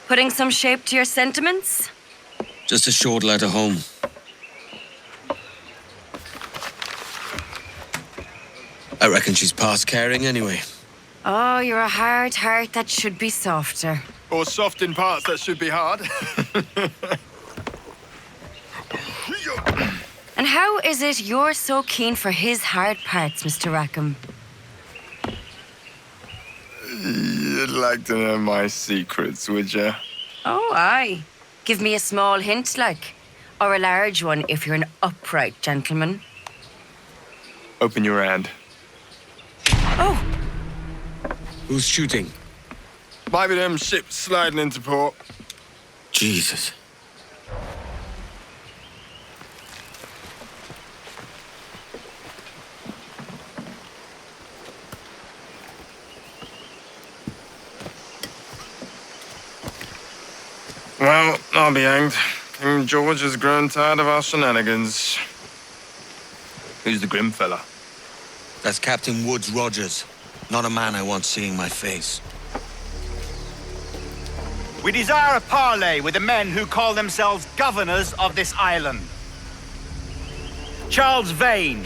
Putting some shape to your sentiments? Just a short letter home. I reckon she's past caring anyway. Oh, you're a hard heart that should be softer. Or soft in parts that should be hard. And how is it you're so keen for his hard parts, Mr. Rackham? You'd like to know my secrets, would you? Oh, aye. Give me a small hint, like. Or a large one if you're an upright gentleman. Open your hand. Oh, Who's shooting? Might be them ships sliding into port. Jesus. Well, I'll be hanged. King George has grown tired of our shenanigans. Who's the grim fella? That's Captain Woods Rogers. Not a man I want seeing my face. We desire a parley with the men who call themselves governors of this island. Charles Vane,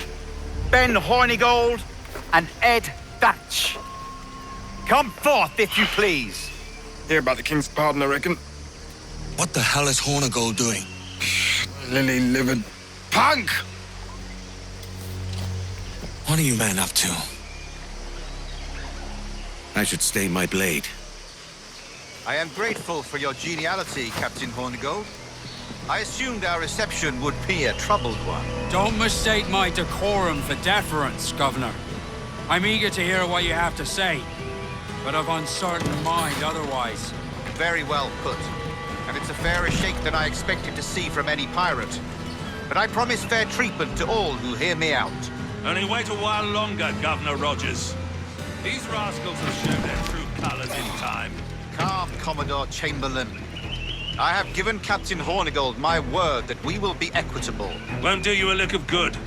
Ben Hornigold, and Ed Thatch. Come forth, if you please. Hear about the king's pardon, I reckon. What the hell is Hornigold doing? Lily-livered punk! What are you men up to? I should stay my blade. I am grateful for your geniality, Captain Hornigold. I assumed our reception would be a troubled one. Don't mistake my decorum for deference, Governor. I'm eager to hear what you have to say, but of uncertain mind otherwise. Very well put. And it's a fairer shake than I expected to see from any pirate. But I promise fair treatment to all who hear me out. Only wait a while longer, Governor Rogers. These rascals will show their true colors in time. Calm, Commodore Chamberlain. I have given Captain Hornigold my word that we will be equitable. Won't do you a lick of good.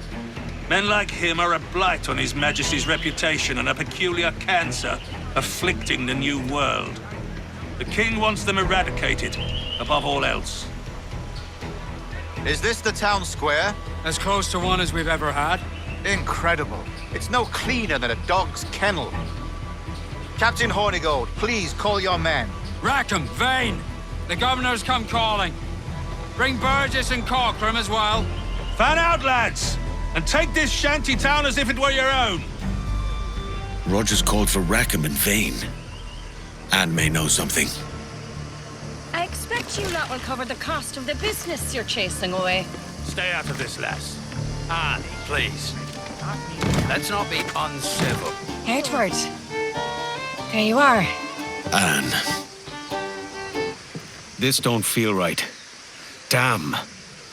Men like him are a blight on His Majesty's reputation and a peculiar cancer afflicting the New World. The King wants them eradicated, above all else. Is this the town square? As close to one as we've ever had. Incredible. It's no cleaner than a dog's kennel. Captain Hornigold, please call your men. Rackham, Vane! The Governor's come calling. Bring Burgess and Corcoran as well. Fan out, lads! And take this shanty town as if it were your own. Rogers called for Rackham and Vane. Anne may know something. I expect you lot will cover the cost of the business you're chasing away. Stay out of this, lass. Annie, please. Let's not be uncivil. Edward. There you are. Anne. This don't feel right. Damn.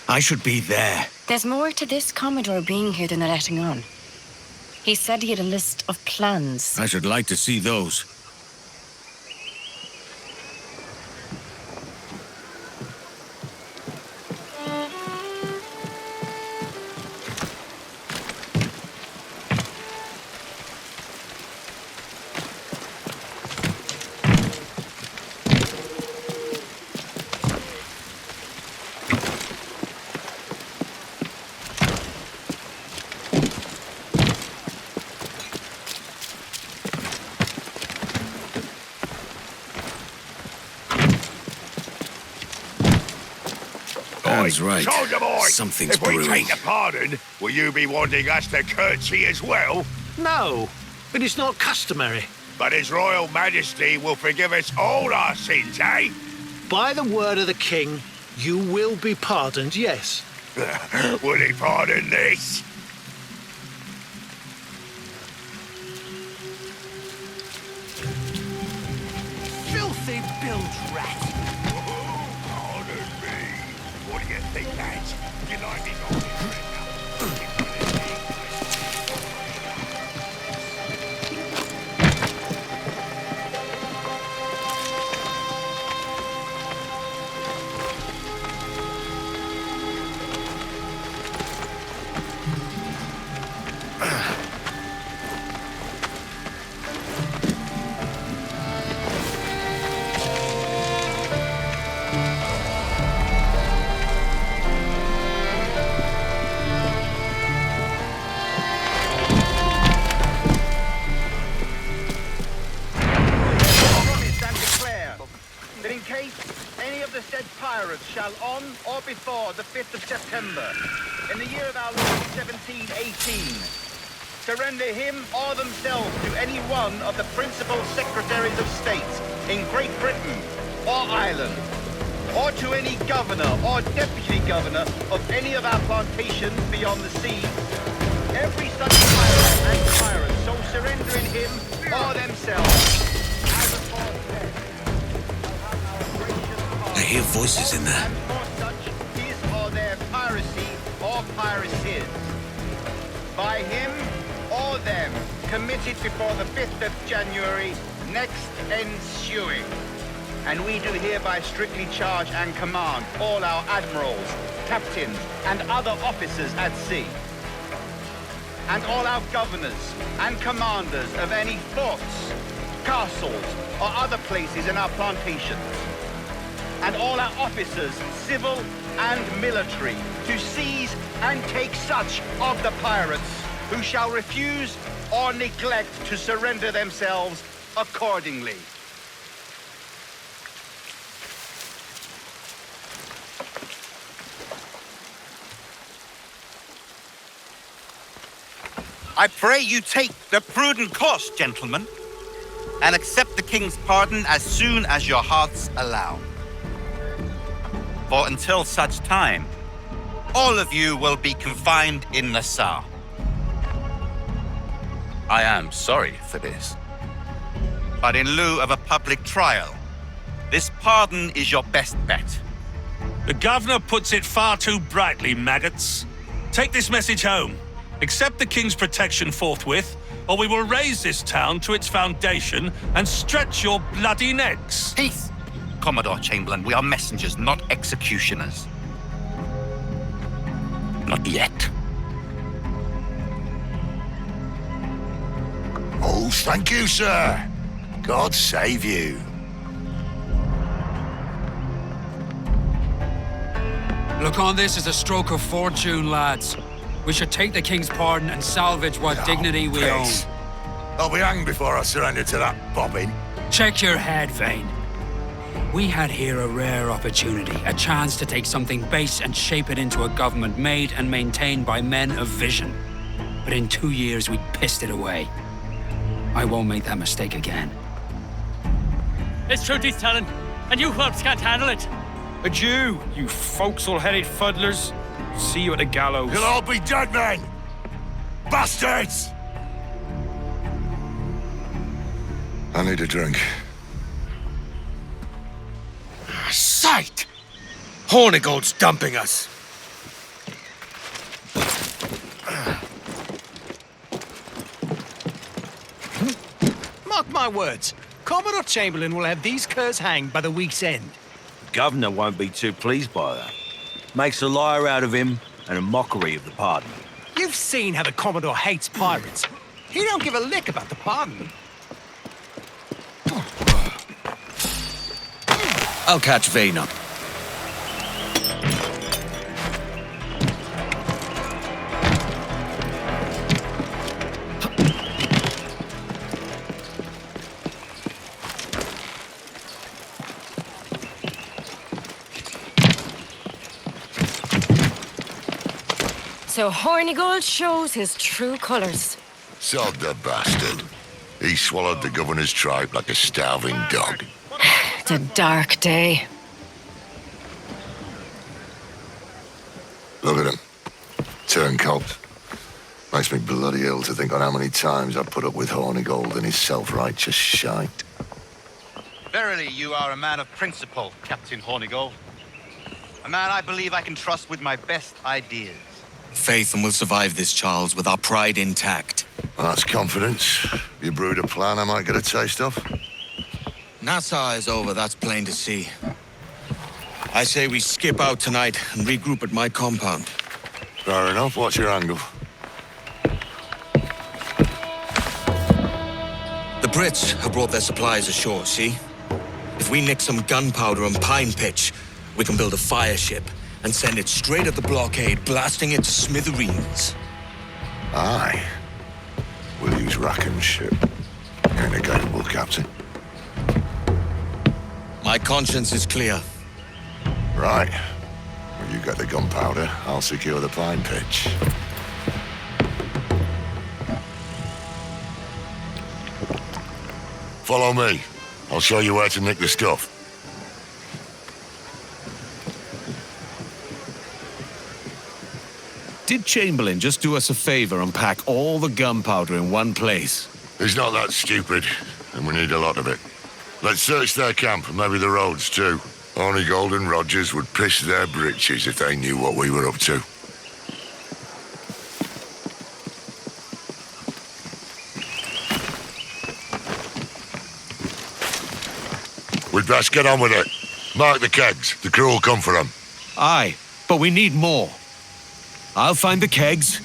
I should be there. There's more to this Commodore being here than the letting on. He said he had a list of plans. I should like to see those. Anne's right. Soldier boy, Something's if we brewing. take the pardon, will you be wanting us to curtsy as well? No, but it's not customary. But His Royal Majesty will forgive us all our sins, eh? By the word of the king, you will be pardoned, yes. Will he pardon this? Filthy bilge rat. Pardon me. What do you think, lads? You like me going shall on or before the 5th of September, in the year of our Lord 1718, surrender him or themselves to any one of the principal secretaries of state in Great Britain or Ireland, or to any governor or deputy governor of any of our plantations beyond the sea, every such pirate and pirate so surrendering him or themselves as aforesaid. I hear voices in there. And for such his or their piracy or piracies, by him or them committed before the 5th of January next ensuing. And we do hereby strictly charge and command all our admirals, captains, and other officers at sea, and all our governors and commanders of any forts, castles, or other places in our plantations, and all our officers, civil and military, to seize and take such of the pirates who shall refuse or neglect to surrender themselves accordingly. I pray you take the prudent course, gentlemen, and accept the king's pardon as soon as your hearts allow. For until such time, all of you will be confined in Nassau. I am sorry for this, but in lieu of a public trial, this pardon is your best bet. The governor puts it far too brightly, maggots. Take this message home. Accept the king's protection forthwith, or we will raise this town to its foundation and stretch your bloody necks. Peace! Commodore Chamberlain, we are messengers, not executioners. Not yet. Oh, thank you, sir. God save you. Look on this as a stroke of fortune, lads. We should take the king's pardon and salvage what dignity we own. Peace. I'll be hanged before I surrender to that bobbin. Check your head, Vane. We had here a rare opportunity, a chance to take something base and shape it into a government made and maintained by men of vision. But in 2 years, we pissed it away. I won't make that mistake again. It's truth he's telling, and you whelps can't handle it. Adieu, you forecastle-headed fuddlers. See you at the gallows. You'll all be dead men! Bastards! I need a drink. Sight! Hornigold's dumping us. Mark my words. Commodore Chamberlain will have these curs hanged by the week's end. Governor won't be too pleased by that. Makes a liar out of him and a mockery of the pardon. You've seen how the Commodore hates pirates. He don't give a lick about the pardon. I'll catch Vane up. So Hornigold shows his true colours. Sod the bastard. He swallowed the governor's tripe like a starving dog. It's a dark day. Look at him. Turncoat. Makes me bloody ill to think on how many times I've put up with Hornigold and his self-righteous shite. Verily, you are a man of principle, Captain Hornigold. A man I believe I can trust with my best ideas. Faith, and we'll survive this, Charles, with our pride intact. Well, that's confidence. You brewed a plan I might get a taste of? Nassau is over, that's plain to see. I say we skip out tonight and regroup at my compound. Fair enough. What's your angle? The Brits have brought their supplies ashore, see? If we nick some gunpowder and pine pitch, we can build a fire ship and send it straight at the blockade, blasting it to smithereens. Aye. We'll use Rackham's ship. Ain't a capable captain. My conscience is clear. Right. Well, you get the gunpowder, I'll secure the pine pitch. Follow me. I'll show you where to nick the stuff. Did Chamberlain just do us a favor and pack all the gunpowder in one place? He's not that stupid, and we need a lot of it. Let's search their camp, and maybe the roads too. Only Golden Rogers would piss their britches if they knew what we were up to. We'd best get on with it. Mark the kegs. The crew will come for them. Aye, but we need more. I'll find the kegs.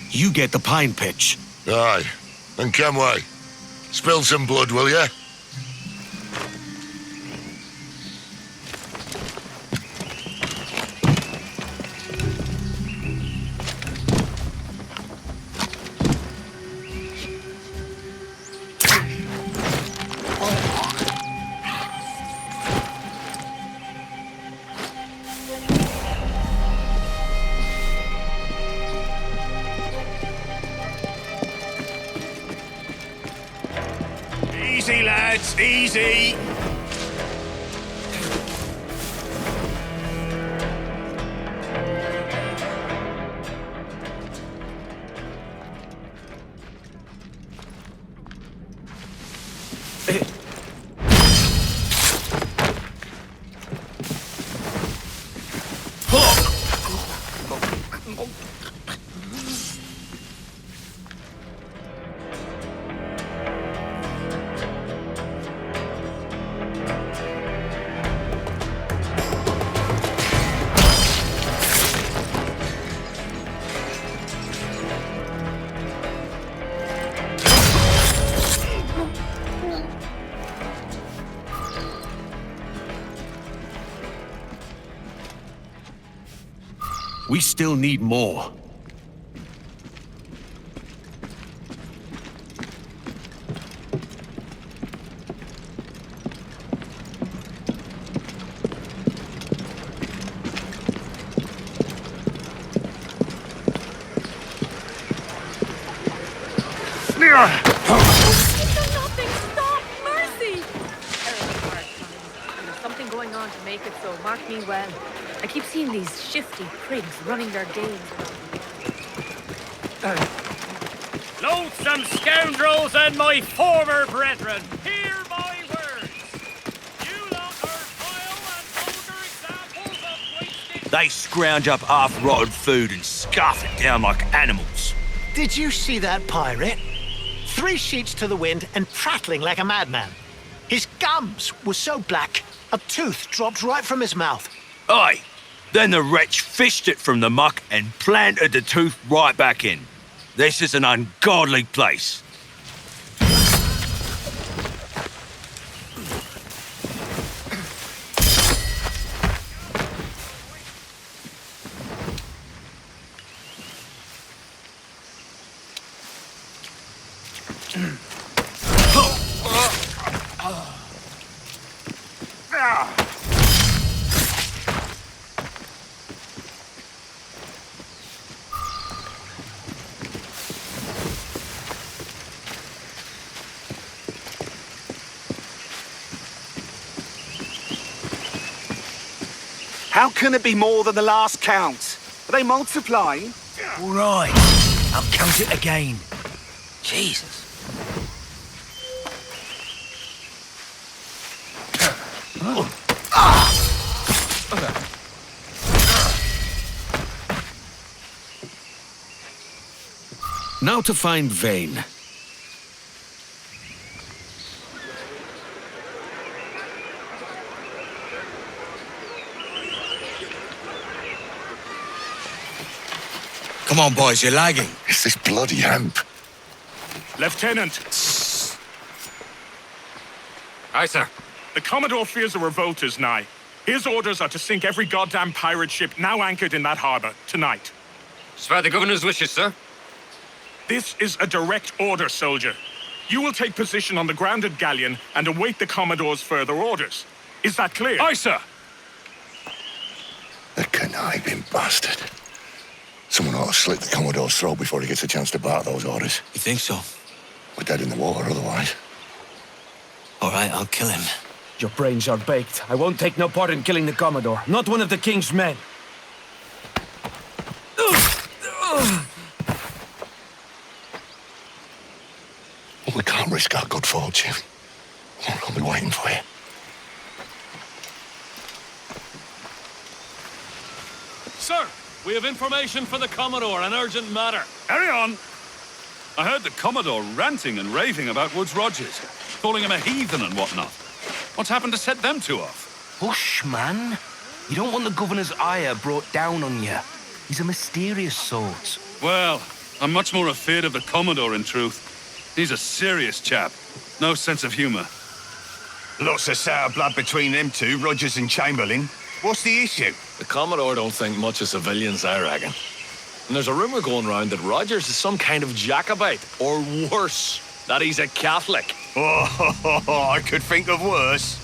You get the pine pitch. Aye. And Kenway, spill some blood, will ya? Easy, lads, easy. We still need more. To make it so, mark me well. I keep seeing these shifty prigs running their games. Loathsome scoundrels and my former brethren, hear my words. You lot are vile and vulgar examples of wasted... They scrounge up half-rotten food and scarf it down like animals. Did you see that pirate? 3 sheets to the wind and prattling like a madman. His gums were so black, a tooth dropped right from his mouth. Aye. Then the wretch fished it from the muck and planted the tooth right back in. This is an ungodly place. How can it be more than the last count? Are they multiplying? All right, I'll count it again. Jesus. Now to find Vane. Come on, boys, you're lagging. It's this bloody hemp. Lieutenant! Aye, sir. The Commodore fears a revolt is nigh. His orders are to sink every goddamn pirate ship now anchored in that harbor, tonight. Swear the governor's wishes, sir. This is a direct order, soldier. You will take position on the grounded galleon and await the Commodore's further orders. Is that clear? Aye, sir. The conniving bastard. Someone ought to slit the Commodore's throat before he gets a chance to bark those orders. You think so? We're dead in the water otherwise. All right, I'll kill him. Your brains are baked. I won't take no part in killing the Commodore. Not one of the King's men. We can't risk our good fortune. I'll be waiting for you. Sir, we have information for the Commodore, an urgent matter. Carry on. I heard the Commodore ranting and raving about Woods Rogers, calling him a heathen and whatnot. What's happened to set them two off? Hush, man. You don't want the governor's ire brought down on you. He's a mysterious sort. Well, I'm much more afraid of the Commodore, in truth. He's a serious chap. No sense of humor. Lots of sour blood between them two, Rogers and Chamberlain. What's the issue? The Commodore don't think much of civilians, I reckon. And there's a rumor going around that Rogers is some kind of Jacobite, or worse, that he's a Catholic. Oh, I could think of worse.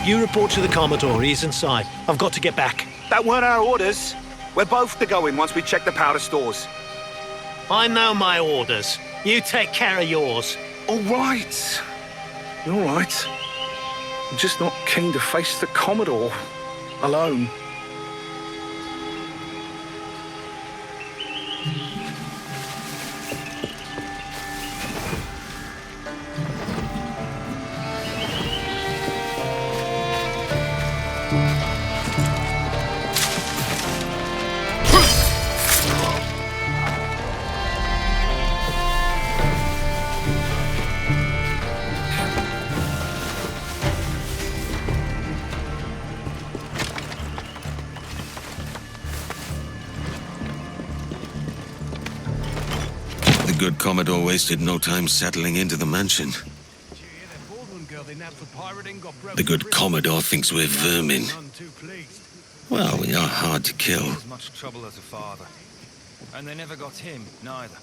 You report to the Commodore. He's inside. I've got to get back. That weren't our orders. We're both to go in once we check the powder stores. I know my orders. You take care of yours. All right. All right. I'm just not keen to face the Commodore alone. The good Commodore wasted no time settling into the mansion. The good Commodore thinks we're vermin. Well, we are hard to kill. Much trouble as a father. And they never got him, neither.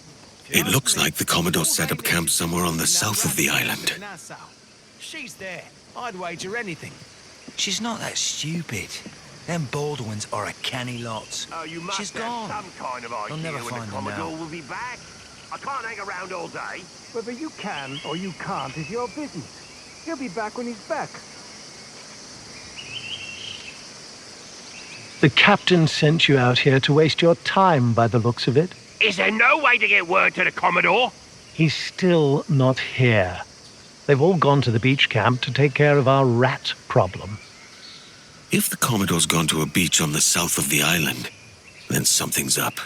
It looks like the Commodore set up camp somewhere on the south of the island. She's there. I'd wager anything. She's not that stupid. Them Baldwins are a canny lot. Oh, you must She's have gone. some kind of idea They'll never when find the her Commodore now. will be back. I can't hang around all day. Whether you can or you can't is your business. He'll be back when he's back. The captain sent you out here to waste your time, by the looks of it. Is there no way to get word to the Commodore? He's still not here. They've all gone to the beach camp to take care of our rat problem. If the Commodore's gone to a beach on the south of the island, then something's up.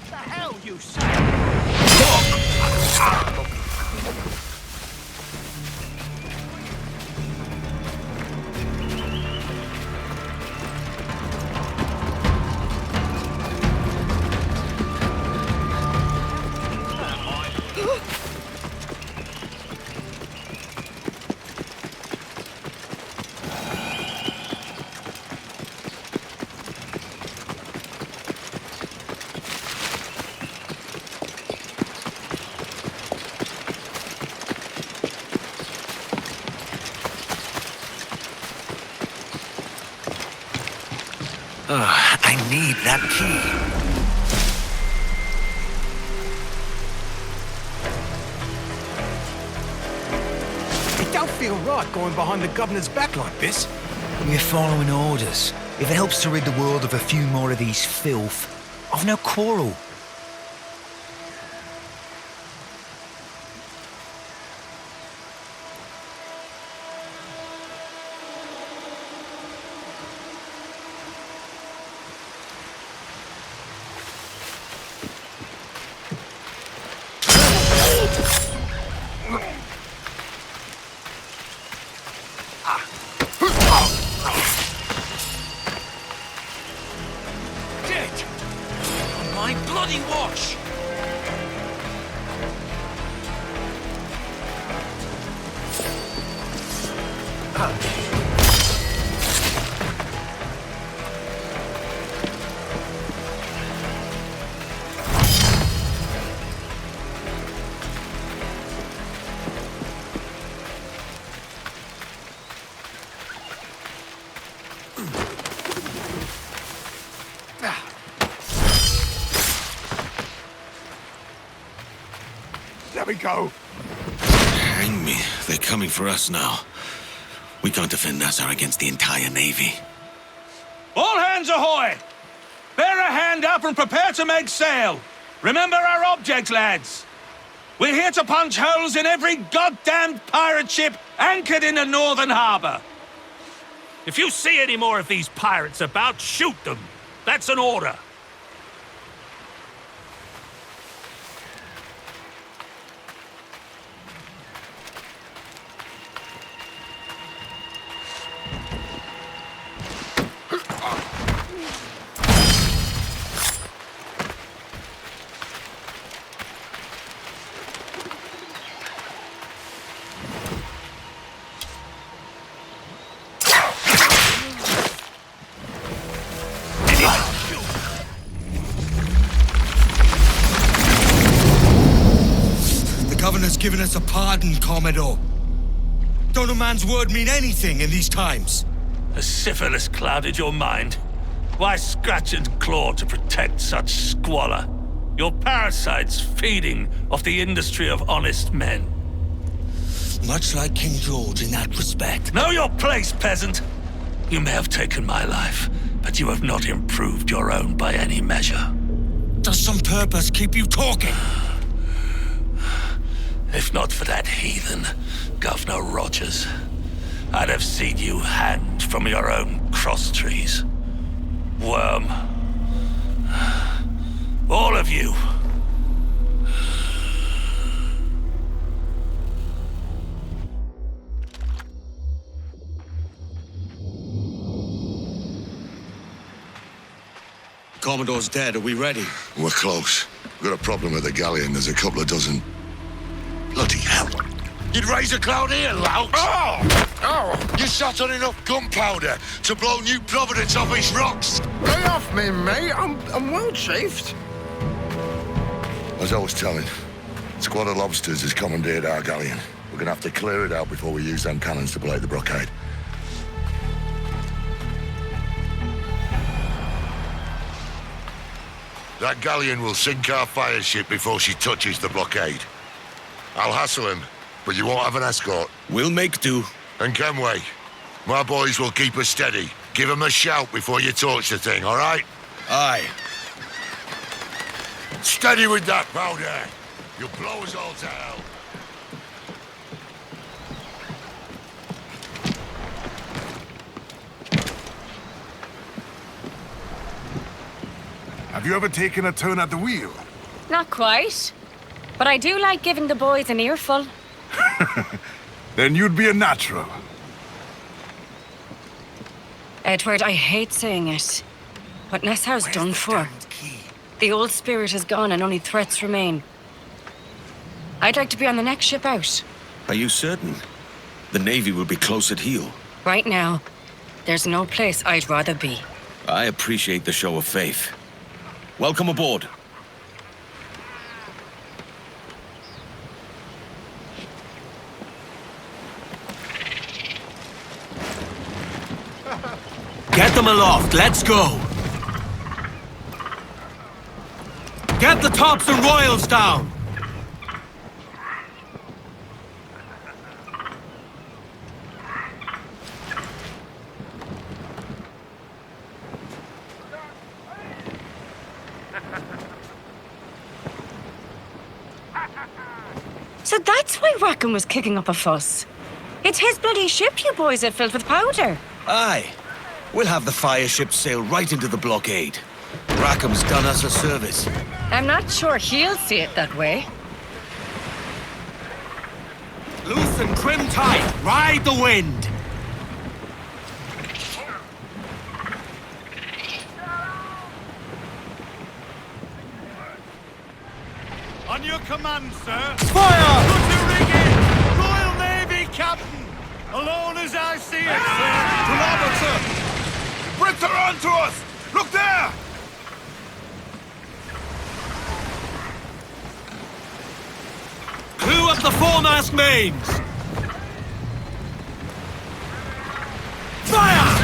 The hell you say? I need that key. It don't feel right going behind the governor's back like this. We're following orders. If it helps to rid the world of a few more of these filth, I've no quarrel. My bloody watch! There we go. Hang me. They're coming for us now. We can't defend Nassau against the entire Navy. All hands ahoy! Bear a hand up and prepare to make sail. Remember our object, lads. We're here to punch holes in every goddamned pirate ship anchored in the northern harbor. If you see any more of these pirates about, shoot them. That's an order. Given us a pardon, Commodore. Don't a man's word mean anything in these times? Has syphilis clouded your mind? Why scratch and claw to protect such squalor? Your parasites feeding off the industry of honest men. Much like King George in that respect. Know your place, peasant! You may have taken my life, but you have not improved your own by any measure. Does some purpose keep you talking? If not for that heathen, Governor Rogers, I'd have seen you hanged from your own crosstrees. Worm. All of you. Commodore's dead. Are we ready? We're close. We've got a problem with the galleon. There's a couple of dozen. Bloody hell. You'd raise a cloud here, lout! Oh! You sat on enough gunpowder to blow New Providence off its rocks! Lay off me, mate. I'm well chafed. As I was telling, a squad of lobsters has commandeered our galleon. We're gonna have to clear it out before we use them cannons to blow the blockade. That galleon will sink our fire ship before she touches the blockade. I'll hassle him, but you won't have an escort. We'll make do. And Kenway, my boys will keep us steady. Give them a shout before you torch the thing, all right? Aye. Steady with that powder. You'll blow us all to hell. Have you ever taken a turn at the wheel? Not quite. But I do like giving the boys an earful. Then you'd be a natural. Edward, I hate saying it, but Nassau's done for. The old spirit is gone and only threats remain. I'd like to be on the next ship out. Are you certain? The Navy will be close at heel. Right now, there's no place I'd rather be. I appreciate the show of faith. Welcome aboard. Get them aloft, let's go! Get the tops and royals down! So that's why Rackham was kicking up a fuss. It's his bloody ship you boys had filled with powder. Aye. We'll have the fire ship sail right into the blockade. Rackham's done us a service. I'm not sure he'll see it that way. Loose and trim tight. Ride the wind. On your command, sir. Fire! Put your rig in! Royal Navy Captain! Alone as I see it, sir. To larboard, sir! The Brits are on to us! Look there! Clew up the foremast mains! Fire!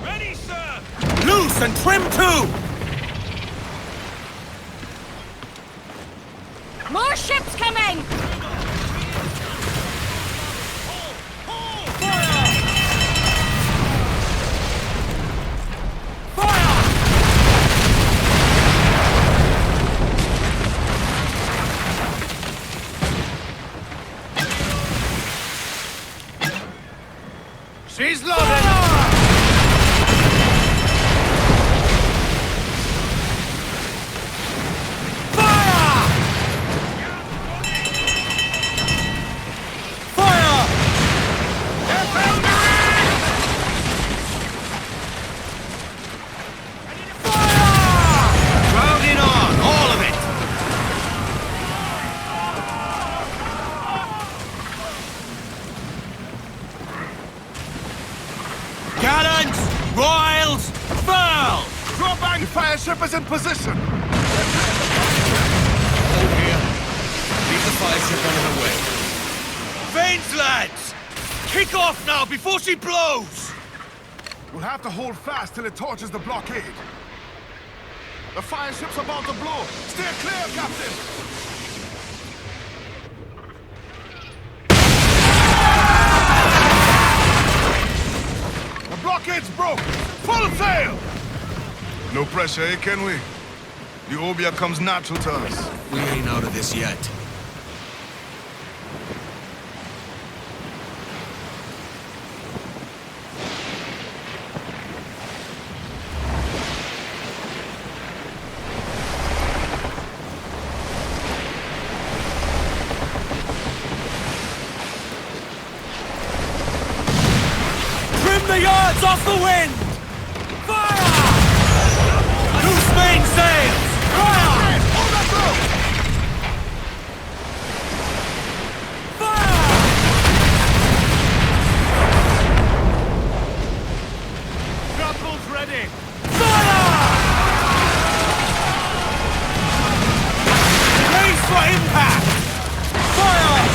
Ready, sir! Loose and trim too! More ships coming! She's loaded! Fire ship is in position! Hold here. Leave the fire ship on her way. Vanes, lads! Kick off now before she blows! We'll have to hold fast till it torches the blockade. The fire ship's about to blow. Steer clear, Captain! The blockade's broke! Full sail! No pressure, eh, Kenway? The Obia comes natural to us. We ain't out of this yet. Trim the yards off the wind! Fire! Loose main sails! Fire! Hold that rope! Fire! Grapples ready! Fire! Brace for impact! Fire!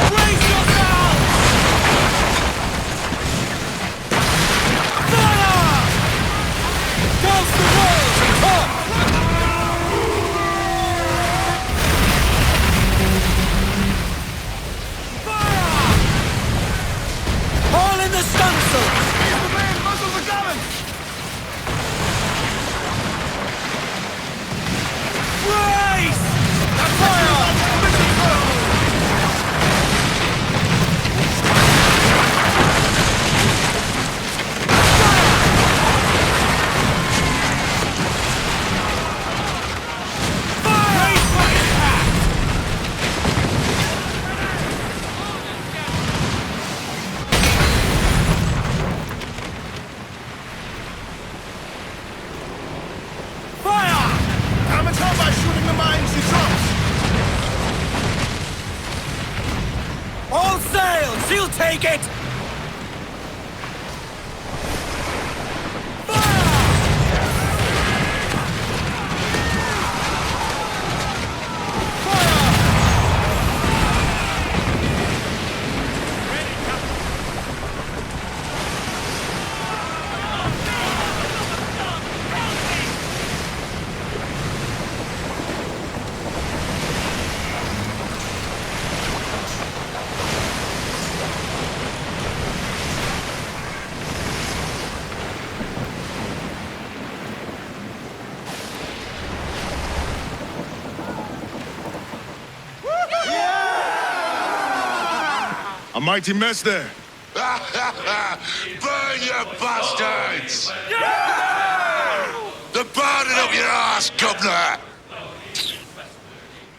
Brace yourselves! Fire! Douse the walls and talk! All in the stunsail! He's the main muzzle the gallants! Brace! Fire! Brace for impact! Fire! Damage her by shooting the mines she drops! All sails! She'll take it! A mighty mess there. Burn, you bastards! They're burning up your arse ass, Governor!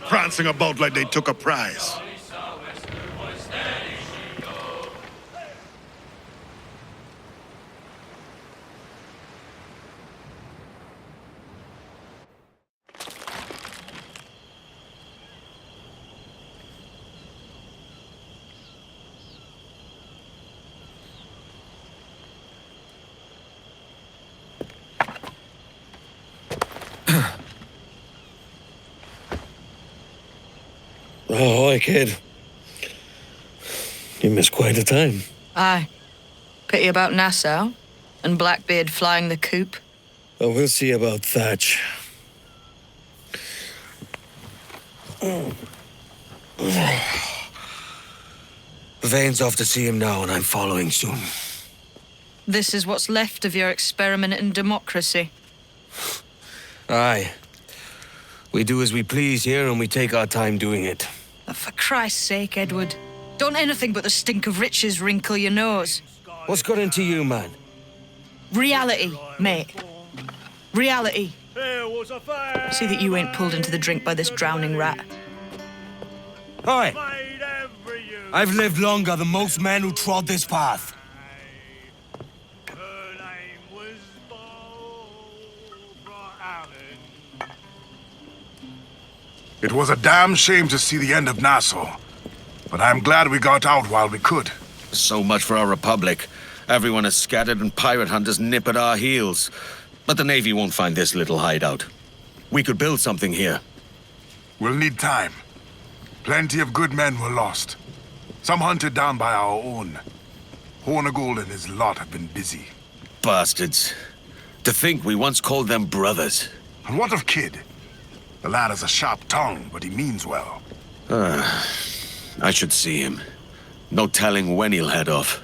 Prancing about like they took a prize. Oh, kid. You missed quite a time. Aye. Pity about Nassau and Blackbeard flying the coop. Oh, we'll see about Thatch. Vane's off to see him now, and I'm following soon. This is what's left of your experiment in democracy. Aye. We do as we please here, and we take our time doing it. For Christ's sake, Edward. Don't anything but the stink of riches wrinkle your nose. What's got into you, man? Reality, mate. Reality. See that you ain't pulled into the drink by this drowning rat. Oi! I've lived longer than most men who trod this path. It was a damn shame to see the end of Nassau, but I'm glad we got out while we could. So much for our republic. Everyone is scattered and pirate hunters nip at our heels. But the Navy won't find this little hideout. We could build something here. We'll need time. Plenty of good men were lost. Some hunted down by our own. Hornigold and his lot have been busy. Bastards. To think we once called them brothers. And what of Kid? The lad has a sharp tongue, but he means well. I should see him. No telling when he'll head off.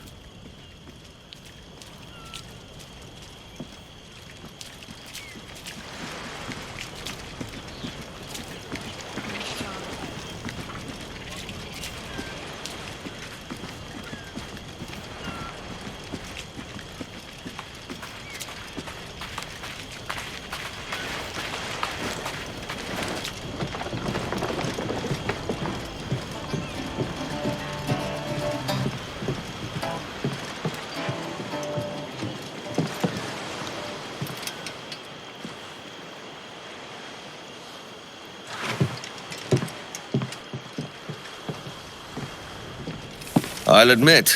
I'll admit,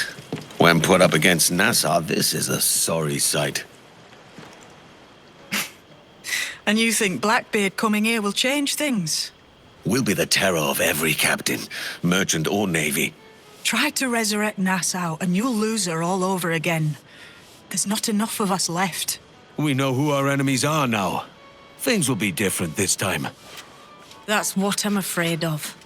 when put up against Nassau, this is a sorry sight. And you think Blackbeard coming here will change things? We'll be the terror of every captain, merchant or navy. Try to resurrect Nassau and you'll lose her all over again. There's not enough of us left. We know who our enemies are now. Things will be different this time. That's what I'm afraid of.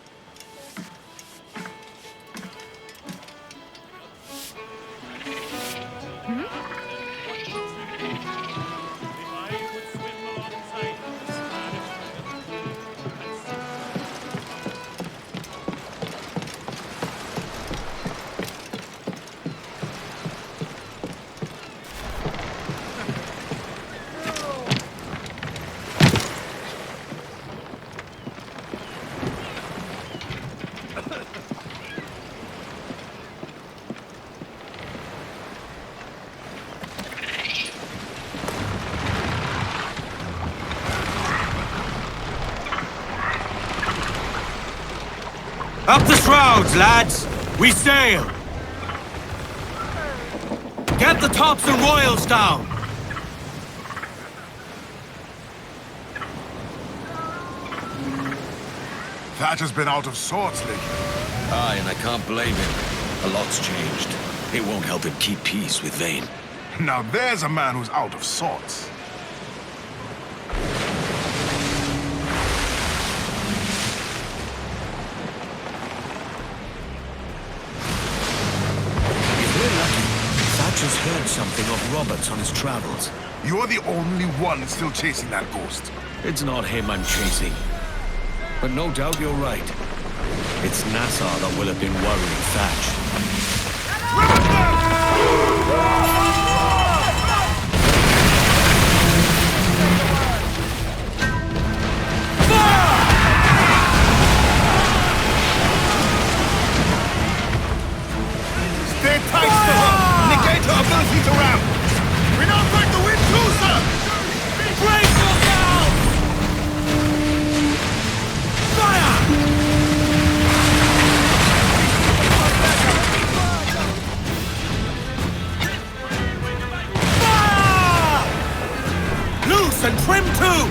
Up the shrouds, lads! We sail! Get the tops and royals down! Thatch has been out of sorts lately. Aye, and I can't blame him. A lot's changed. It won't help him keep peace with Vane. Now there's a man who's out of sorts. Thatch has heard something of Roberts on his travels. You're the only one still chasing that ghost. It's not him I'm chasing. But no doubt you're right. It's Nassau that will have been worrying Thatch. loose and trim too!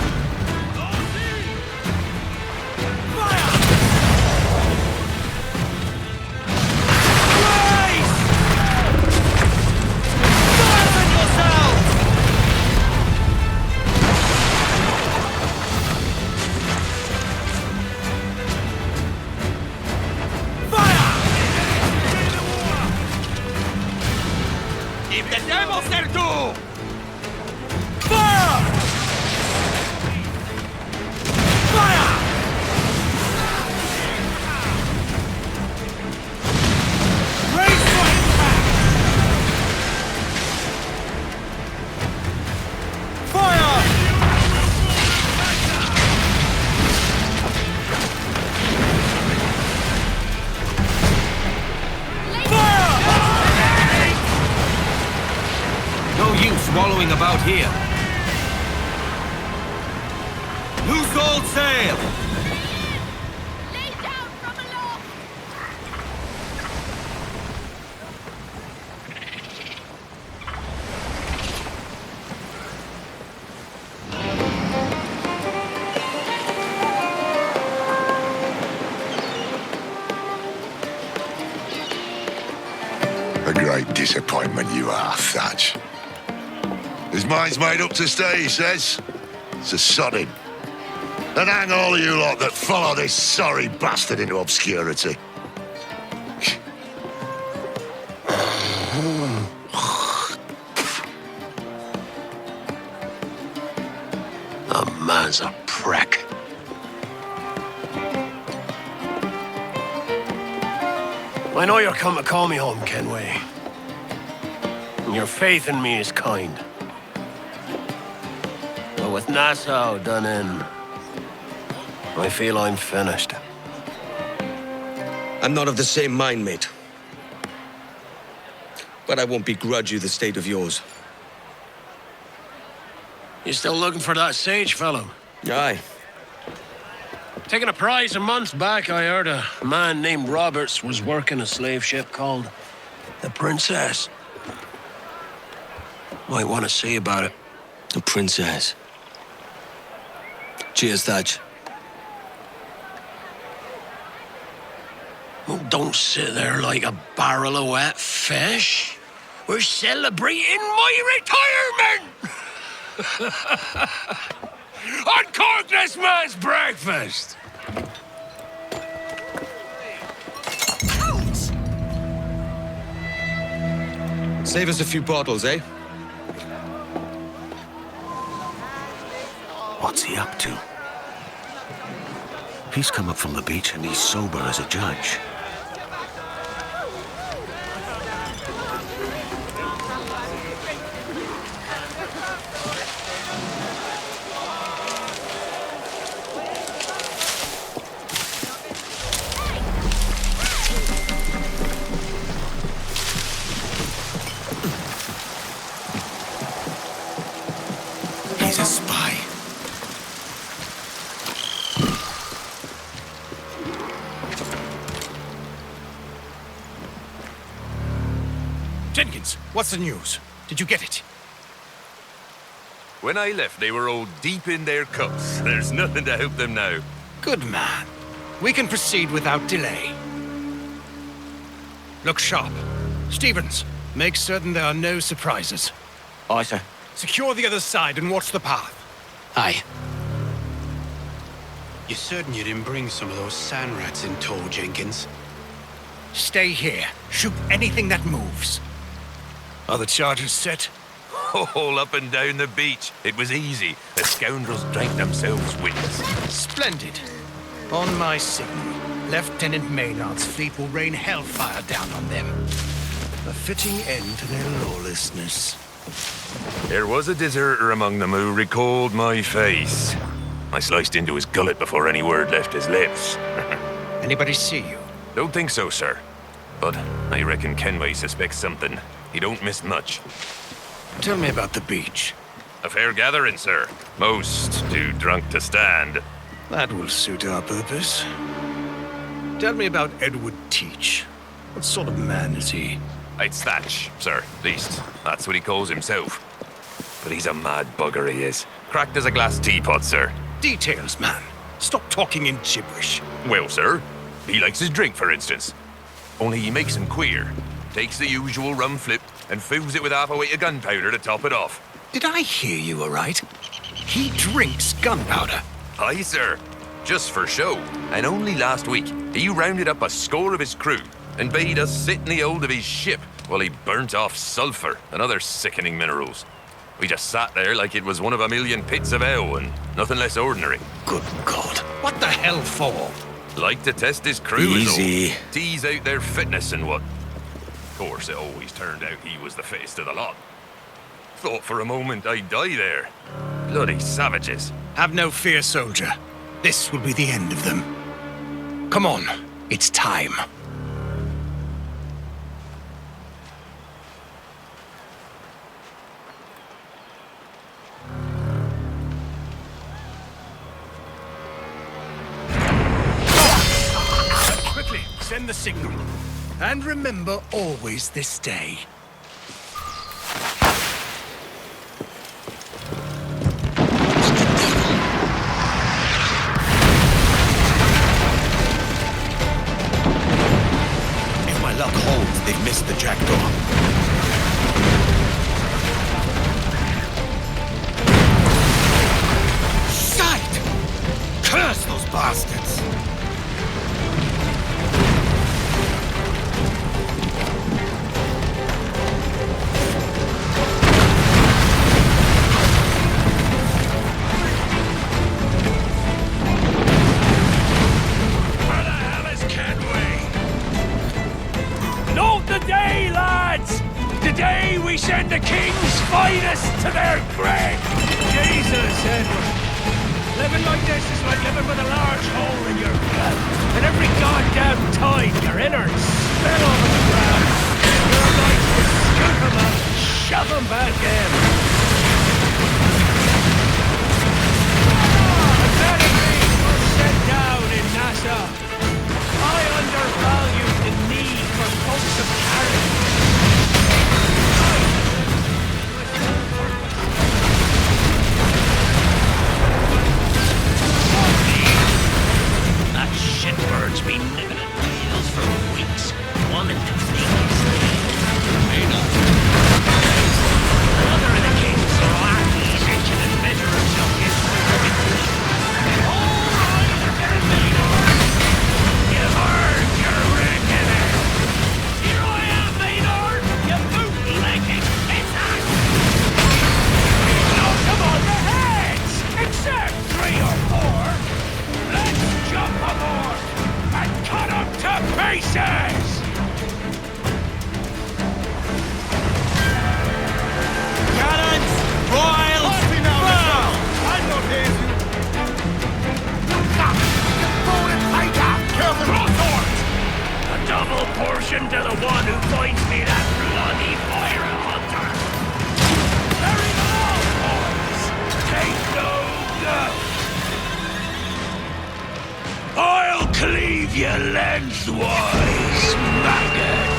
Wallowing about here. Loose all sail! Lay down from aloft! A great disappointment you are, Thatch. His mind's made up to stay, he says. So sod him. And hang all of you lot that follow this sorry bastard into obscurity. The man's a prick. I know you're come to call me home, Kenway. And your faith in me is kind. But with Nassau done in, I feel I'm finished. I'm not of the same mind, mate. But I won't begrudge you the state of yours. You still looking for that sage fellow? Aye. Taking a prize a month back, I heard a man named Roberts was working a slave ship called the Princess. Might want to see about it. The Princess. Cheers, Thatch. Oh, don't sit there like a barrel of wet fish. We're celebrating my retirement! Uncork this man's breakfast! Save us a few bottles, eh? What's he up to? He's come up from the beach and he's sober as a judge. He's a spy. Jenkins, what's the news? Did you get it? When I left, they were all deep in their cups. There's nothing to help them now. Good man. We can proceed without delay. Look sharp. Stevens, make certain there are no surprises. Aye, sir. Secure the other side and watch the path. Aye. You certain you didn't bring some of those sand rats in tow, Jenkins? Stay here. Shoot anything that moves. Are the charges set? All up and down the beach. It was easy. The scoundrels drank themselves wins. Splendid. On my signal, Lieutenant Maynard's fleet will rain hellfire down on them. A fitting end to their lawlessness. There was a deserter among them who recalled my face. I sliced into his gullet before any word left his lips. Anybody see you? Don't think so, sir. But I reckon Kenway suspects something. He don't miss much. Tell me about the beach. A fair gathering, sir. Most too drunk to stand. That will suit our purpose. Tell me about Edward Teach. What sort of man is he? It's Thatch, sir. At least, that's what he calls himself. But he's a mad bugger, he is. Cracked as a glass teapot, sir. Details, man. Stop talking in gibberish. Well, sir, he likes his drink, for instance. Only he makes him queer. Takes the usual rum flip and fills it with half a weight of gunpowder to top it off. Did I hear you all right? He drinks gunpowder. Aye, sir. Just for show. And only last week, he rounded up a score of his crew and bade us sit in the hold of his ship while he burnt off sulphur and other sickening minerals. We just sat there like it was one of a million pits of hell and nothing less ordinary. Good God. What the hell for? Like to test his crew, Easy. Tease out their fitness and what. Of course, it always turned out he was the fittest of the lot. Thought for a moment I'd die there. Bloody savages. Have no fear, soldier. This will be the end of them. Come on, it's time. Quickly, send the signal. And remember always this day. If my luck holds, they've missed the Jackdaw. Sight! Curse those bastards! Today, lads! Today we send the king's finest to their grave! Jesus, Edward. Living like this is like living with a large hole in your gut. And every goddamn time your innards spill over the ground. You're like to scoop them out and shove them back in. Medically, we're sent down in NASA. I undervalue the need for folks of character. That shitbird's been living in Wales for weeks. Wanting to think he's Maynard. Another of the king's lackeys itching and measure himself his way. All right, then, Maynard. You've earned your reckoning. Here I am, Maynard. You bootlegging pissant. Now come on the heads, except 3 or 4. Let's jump aboard and cut up to pieces! Cannons! Royals! Bow! I'm not here to... Forward fighter! Careful! Crosswords! A double portion to the one who finds me that bloody fire hunter! Very well, boys! Take no go! I'll cleave you lengthwise, maggots!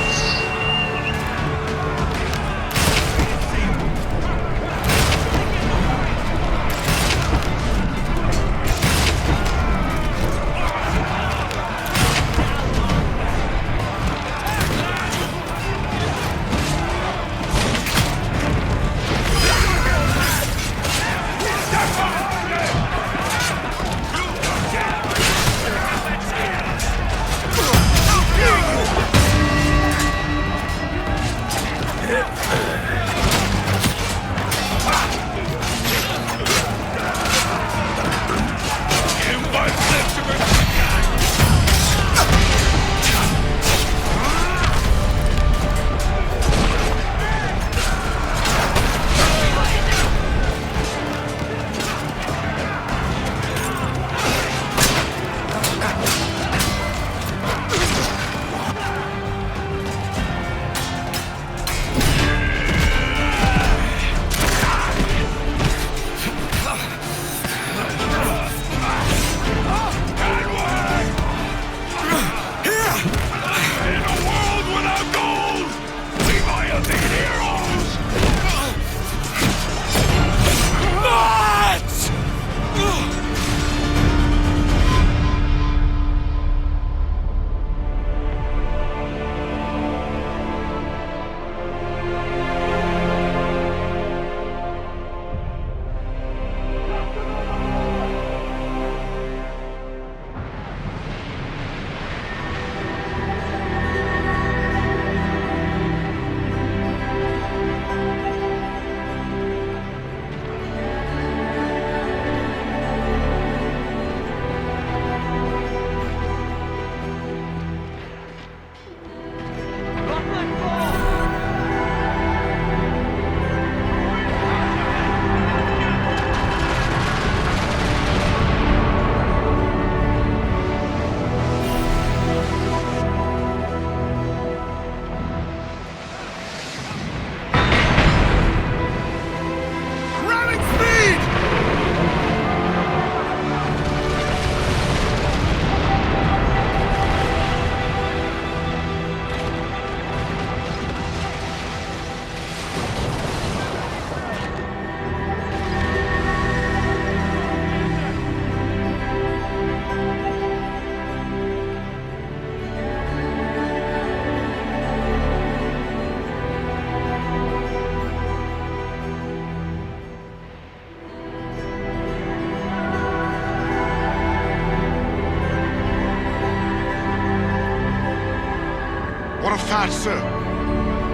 Thatch, sir.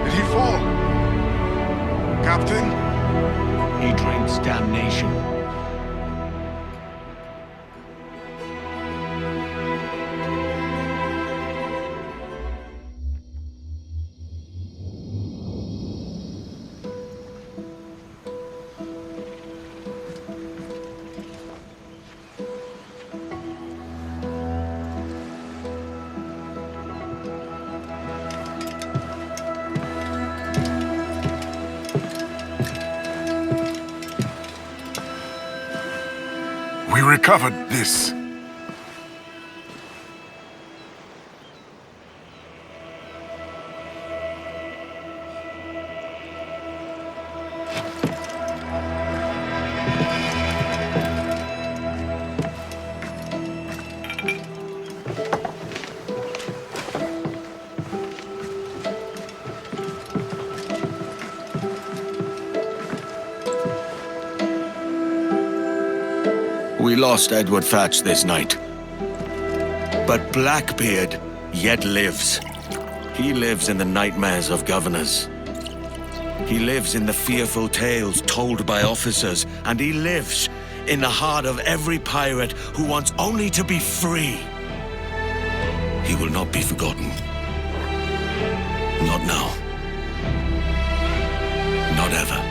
Did he fall? Captain? He drinks damnation. We recovered this. We lost Edward Thatch this night. But Blackbeard yet lives. He lives in the nightmares of governors. He lives in the fearful tales told by officers, and he lives in the heart of every pirate who wants only to be free. He will not be forgotten. Not now. Not ever.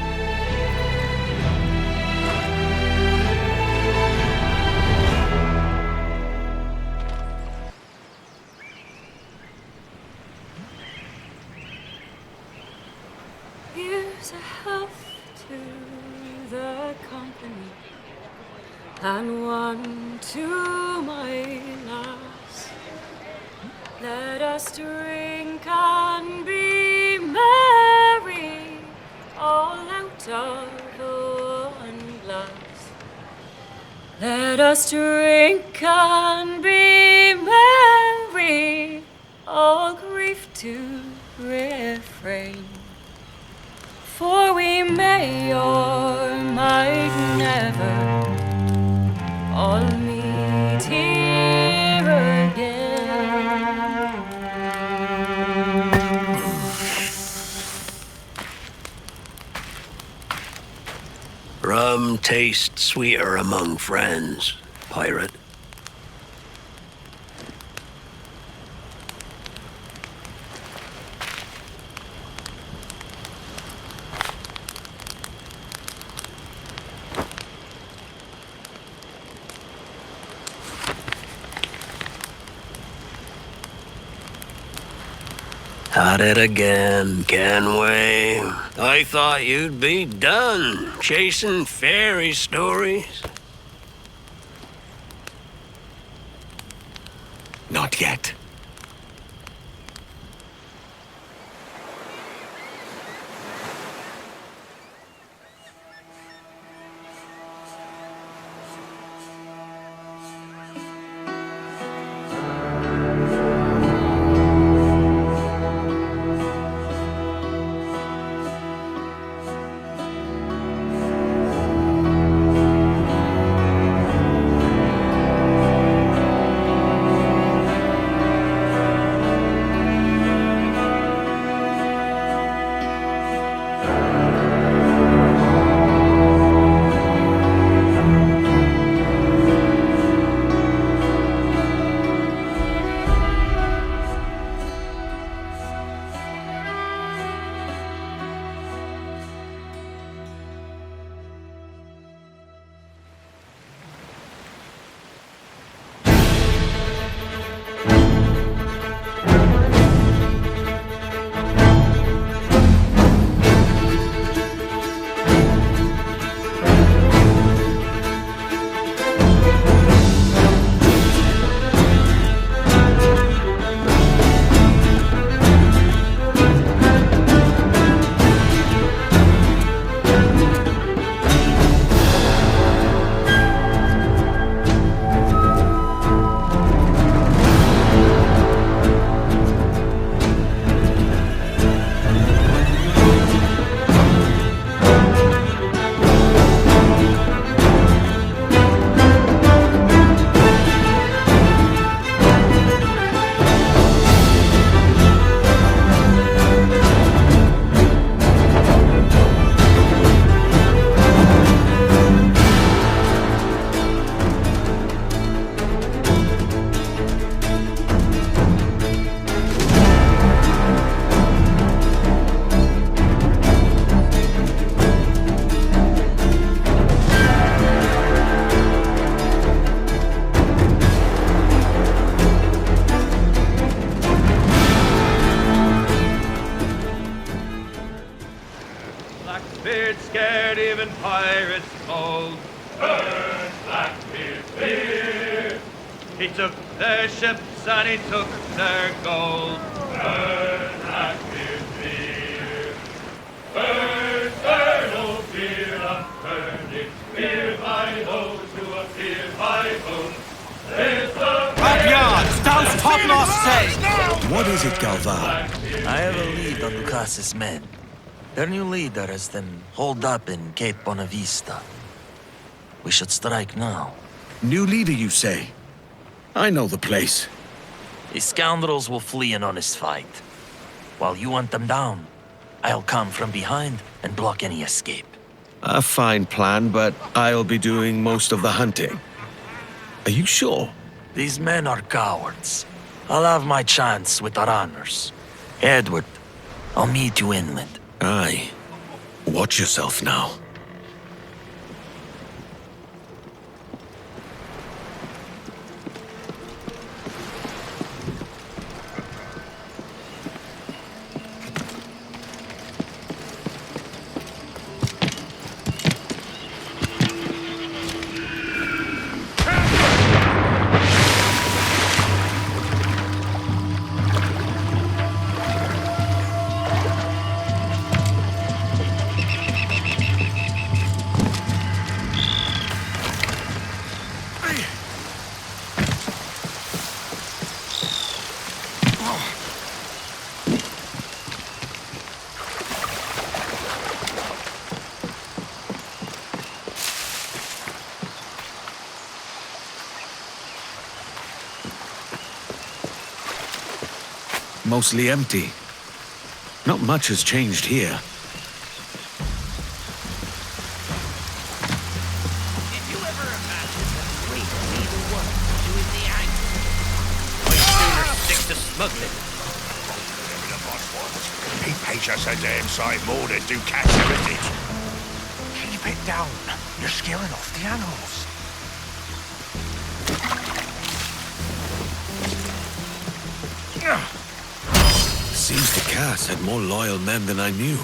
Here's a health to the company, and one to my lass. Let us drink and be merry, all out of one glass. Let us drink and be merry, all grief to refrain. For we may or might never all meet here again. Rum tastes sweeter among friends, pirate. At it again, Kenway. I thought you'd be done chasing fairy stories. Not yet. He took their ships and he took their gold. Burn, Blackbeard, fear. Burn, burn, oh fear of burning. Fear by those who are feared by whom. Up yards! Down's topmast sail! What is it, Galvan? I have a lead on Lucas's men. Their new leader has them holed up in Cape Bonavista. We should strike now. New leader, you say? I know the place. These scoundrels will flee an honest fight. While you hunt them down, I'll come from behind and block any escape. A fine plan, but I'll be doing most of the hunting. Are you sure? These men are cowards. I'll have my chance with our honors. Edward, I'll meet you inland. Aye. Watch yourself now. Mostly empty. Not much has changed here. Did you ever imagine that we could be the ones doing the acting? I'd sooner stick to smuggling. He pays us a damn sight more than do catch heritage. Keep it down. You're scaring off the animals. Seems the Cass had more loyal men than I knew.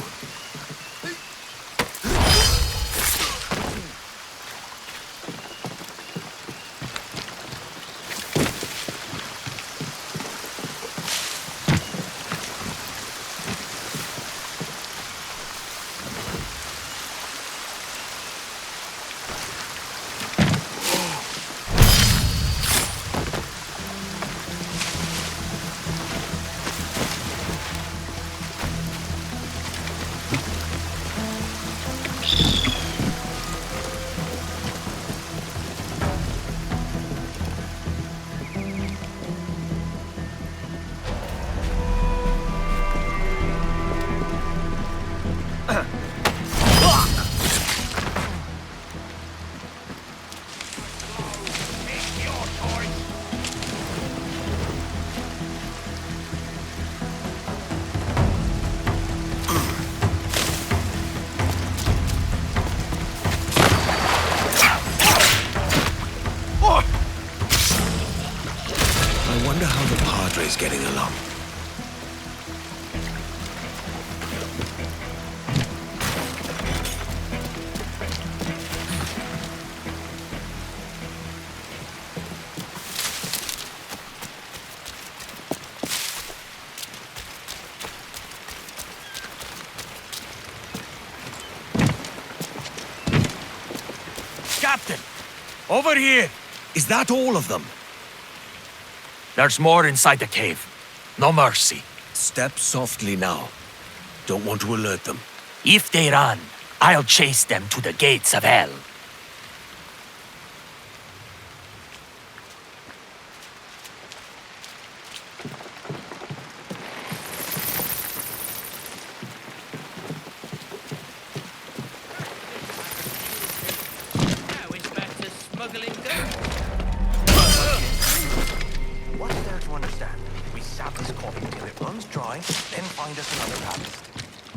Getting along. Captain! Over here! Is that all of them? There's more inside the cave. No mercy. Step softly now. Don't want to alert them. If they run, I'll chase them to the gates of hell. Now it's back to smuggling goods. What's there to understand? We sap this coffee until it runs dry, then find us another harvest.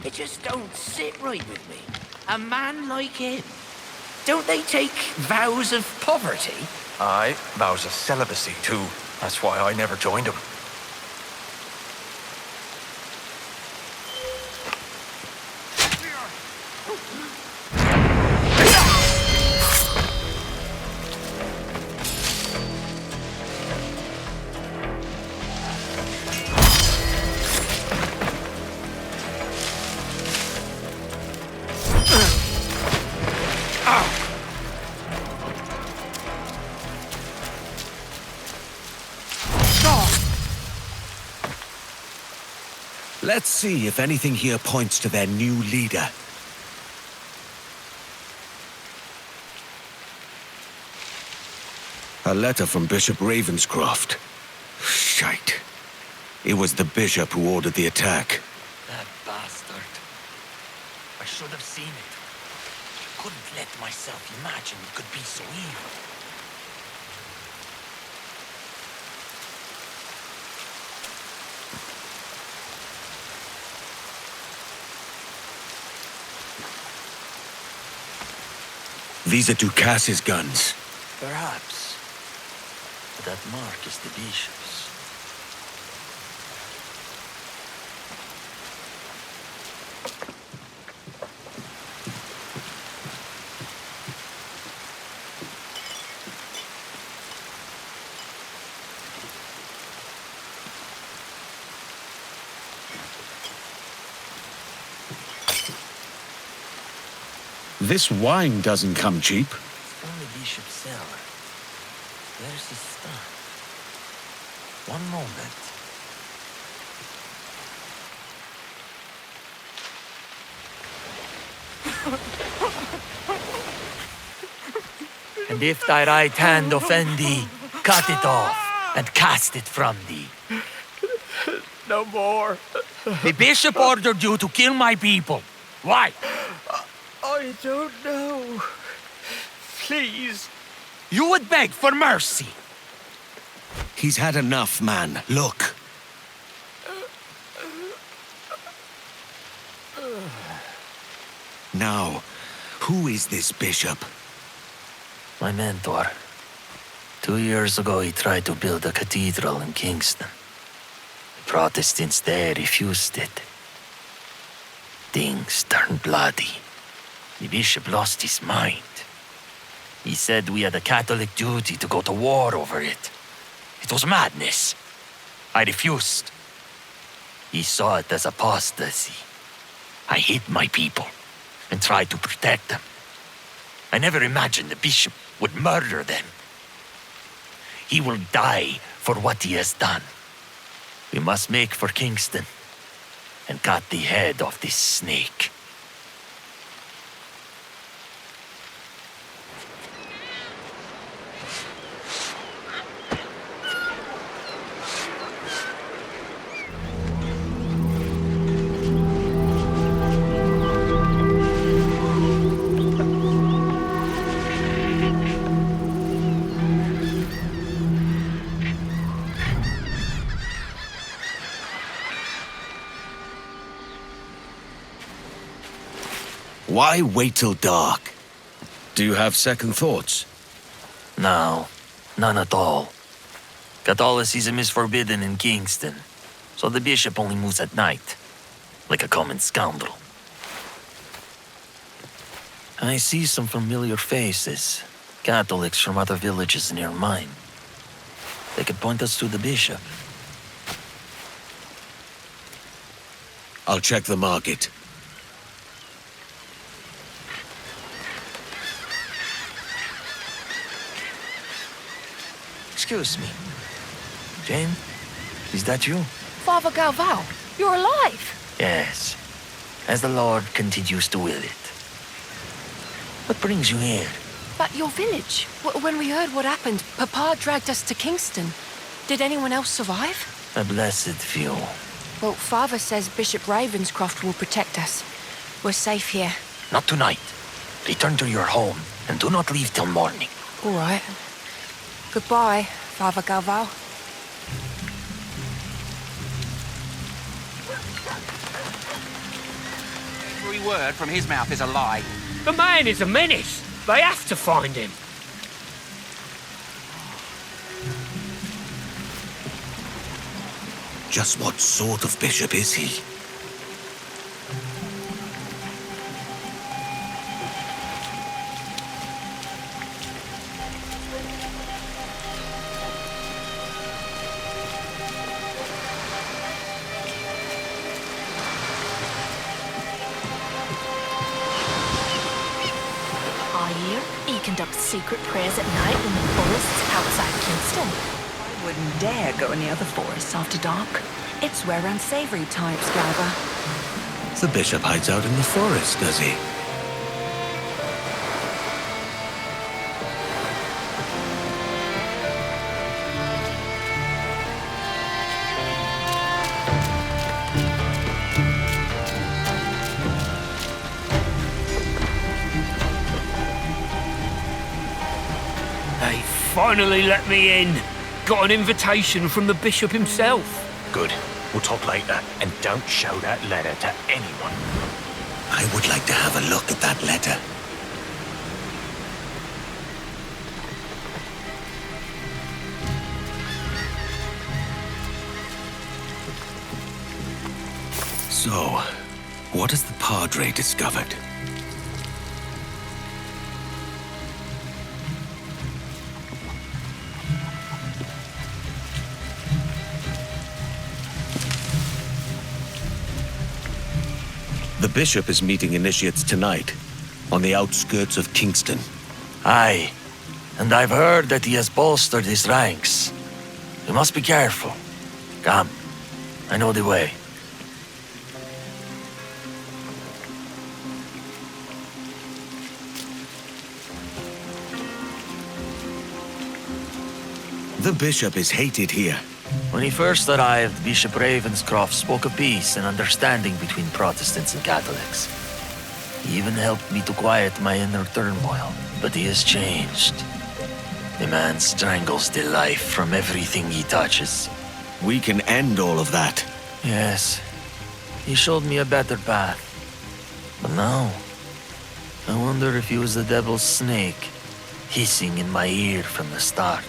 It just don't sit right with me. A man like him. Don't they take vows of poverty? Aye, vows of celibacy too. That's why I never joined him. Let's see if anything here points to their new leader. A letter from Bishop Ravenscroft. Shite. It was the bishop who ordered the attack. That bastard. I should have seen it. Couldn't let myself imagine it could be so evil. These are Ducas's guns. Perhaps. But that mark is the bishop's. This wine doesn't come cheap. It's from the bishop's cellar. There's his stuff. One moment. And if thy right hand offend thee, cut it off and cast it from thee. No more. The bishop ordered you to kill my people. Why? I don't know. Please. You would beg for mercy. He's had enough, man. Look. Now, who is this bishop? My mentor. 2 years ago, he tried to build a cathedral in Kingston. The Protestants there refused it. Things turned bloody. The bishop lost his mind. He said we had a Catholic duty to go to war over it. It was madness. I refused. He saw it as apostasy. I hid my people and tried to protect them. I never imagined the bishop would murder them. He will die for what he has done. We must make for Kingston and cut the head off this snake. Why wait till dark? Do you have second thoughts? No, none at all. Catholicism is forbidden in Kingston, so the bishop only moves at night, like a common scoundrel. I see some familiar faces, Catholics from other villages near mine. They could point us to the bishop. I'll check the market. Excuse me. Jane, is that you? Father Galval, you're alive. Yes, as the Lord continues to will it. What brings you here? At your village. When we heard what happened, Papa dragged us to Kingston. Did anyone else survive? A blessed few. Well, Father says Bishop Ravenscroft will protect us. We're safe here. Not tonight. Return to your home and do not leave till morning. All right. Goodbye, Father Galval. Every word from his mouth is a lie. The man is a menace. They have to find him. Just what sort of bishop is he? He conducts secret prayers at night in the forests outside Kingston. Wouldn't dare go near the forests after dark. It's where unsavory types gather. The bishop hides out in the forest, does he? They finally let me in. Got an invitation from the bishop himself. Good. We'll talk later. And don't show that letter to anyone. I would like to have a look at that letter. So, what has the Padre discovered? The bishop is meeting initiates tonight, on the outskirts of Kingston. Aye, and I've heard that he has bolstered his ranks. You must be careful. Come, I know the way. The bishop is hated here. When he first arrived, Bishop Ravenscroft spoke of peace and understanding between Protestants and Catholics. He even helped me to quiet my inner turmoil, but he has changed. The man strangles the life from everything he touches. We can end all of that. Yes. He showed me a better path. But now, I wonder if he was the devil's snake, hissing in my ear from the start.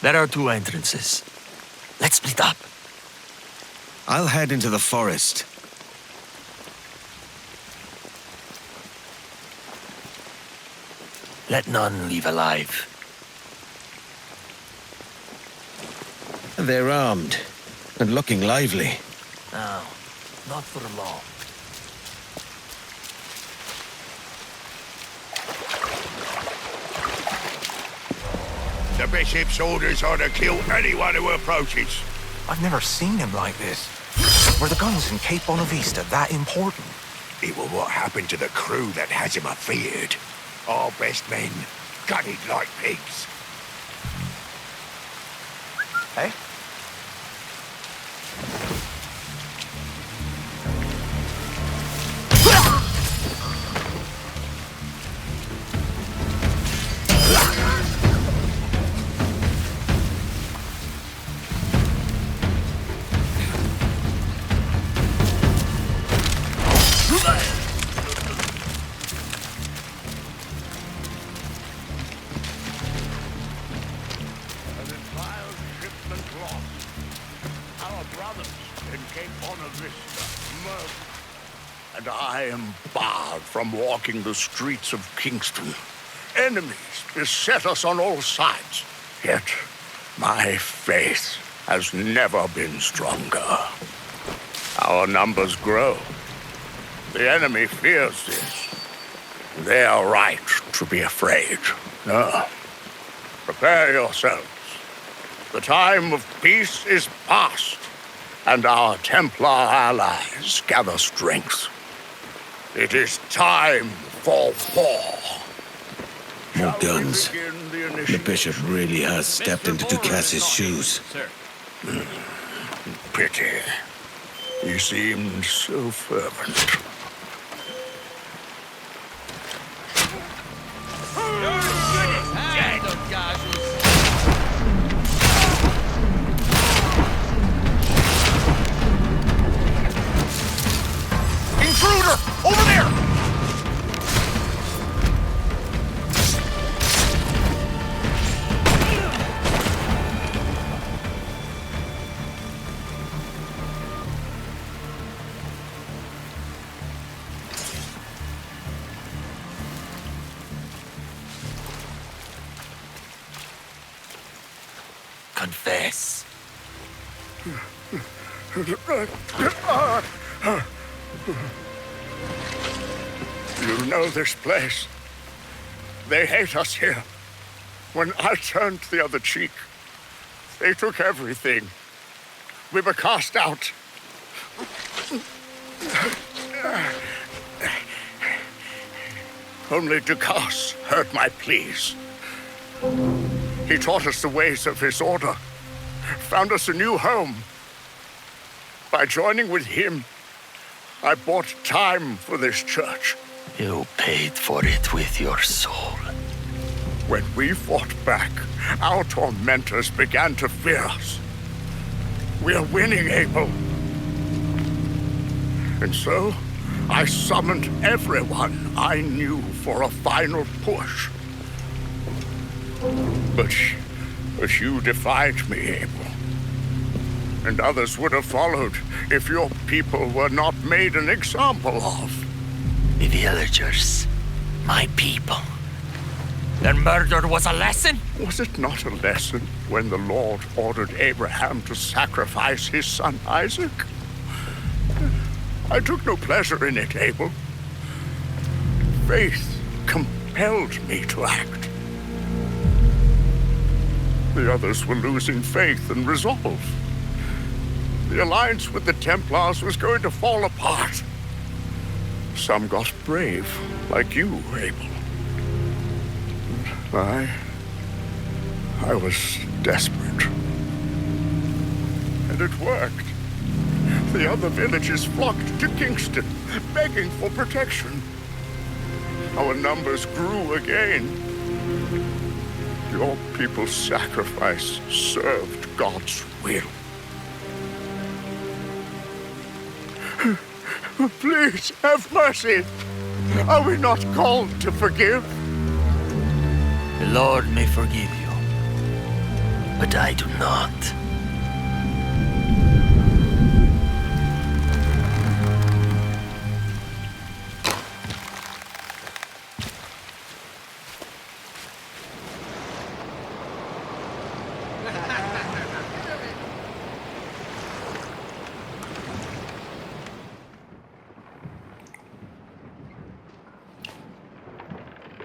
There are two entrances. Let's split up. I'll head into the forest. Let none leave alive. They're armed and looking lively. No, not for long. The bishop's orders are to kill anyone who approaches. I've never seen him like this. Were the guns in Cape Bonavista that important? It was what happened to the crew that has him afeared. Our best men, gutted like pigs. Hey? And I am barred from walking the streets of Kingston. Enemies beset us on all sides. Yet, my faith has never been stronger. Our numbers grow. The enemy fears this. They are right to be afraid. No. Prepare yourselves. The time of peace is past, and our Templar allies gather strength. It is time for war. More guns. The bishop really has stepped into Ducass's shoes. Pity. He seemed so fervent. Intruder! Over there! confess. You know this place. They hate us here. When I turned the other cheek, they took everything. We were cast out. Only Dukas heard my pleas. He taught us the ways of his order, found us a new home. By joining with him, I bought time for this church. You paid for it with your soul. When we fought back, our tormentors began to fear us. We are winning, Abel. And so, I summoned everyone I knew for a final push. But you defied me, Abel. And others would have followed if your people were not made an example of. The villagers, my people. Their murder was a lesson? Was it not a lesson when the Lord ordered Abraham to sacrifice his son Isaac? I took no pleasure in it, Abel. Faith compelled me to act. The others were losing faith and resolve. The alliance with the Templars was going to fall apart. Some got brave, like you, Abel. I was desperate. And it worked. The other villages flocked to Kingston, begging for protection. Our numbers grew again. Your people's sacrifice served God's will. Please, have mercy. Are we not called to forgive? The Lord may forgive you, but I do not.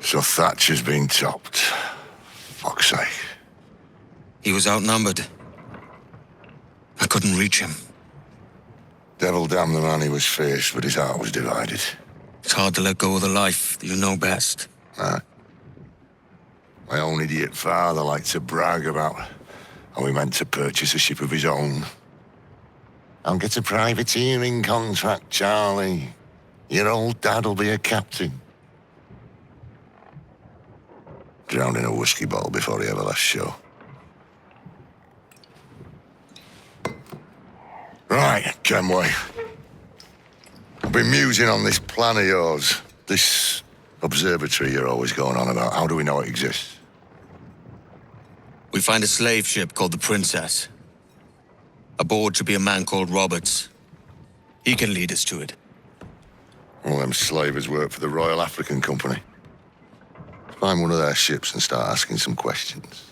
So Thatcher's been topped. Fuck's sake. He was outnumbered. I couldn't reach him. Devil damn the man, he was fierce, but his heart was divided. It's hard to let go of the life that you know best. My own idiot father liked to brag about how he meant to purchase a ship of his own. I'll get a privateering contract, Charlie. Your old dad'll be a captain. Drowned in a whiskey bottle before he ever left shore. Right, Kenway. I've been musing on this plan of yours. This observatory you're always going on about. How do we know it exists? We find a slave ship called the Princess. Aboard should be a man called Roberts. He can lead us to it. All them slavers work for the Royal African Company. Find one of their ships and start asking some questions.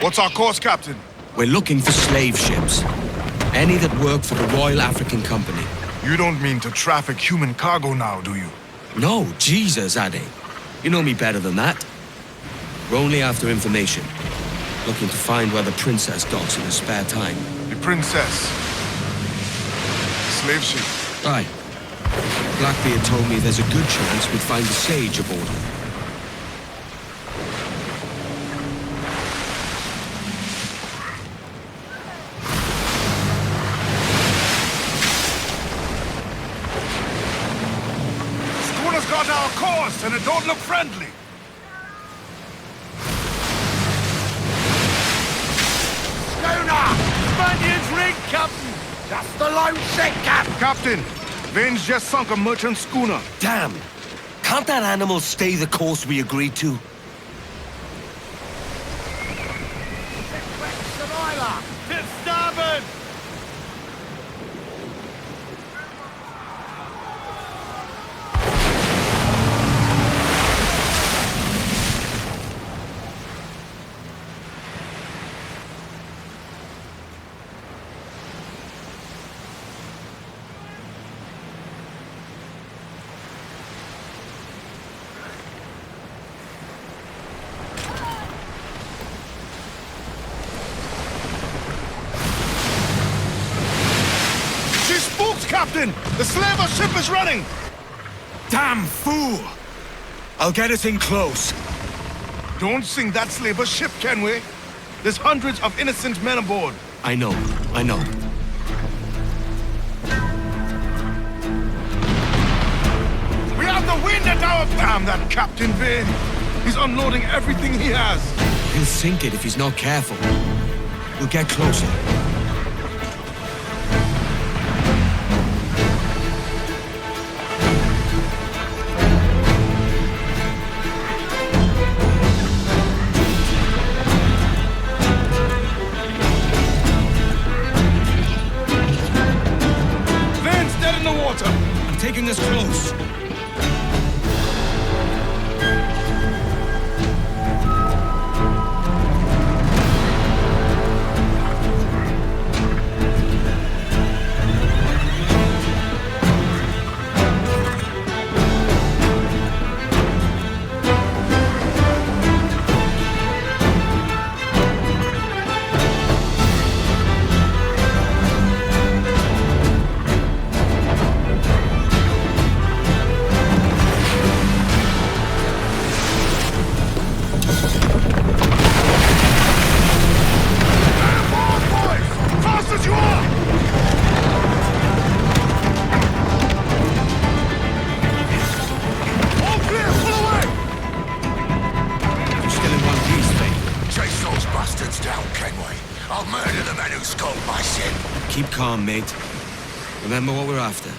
What's our course, Captain? We're looking for slave ships. Any that work for the Royal African Company. You don't mean to traffic human cargo now, do you? No, Jesus, Ade. You know me better than that. We're only after information. Looking to find where the Princess docks in her spare time. The Princess? Slave ship? Aye. Blackbeard told me there's a good chance we'd find a sage aboard her. Schooner's got our course, and it don't look friendly. Spaniard's rig, Captain! That's the lone set, Cap! Captain, Vane's just sunk a merchant schooner. Damn! Can't that animal stay the course we agreed to? Tip starboard! Captain! The slaver ship is running! Damn fool! I'll get us in close. Don't sink that slaver ship, Kenway. There's hundreds of innocent men aboard. I know. We have the wind at our... Damn that Captain Vane! He's unloading everything he has. He'll sink it if he's not careful. We'll get closer. Vane's dead in the water. I'm taking us close. Keep calm, mate. Remember what we're after.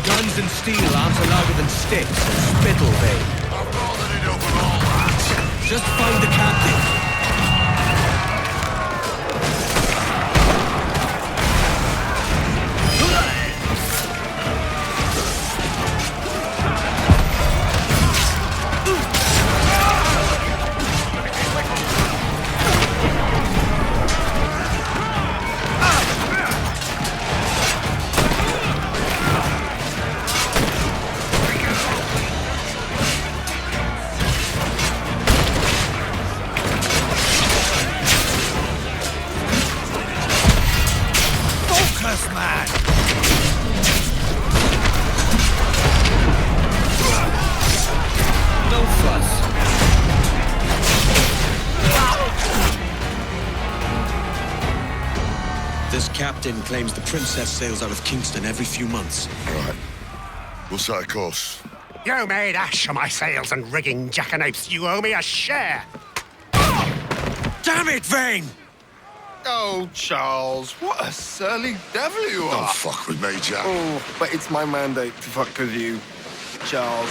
Guns and steel arms are louder than sticks and spittle, Vane. I've bothered it over all that. Just find the captain. This captain claims the princess sails out of Kingston every few months. Right. We'll set a course. You made ash of my sails and rigging, jackanapes. You owe me a share. Damn it, Vane! Oh, Charles, what a surly devil you are. Don't fuck with me, Jack. Oh, but it's my mandate to fuck with you, Charles.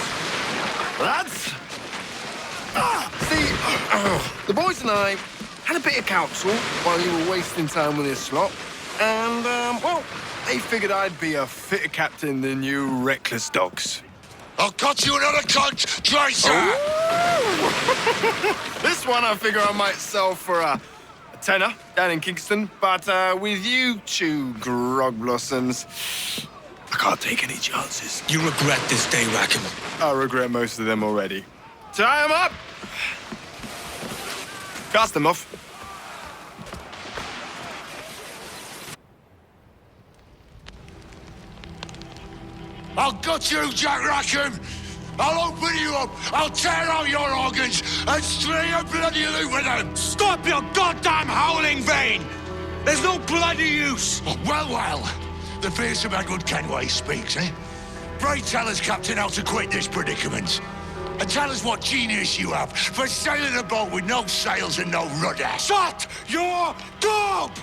Lads! See, the boys and I had a bit of counsel while you were wasting time with this slot. And, well, they figured I'd be a fitter captain than you reckless dogs. I'll cut you another cunt, Tracer! This one I figure I might sell for a tenner down in Kingston, but with you two grog blossoms, I can't take any chances. You regret this day, Rackham. I regret most of them already. Tie 'em up! Cast them off. I'll gut you, Jack Rackham! I'll open you up, I'll tear out your organs, and string a bloody loot with them! Stop your goddamn howling, Vane! There's no bloody use! Oh, well, the fearsome Edward Kenway speaks, eh? Pray tell us, Captain, how to quit this predicament. And tell us what genius you have for sailing a boat with no sails and no rudder. Shut your gob!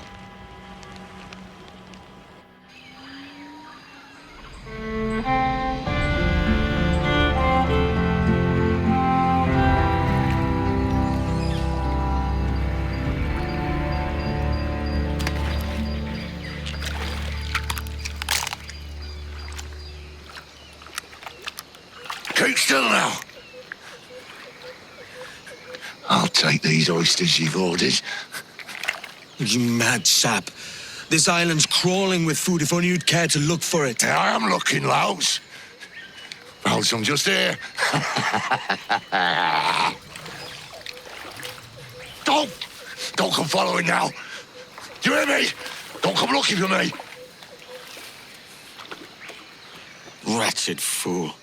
Keep still now. I'll take these oysters you've ordered. You mad sap. This island's crawling with food if only you'd care to look for it. I am looking, Louse. Found some just here. Don't come following now. Do you hear me? Don't come looking for me. Wretched fool.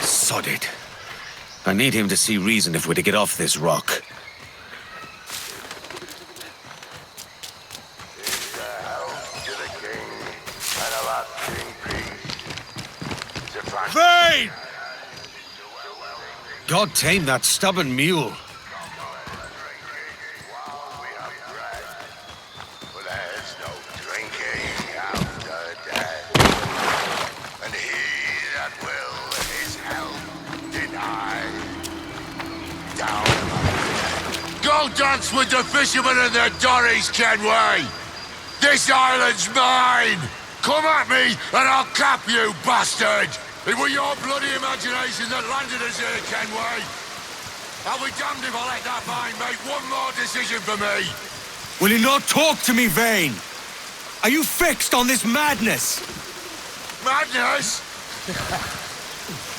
Sod it. I need him to see reason if we're to get off this rock. Vane! God tame that stubborn mule. Go dance with the fishermen and their dories, Kenway! This island's mine! Come at me and I'll cap you, bastard! It was your bloody imagination that landed us here, Kenway! I'll be damned if I let that mind make one more decision for me! Will you not talk to me, Vane? Are you fixed on this madness? Madness?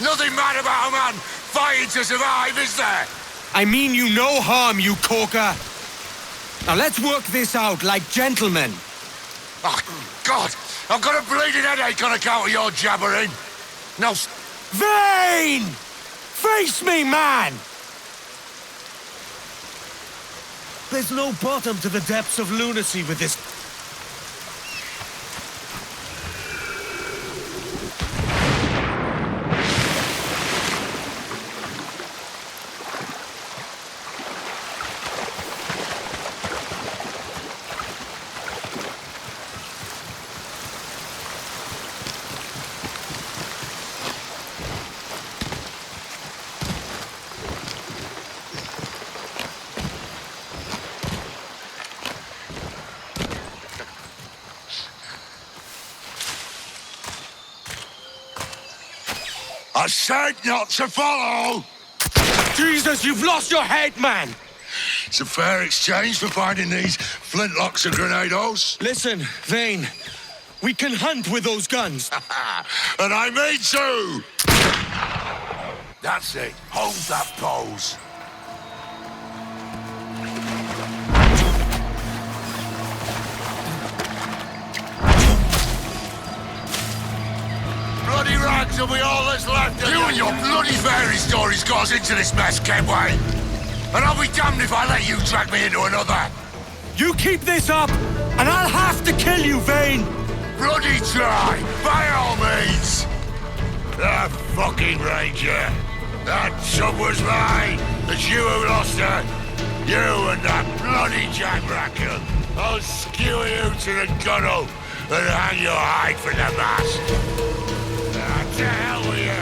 Nothing mad about a man fighting to survive, is there? I mean you no harm, you corker. Now let's work this out like gentlemen. Oh, God! I've got a bleeding headache on account of your jabbering. No... Vane! Face me, man! There's no bottom to the depths of lunacy with this... I said not to follow! Jesus, you've lost your head, man! It's a fair exchange for finding these flintlocks and grenados. Listen, Vane, we can hunt with those guns. And I mean to! That's it. Hold that pose. Bloody rags will be all that's left of you. You and your bloody fairy stories got us into this mess, Kenway. And I'll be damned if I let you drag me into another. You keep this up, and I'll have to kill you, Vane. Bloody try, by all means. That fucking ranger. That chub was mine. It's you who lost her. You and that bloody jackracker. I'll skewer you to the gunnel and hang your hide for the mast. To hell with you.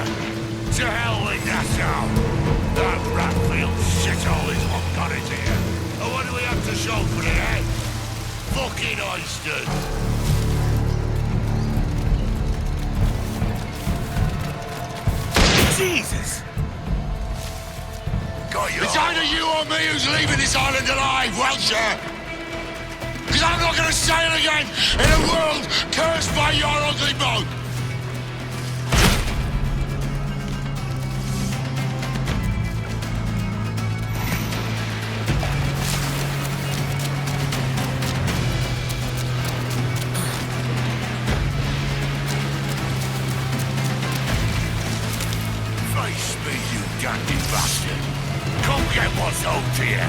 To hell with Nassau. That Ratfield shithole is what got it here. And what do we have to show for it, eh? Fucking oysters. Jesus! Got you. It's either you or me who's leaving this island alive, Welcher. Because I'm not going to sail again in a world cursed by your ugly boat. Face me, you dandy bastard. Come get what's owed to you.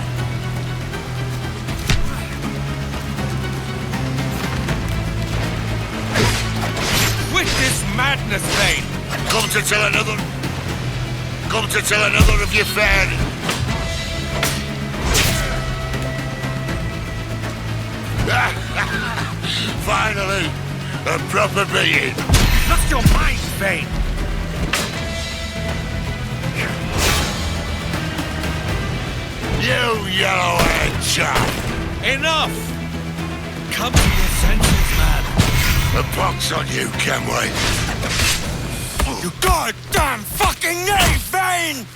Quit this madness, Vane! Come to tell another of your fair. Finally, a proper being. Lost your mind, Vane! You yellow-haired chap! Enough! Come to your senses, man! A pox on you, Kenway. You goddamn fucking knave, Vane!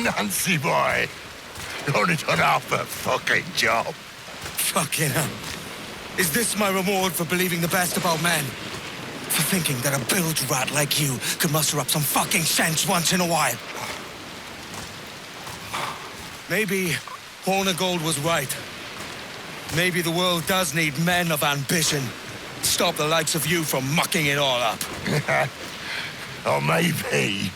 Nancy boy, you only done half the fucking job. Fucking hell. Is this my reward for believing the best about men? For thinking that a bilge rat like you could muster up some fucking sense once in a while? Maybe Hornigold was right. Maybe the world does need men of ambition. Stop the likes of you from mucking it all up. Or maybe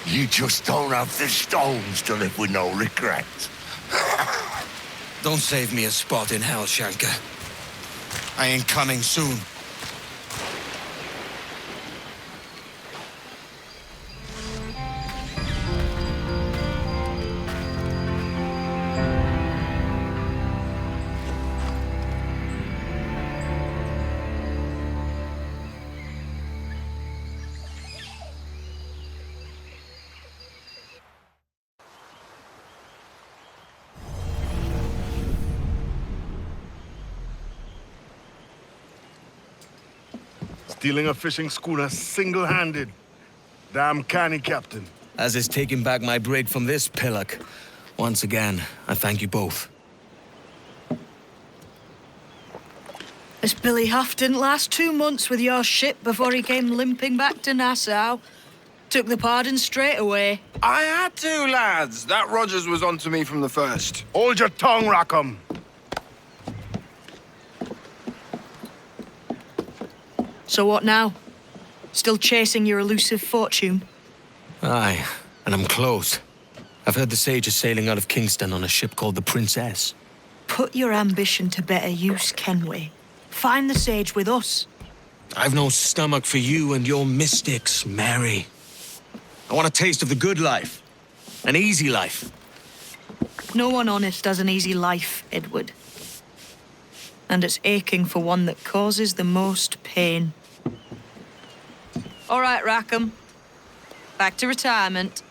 you just don't have the stones to live with no regrets. Don't save me a spot in hell, Shanker. I ain't coming soon. Stealing a fishing schooner single-handed. Damn canny, Captain. As is taking back my brig from this pillock. Once again, I thank you both. This Billy Huff didn't last 2 months with your ship before he came limping back to Nassau. Took the pardon straight away. I had to, lads. That Rogers was onto me from the first. Hold your tongue, Rackham. So what now? Still chasing your elusive fortune? Aye, and I'm close. I've heard the Sage is sailing out of Kingston on a ship called the Princess. Put your ambition to better use, Kenway. Find the Sage with us. I've no stomach for you and your mystics, Mary. I want a taste of the good life. An easy life. No one honest has an easy life, Edward. And it's aching for one that causes the most pain. All right, Rackham. Back to retirement.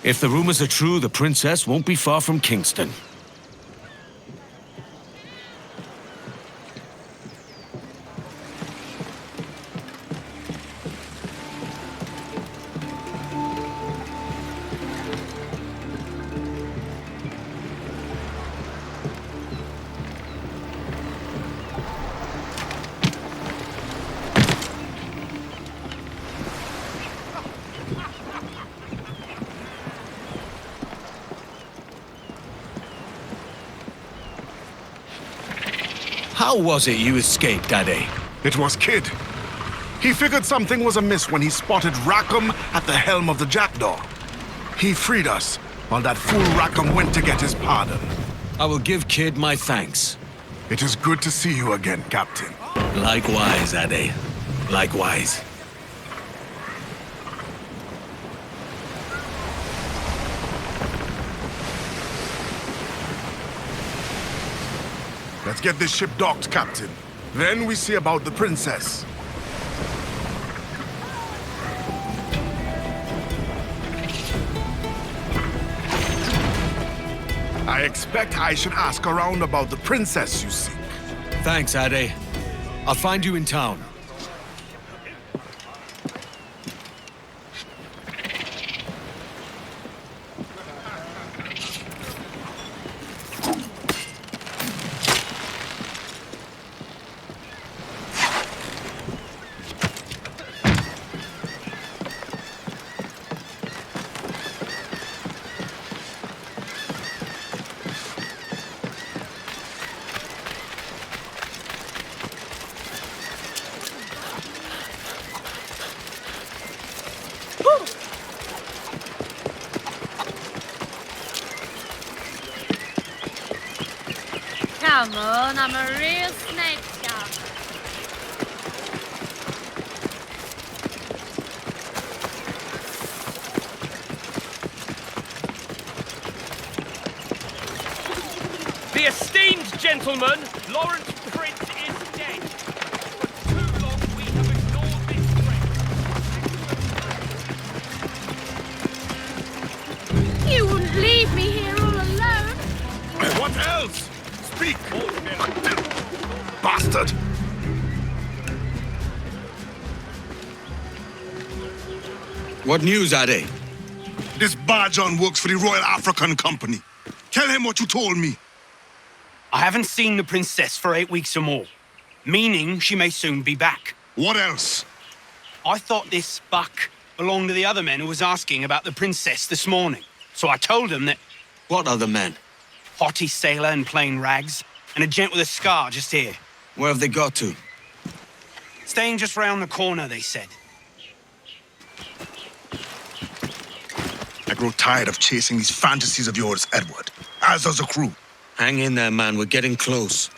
If the rumors are true, the Princess won't be far from Kingston. How was it you escaped, Daddy? It was Kid. He figured something was amiss when he spotted Rackham at the helm of the Jackdaw. He freed us, while that fool Rackham went to get his pardon. I will give Kid my thanks. It is good to see you again, Captain. Likewise, Ade. Likewise. Let's get this ship docked, Captain. Then we see about the Princess. I expect I should ask around about the Princess you seek. Thanks, Ade. I'll find you in town. Come on, I'm a real snake scum. The esteemed gentleman, Lawrence Prince, is dead. For too long we have ignored this threat. You wouldn't leave me here all alone. What else? Speak! Bastard! What news, Ade? This Barjon works for the Royal African Company. Tell him what you told me. I haven't seen the princess for 8 weeks or more, meaning she may soon be back. What else? I thought this buck belonged to the other men who was asking about the princess this morning. So I told him that... What other men? Haughty sailor in plain rags, and a gent with a scar just here. Where have they got to? Staying just round the corner, they said. I grow tired of chasing these fantasies of yours, Edward. As does the crew. Hang in there, man. We're getting close.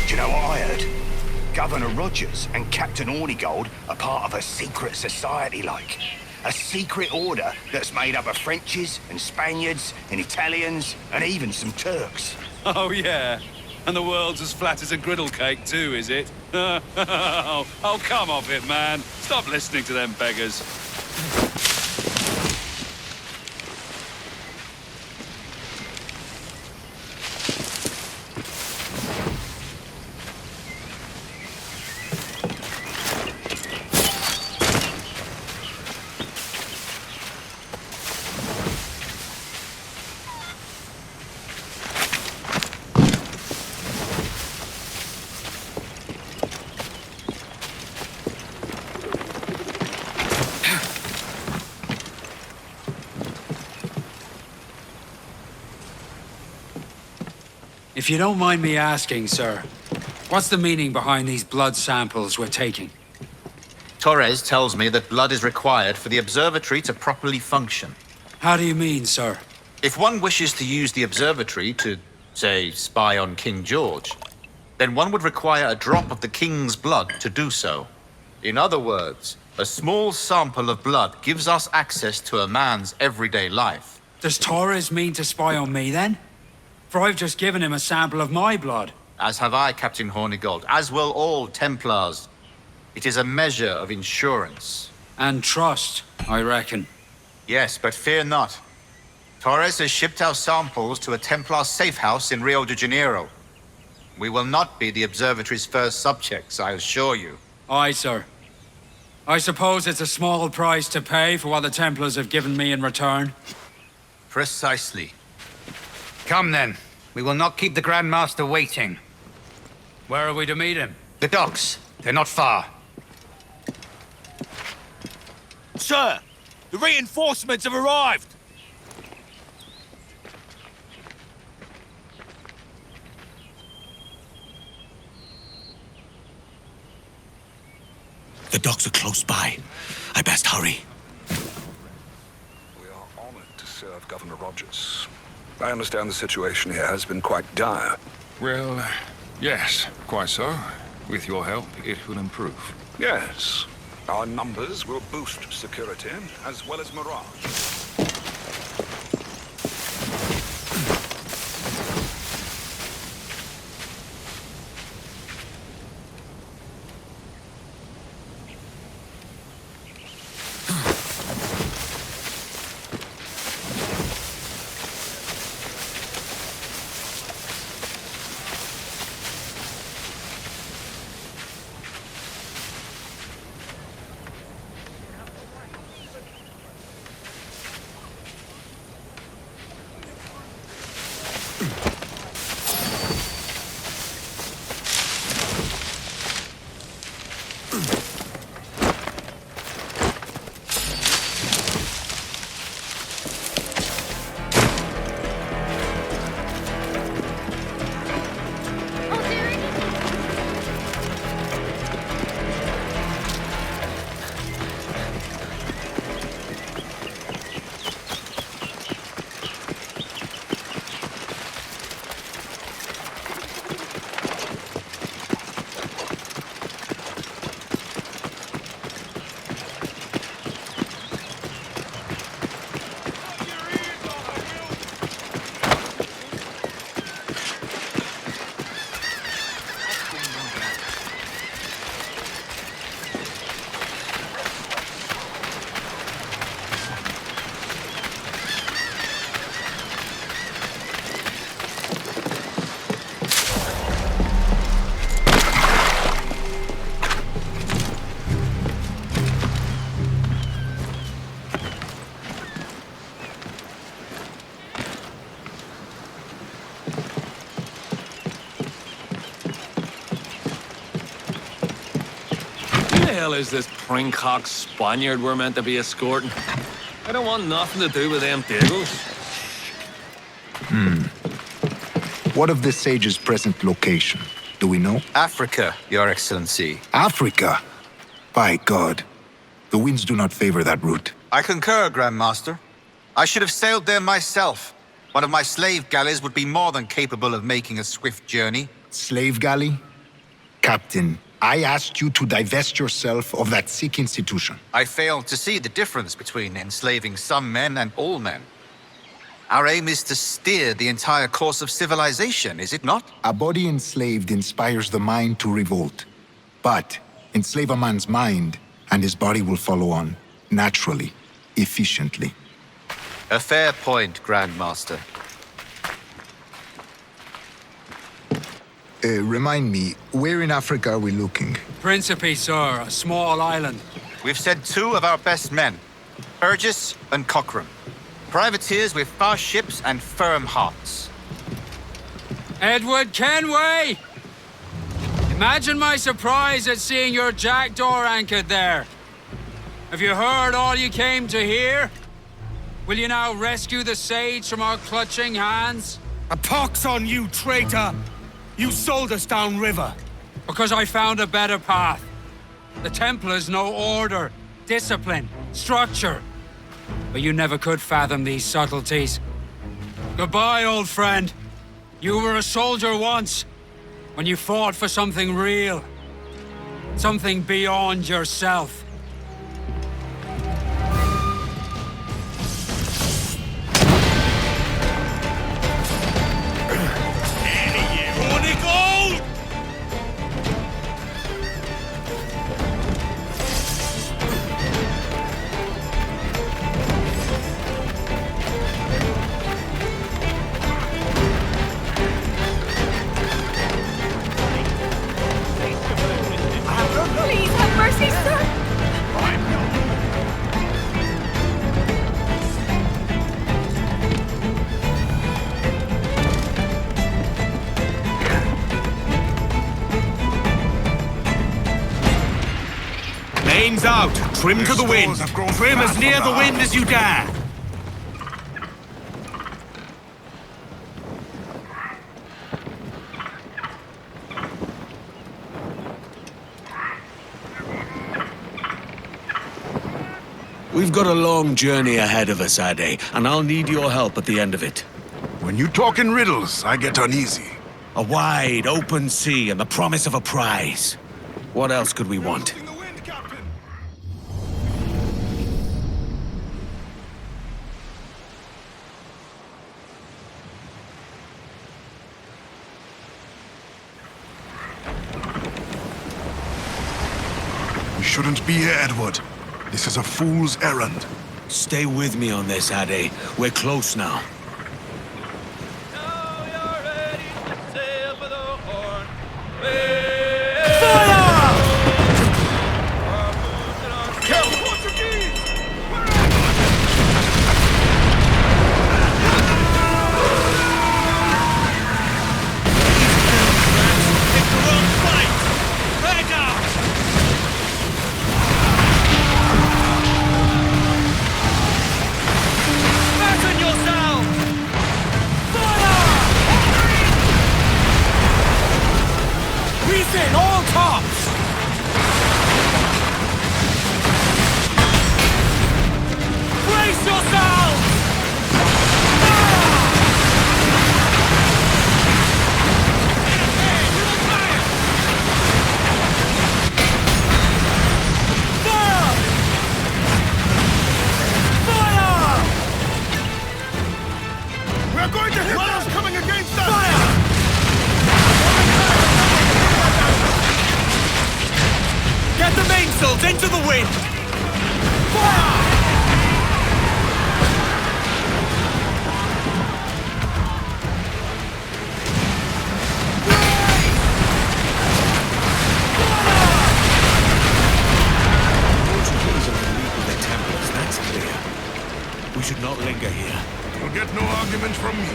Do you know what I heard? Governor Rogers and Captain Hornigold are part of a secret society, like. A secret order that's made up of Frenchies and Spaniards and Italians and even some Turks. Oh, yeah. And the world's as flat as a griddle cake, too, is it? Oh, come off it, man. Stop listening to them beggars. If you don't mind me asking, sir, what's the meaning behind these blood samples we're taking? Torres tells me that blood is required for the observatory to properly function. How do you mean, sir? If one wishes to use the observatory to, say, spy on King George, then one would require a drop of the king's blood to do so. In other words, a small sample of blood gives us access to a man's everyday life. Does Torres mean to spy on me, then? For I've just given him a sample of my blood. As have I, Captain Hornigold, as will all Templars. It is a measure of insurance. And trust, I reckon. Yes, but fear not. Torres has shipped our samples to a Templar safe house in Rio de Janeiro. We will not be the observatory's first subjects, I assure you. Aye, sir. I suppose it's a small price to pay for what the Templars have given me in return. Precisely. Come then. We will not keep the Grand Master waiting. Where are we to meet him? The docks. They're not far. Sir, the reinforcements have arrived. The docks are close by. I best hurry. We are honored to serve Governor Rogers. I understand the situation here has been quite dire. Well, yes, quite so. With your help, it will improve. Yes. Our numbers will boost security, as well as morale. hell is this pringcock Spaniard we're meant to be escorting? I don't want nothing to do with them Dagos. What of the sage's present location? Do we know? Africa, Your Excellency. Africa? By God. The winds do not favor that route. I concur, Grand Master. I should have sailed there myself. One of my slave galleys would be more than capable of making a swift journey. Slave galley? Captain, I asked you to divest yourself of that sick institution. I failed to see the difference between enslaving some men and all men. Our aim is to steer the entire course of civilization, is it not? A body enslaved inspires the mind to revolt. But enslave a man's mind, and his body will follow on, naturally, efficiently. A fair point, Grand Master. Remind me, where in Africa are we looking? Principe, sir, a small island. We've sent 2 of our best men, Burgess and Cochrane. Privateers with fast ships and firm hearts. Edward Kenway! Imagine my surprise at seeing your Jackdaw anchored there. Have you heard all you came to hear? Will you now rescue the sage from our clutching hands? A pox on you, traitor! You sold us downriver. Because I found a better path. The Templars know order, discipline, structure. But you never could fathom these subtleties. Goodbye, old friend. You were a soldier once, when you fought for something real. Something beyond yourself. Please have mercy, sir! Main's out. Trim to the wind. Trim as near the wind as you dare. We've got a long journey ahead of us, Ade, and I'll need your help at the end of it. When you talk in riddles, I get uneasy. A wide, open sea and the promise of a prize. What else could we want? We shouldn't be here, Edward. This is a fool's errand. Stay with me on this, Ade. We're close now. In all tops! Brace yourselves! Fire! Fire! We're going to hit those coming against us! Fire! Get the mainsails into the wind! Fire! Portuguese are in league with the Templars, that's clear. We should not linger here. You'll get no argument from me.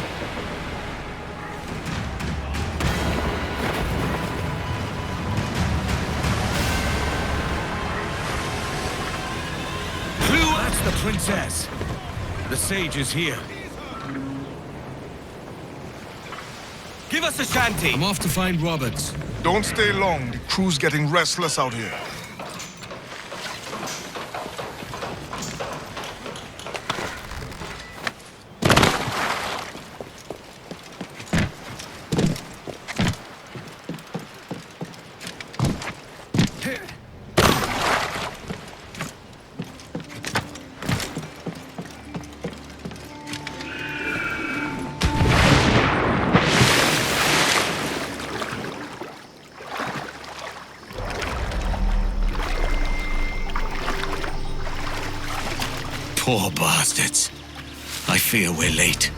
Princess. The sage is here. Give us a shanty. I'm off to find Roberts. Don't stay long. The crew's getting restless out here. Poor bastards. I fear we're late.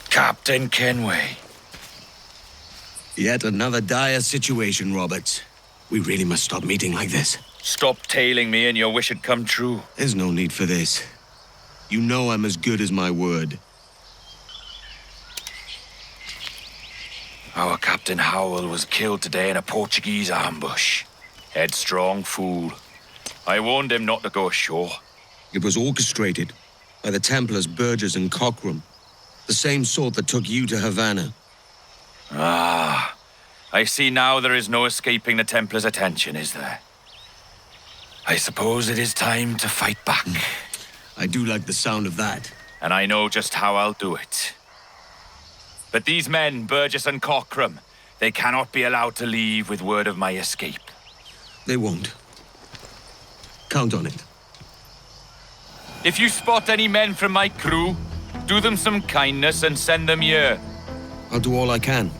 Captain Kenway. Yet another dire situation, Roberts. We really must stop meeting like this. Stop tailing me and your wish had come true. There's no need for this. You know I'm as good as my word. Our Captain Howell was killed today in a Portuguese ambush. Headstrong fool. I warned him not to go ashore. It was orchestrated by the Templars Burgess and Cockram. The same sort that took you to Havana. Ah, I see now there is no escaping the Templars' attention, is there? I suppose it is time to fight back. I do like the sound of that. And I know just how I'll do it. But these men, Burgess and Cockram, they cannot be allowed to leave with word of my escape. They won't. Count on it. If you spot any men from my crew, do them some kindness and send them here. I'll do all I can.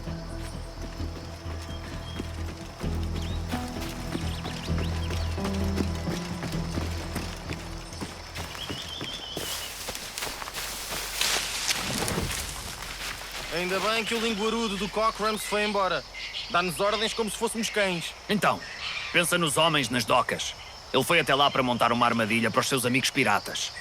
Ainda bem que o linguarudo do Cockram se foi embora. Dá-nos ordens como se fôssemos cães. Então, pensa nos homens nas docas. Ele foi até lá para montar uma armadilha para os seus amigos piratas.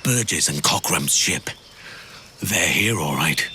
Burgess and Cockram's ship. They're here, all right.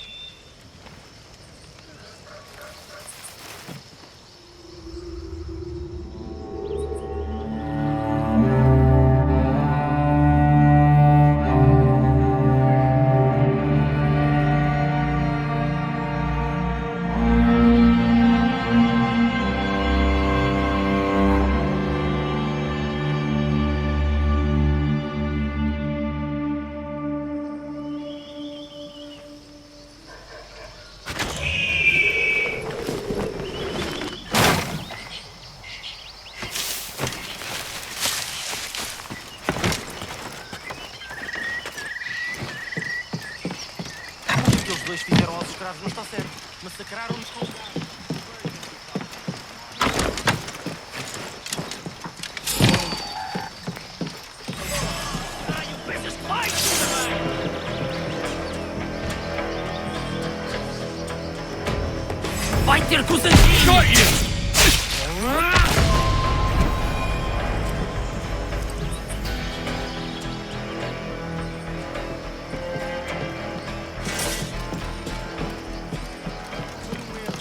dois fizeram aos escravos não está certo. Massacraram-nos com... Vai ter cozinha! Got you!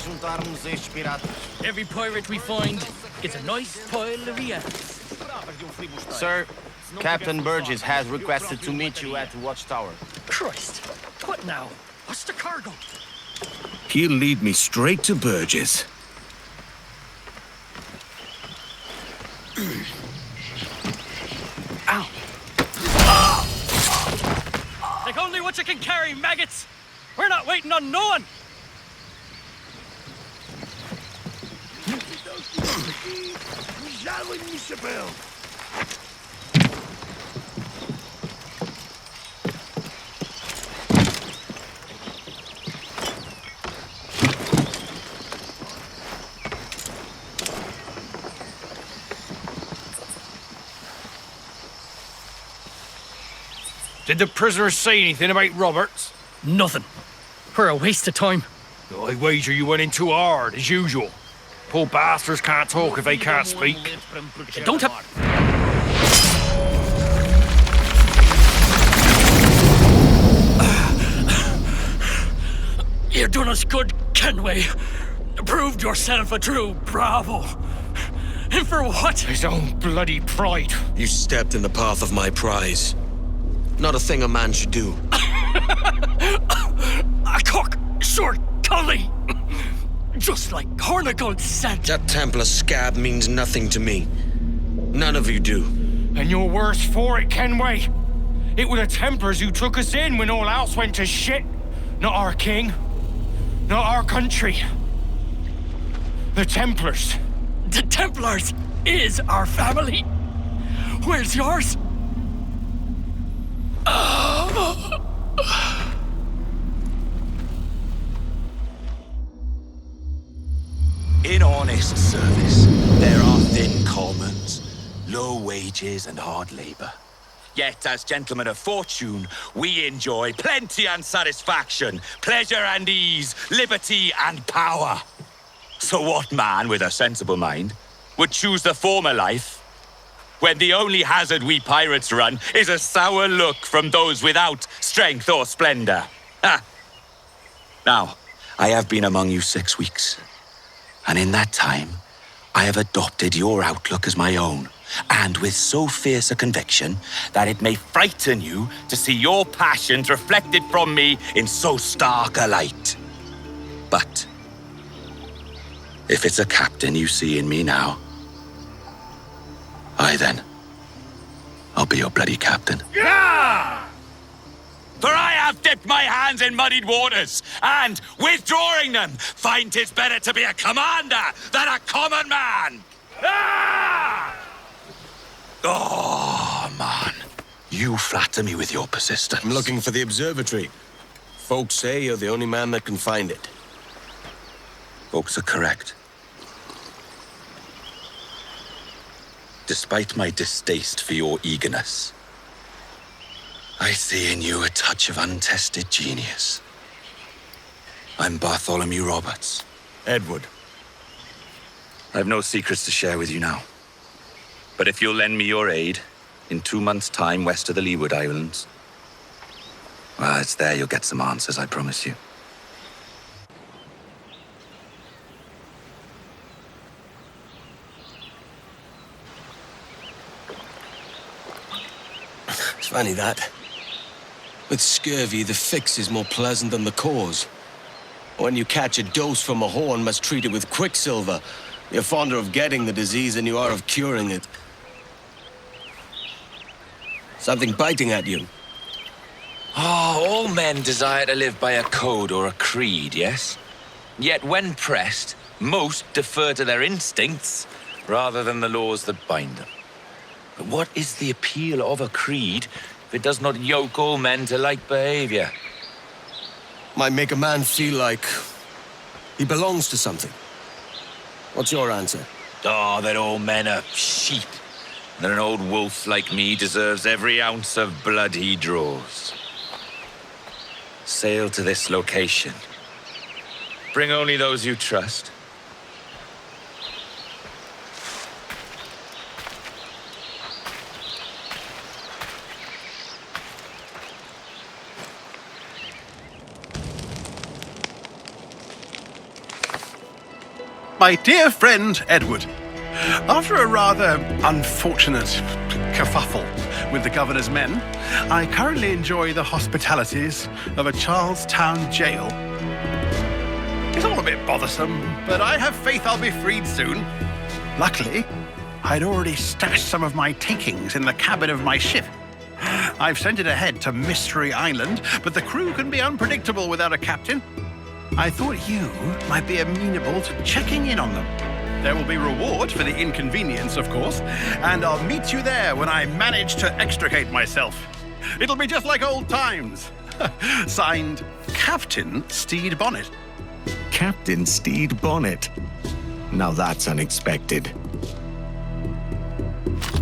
Juntarmos a estes piratas. Every pirate we find gets a nice pile of reals. Sir, Captain Burgess has requested to meet you at the watchtower. Christ! What now? What's the cargo? He'll lead me straight to Burgess. Ow! Take only what you can carry, maggots! We're not waiting on no one! Did the prisoners say anything about Roberts? Nothing. We're a waste of time. I wager you went in too hard, as usual. Poor bastards can't talk if they can't speak. You don't have... You're doing us good, Kenway. Proved yourself a true bravo. And for what? His own bloody pride. You stepped in the path of my prize. Not a thing a man should do. A cock, short, cully. Just like Hornigold said. That Templar scab means nothing to me. None of you do. And you're worse for it, Kenway. It were the Templars who took us in when all else went to shit. Not our king. Not our country. The Templars. The Templars is our family. Where's yours? In honest service, there are thin commons, low wages and hard labor. Yet, as gentlemen of fortune, we enjoy plenty and satisfaction, pleasure and ease, liberty and power. So what man with a sensible mind would choose the former life when the only hazard we pirates run is a sour look from those without strength or splendor? Ha! Now, I have been among you 6 weeks, and in that time, I have adopted your outlook as my own, and with so fierce a conviction that it may frighten you to see your passions reflected from me in so stark a light. But if it's a captain you see in me now, aye then, I'll be your bloody captain. Yeah! For I have dipped my hands in muddied waters, and, withdrawing them, find 'tis better to be a commander than a common man! Ah! Oh, man. You flatter me with your persistence. I'm looking for the observatory. Folks say you're the only man that can find it. Folks are correct. Despite my distaste for your eagerness, I see in you a touch of untested genius. I'm Bartholomew Roberts. Edward. I have no secrets to share with you now. But if you'll lend me your aid, in 2 months' time west of the Leeward Islands, well, it's there you'll get some answers, I promise you. It's funny that. With scurvy, the fix is more pleasant than the cause. When you catch a dose from a horn, must treat it with quicksilver. You're fonder of getting the disease than you are of curing it. Something biting at you. Oh, all men desire to live by a code or a creed, yes? Yet when pressed, most defer to their instincts rather than the laws that bind them. But what is the appeal of a creed if it does not yoke all men to like behavior? might make a man feel like he belongs to something. What's your answer? Oh, that all men are sheep. That an old wolf like me deserves every ounce of blood he draws. Sail to this location. Bring only those you trust. My dear friend, Edward. After a rather unfortunate kerfuffle with the governor's men, I currently enjoy the hospitalities of a Charlestown jail. It's all a bit bothersome, but I have faith I'll be freed soon. Luckily, I'd already stashed some of my takings in the cabin of my ship. I've sent it ahead to Mystery Island, but the crew can be unpredictable without a captain. I thought you might be amenable to checking in on them. There will be reward for the inconvenience, of course, and I'll meet you there when I manage to extricate myself. It'll be just like old times. Signed, Captain Steed Bonnet. Captain Steed Bonnet. Now that's unexpected.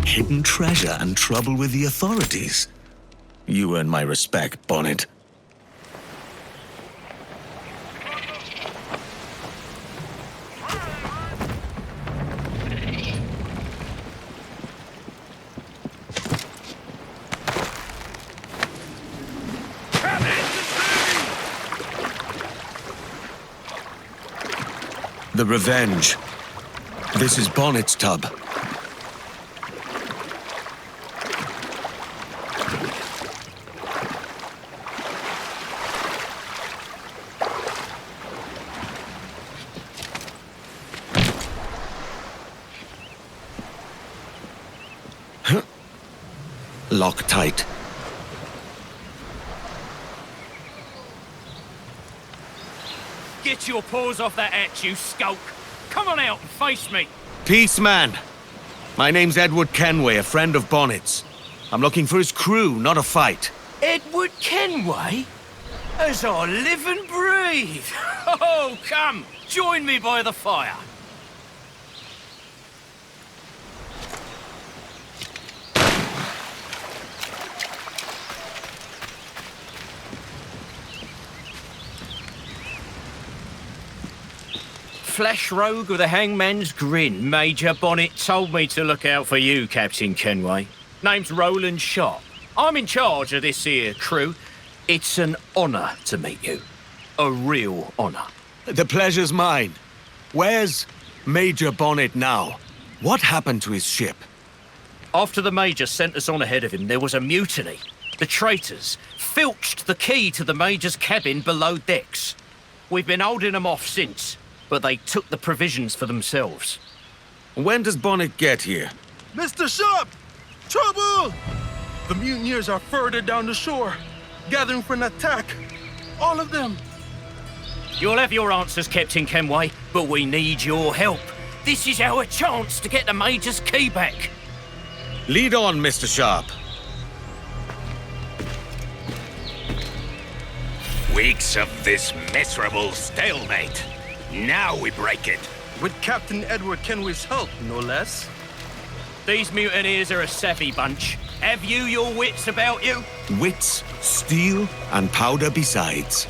Hidden treasure and trouble with the authorities. You earn my respect, Bonnet. The Revenge. This is Bonnet's tub. Lock tight. Get your paws off that hatch, you skulk! Come on out and face me! Peace, man. My name's Edward Kenway, a friend of Bonnet's. I'm looking for his crew, not a fight. Edward Kenway? As I live and breathe! Oh, come! Join me by the fire! Flesh rogue with a hangman's grin. Major Bonnet told me to look out for you, Captain Kenway. Name's Roland Sharp. I'm in charge of this here crew. It's an honour to meet you. A real honour. The pleasure's mine. Where's Major Bonnet now? What happened to his ship? After the Major sent us on ahead of him, there was a mutiny. The traitors filched the key to the Major's cabin below decks. We've been holding them off since, but they took the provisions for themselves. When does Bonnet get here? Mr. Sharp! Trouble! The mutineers are further down the shore, gathering for an attack. All of them. You'll have your answers, Captain Kenway, but we need your help. This is our chance to get the Major's key back. Lead on, Mr. Sharp. Weeks of this miserable stalemate. Now we break it. With Captain Edward Kenway's help, no less. These mutineers are a savvy bunch. Have you your wits about you? Wits, steel, and powder besides.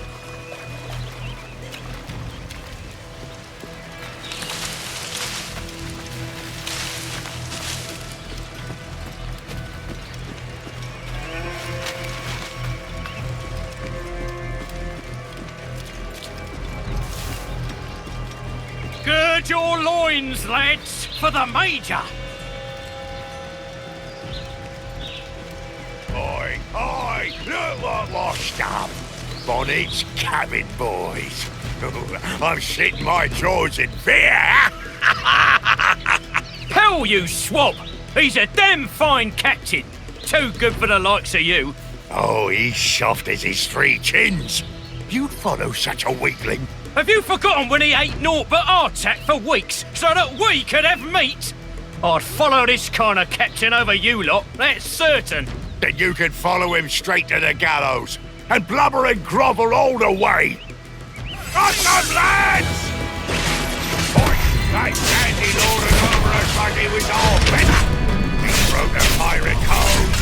Gird your loins, lads, for the Major! Oi, oi, look what washed up. Bonnet's cabin boys. I'm sitting my jaws in fear. Hell, you swab! He's a damn fine captain. Too good for the likes of you. Oh, he's soft as his three chins. You'd follow such a weakling. Have you forgotten when he ate naught but hardtack for weeks so that we could have meat? I'd follow this kind of captain over you lot, that's certain. Then you can follow him straight to the gallows. and blubber and grovel all the way. Awesome, lads! That dandy lorded over us like he was all better. He broke the pirate code.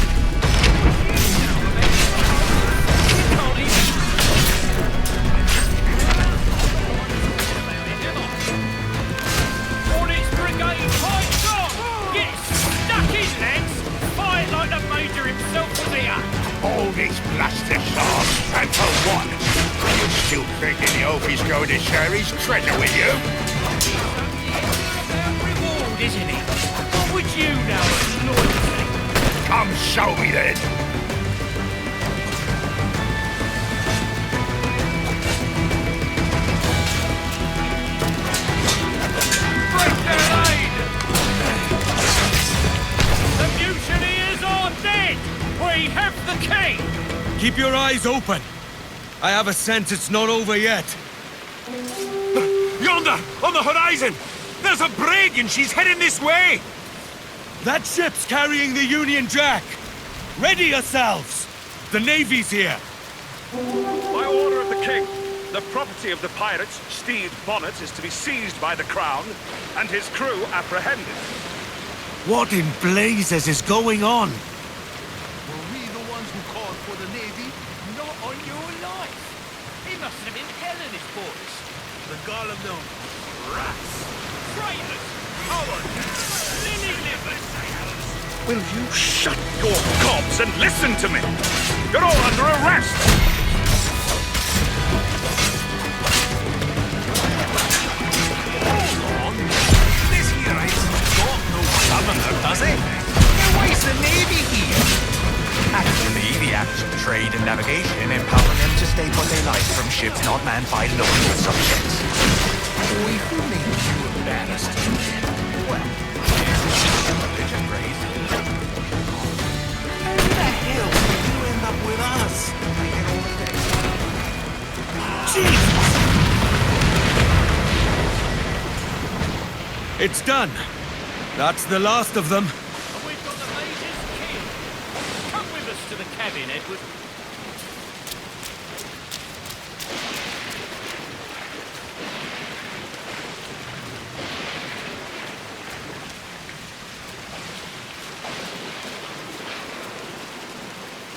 On its brigade, fight on! Get stuck in, lads! Fight like the Major himself was here! All this bluster, Sharp, and for what? Are you still thinking the Opie's going to share his treasure with you? Reward, isn't it? What would you know as loyalty? Come show me then. Break their line! The mutineers are dead! We have the key! Keep your eyes open. I have a sense it's not over yet. Yonder, on the horizon! There's a brig and she's heading this way! That ship's carrying the Union Jack. Ready yourselves. The Navy's here. By order of the King, the property of the pirates, Stede Bonnet, is to be seized by the Crown, and his crew apprehended. What in blazes is going on? Were we the ones who called for the Navy? Not on your life! He must have been hell in his boys. The Gollum known. Rats! Traitors! Cowards! Lily-livers! Will you shut your gobs and listen to me? You're all under arrest! Hold on! This here ain't got no governor, does it? Then why's the Navy here? Actually, the Act of Trade and Navigation empower them to stay put their lives from ships not manned by local subjects. Boy, who made you embarrassed? Well, religion raised. How the hell did you end up with us? Jesus! It's done. That's the last of them. And we've got the Major's key. Come with us to the cabin, Edward.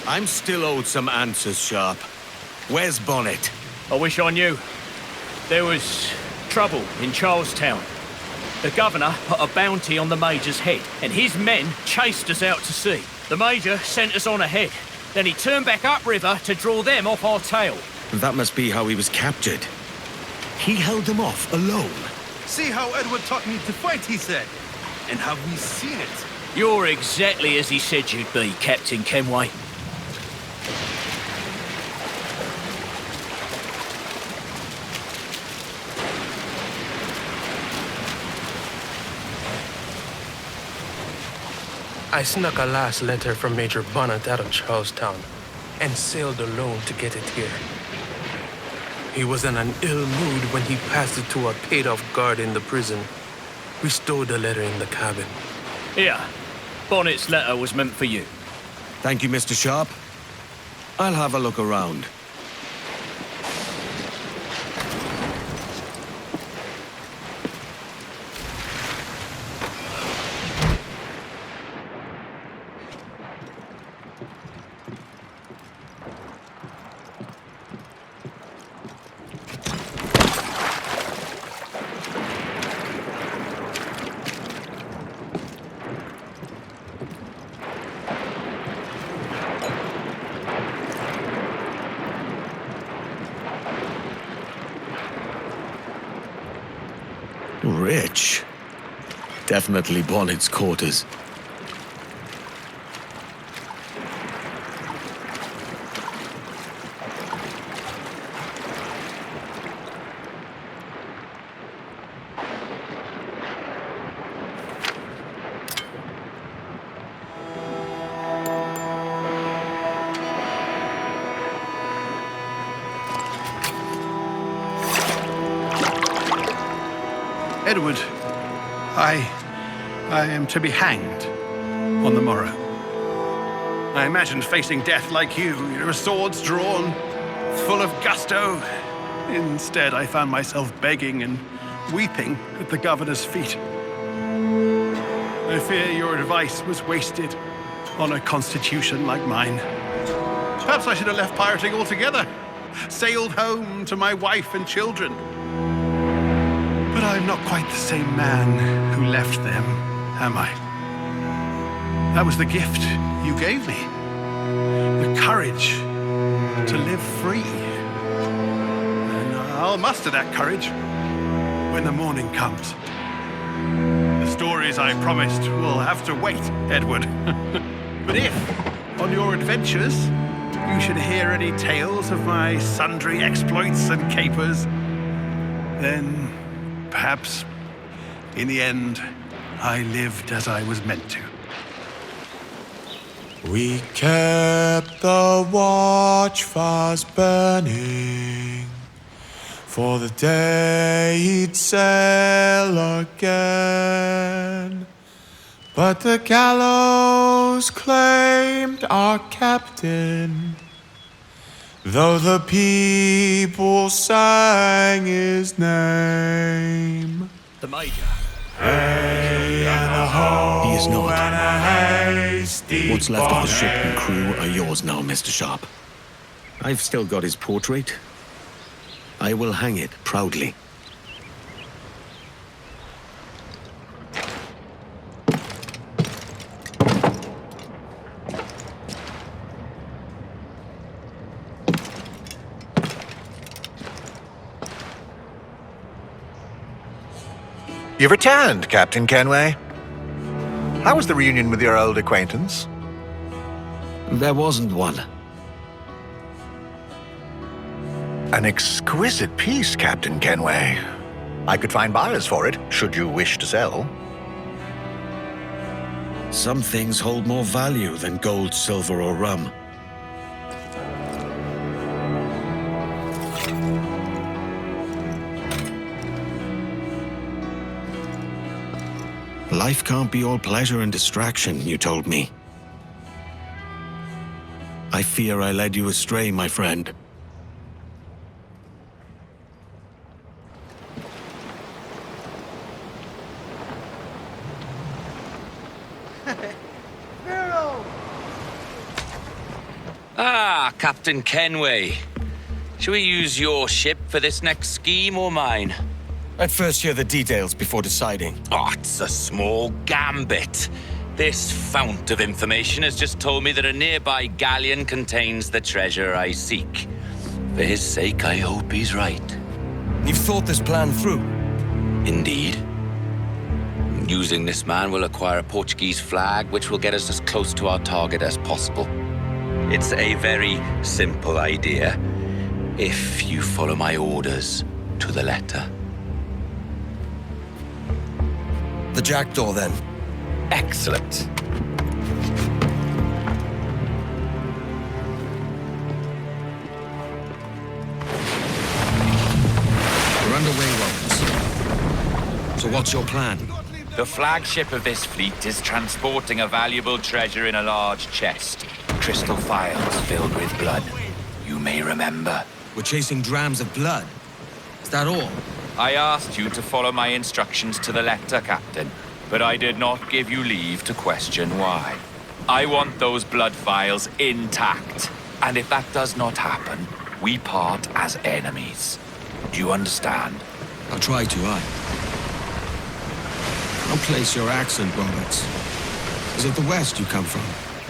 I'm still owed some answers, Sharp. Where's Bonnet? I wish I knew. There was trouble in Charlestown. The governor put a bounty on the Major's head, and his men chased us out to sea. The Major sent us on ahead. Then he turned back upriver to draw them off our tail. That must be how he was captured. He held them off alone. See how Edward taught me to fight, he said. And have we seen it? You're exactly as he said you'd be, Captain Kenway. I snuck a last letter from Major Bonnet out of Charlestown and sailed alone to get it here. He was in an ill mood when he passed it to a paid-off guard in the prison. We stowed the letter in the cabin. Here, Bonnet's letter was meant for you. Thank you, Mr. Sharp. I'll have a look around. Rich. Definitely Bonnet's quarters. Edward, I am to be hanged on the morrow. I imagined facing death like you, your swords drawn, full of gusto. Instead, I found myself begging and weeping at the governor's feet. I fear your advice was wasted on a constitution like mine. Perhaps I should have left pirating altogether, sailed home to my wife and children. But I'm not quite the same man who left them, am I? That was the gift you gave me. The courage to live free. And I'll muster that courage when the morning comes. The stories I promised will have to wait, Edward. But if, on your adventures, you should hear any tales of my sundry exploits and capers, then perhaps, in the end, I lived as I was meant to. We kept the watch fast burning for the day he'd sail again. But the gallows claimed our captain, though the people sang his name. The Major. Hey and a ho, He is not. and a hasty What's left of the ship and crew are yours now, Mr. Sharp. I've still got his portrait. I will hang it proudly. You've returned, Captain Kenway. How was the reunion with your old acquaintance? There wasn't one. An exquisite piece, Captain Kenway. I could find buyers for it, should you wish to sell. Some things hold more value than gold, silver, or rum. Life can't be all pleasure and distraction, you told me. I fear I led you astray, my friend. Ah, Captain Kenway. Shall we use your ship for this next scheme or mine? I'd first hear the details before deciding. Oh, it's a small gambit. This fount of information has just told me that a nearby galleon contains the treasure I seek. For his sake, I hope he's right. You've thought this plan through? Indeed. Using this man, we'll acquire a Portuguese flag, which will get us as close to our target as possible. It's a very simple idea, if you follow my orders to the letter. The Jackdaw, then. Excellent. We're underway, Roberts. So what's your plan? The flagship of this fleet is transporting a valuable treasure in a large chest. Crystal phials filled with blood. You may remember. We're chasing drams of blood. Is that all? I asked you to follow my instructions to the letter, Captain, but I did not give you leave to question why. I want those blood vials intact, and if that does not happen, we part as enemies. Do you understand? I'll try to, aye. I'll place your accent, Roberts. Is it the west you come from?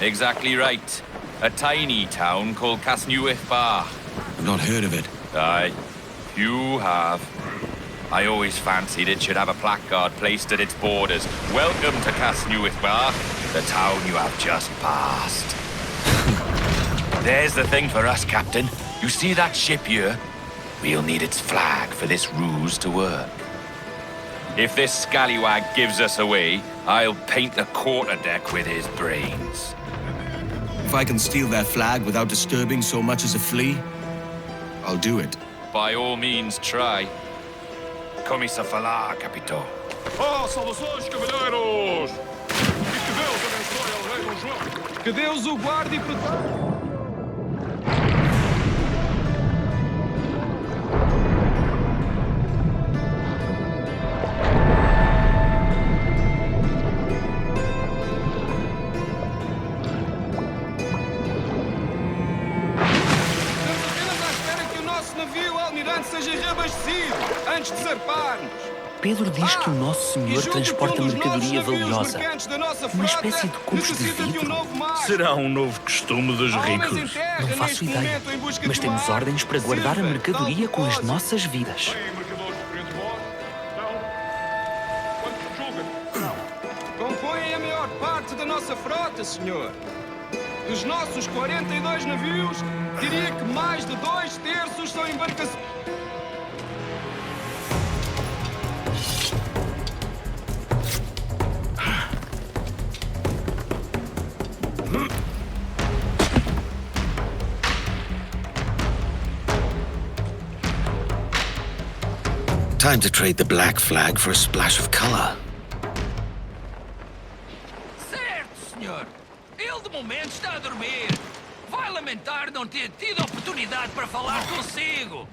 Exactly right. A tiny town called Casnewydd Bach. I've not heard of it. Aye, you have. I always fancied it should have a placard placed at its borders. Welcome to Casnewydd Bach, the town you have just passed. There's the thing for us, Captain. You see that ship here? We'll need its flag for this ruse to work. If this scallywag gives us away, I'll paint the quarterdeck with his brains. If I can steal their flag without disturbing so much as a flea, I'll do it. By all means, try. Commissa falar, capitão. Oh, saudações, cavalheiros! Fique Deus abençoe ao Rei Dom João. Que Deus o guarde e proteja. Seja reabastecido antes de zarparmos. Pedro diz que o Nosso Senhor transporta mercadoria valiosa. Uma espécie de cubos de vidro. Será um novo costume dos ricos. Não faço ideia, mas temos ordens para guardar a mercadoria com as nossas vidas. Compõem a maior parte da nossa frota, senhor. Dos nossos 42 navios, diria que mais de 2/3 são embarcações. Time to trade the black flag for a splash of color. Certo, senhor. Ele de momento está a dormir. Vai lamentar não ter tido oportunidade para falar consigo.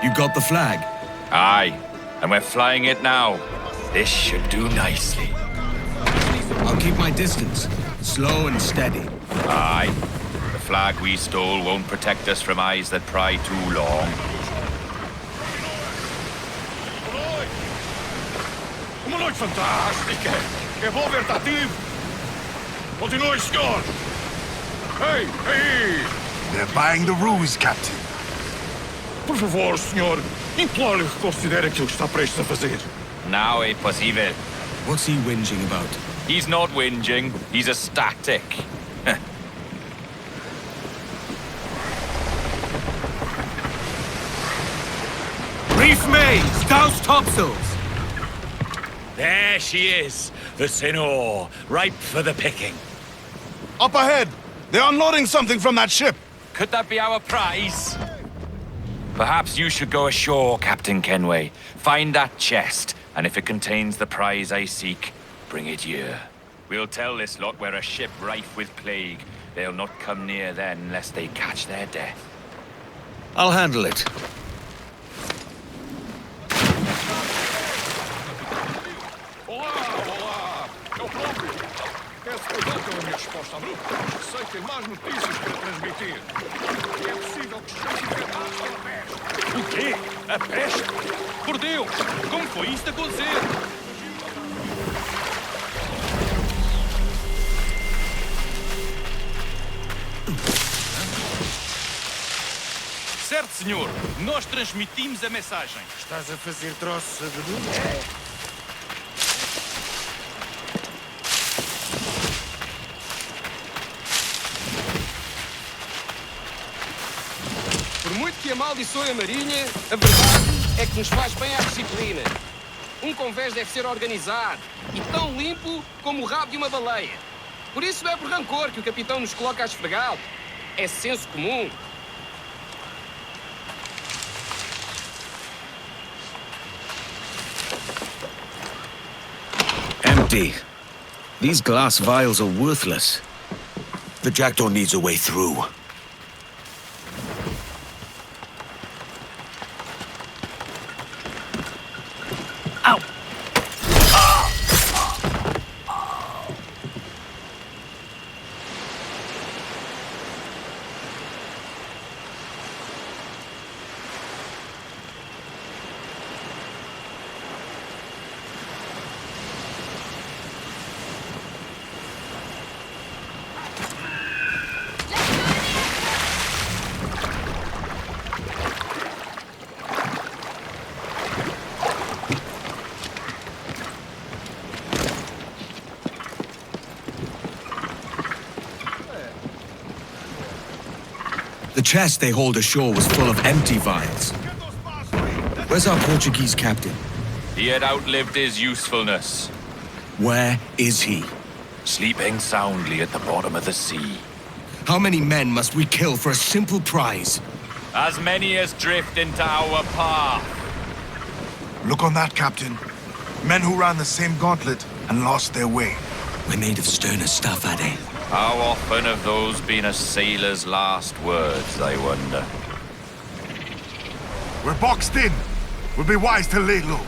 You got the flag? Aye, and we're flying it now. This should do nicely. I'll keep my distance, slow and steady. Aye, the flag we stole won't protect us from eyes that pry too long. Uma noite fantástica! É bom ver-te ativo! Continue, senhor! Hey, hey! They're buying the ruse, Captain. Por favor, senhor, imploro que considere aquilo que está prestes a fazer. Now é possível. What's he whinging about? He's not whinging, he's ecstatic. Reef mains, douse topsails! There she is, the Sinor, ripe for the picking. Up ahead! They're unloading something from that ship! Could that be our prize? Perhaps you should go ashore, Captain Kenway. Find that chest, and if it contains the prize I seek, bring it here. We'll tell this lot we're a ship rife with plague. They'll not come near then, lest they catch their death. I'll handle it. Olá! É o próprio! Peço perdão pela minha resposta abrupta. Sei que tem mais notícias para transmitir. É possível que esteja a peste. O quê? A peste? Por Deus! Como foi isso de acontecer? Certo, senhor. Nós transmitimos a mensagem. Estás a fazer troços a denúncia? Por muito que amaldiçoe a Marinha, a verdade é que nos faz bem à disciplina. Um convés deve ser organizado e tão limpo como o rabo de uma baleia. Por isso não é por rancor que o capitão nos coloca a esfregá-lo. É senso comum. Empty. These glass vials are worthless. The Jackdaw needs a way through. The chest they hauled ashore was full of empty vials. Where's our Portuguese captain? He had outlived his usefulness. Where is he? Sleeping soundly at the bottom of the sea. How many men must we kill for a simple prize? As many as drift into our path. Look on that, Captain. Men who ran the same gauntlet and lost their way. We're made of sterner stuff, are they? How often have those been a sailor's last words, I wonder? We're boxed in. We'll be wise to lay low.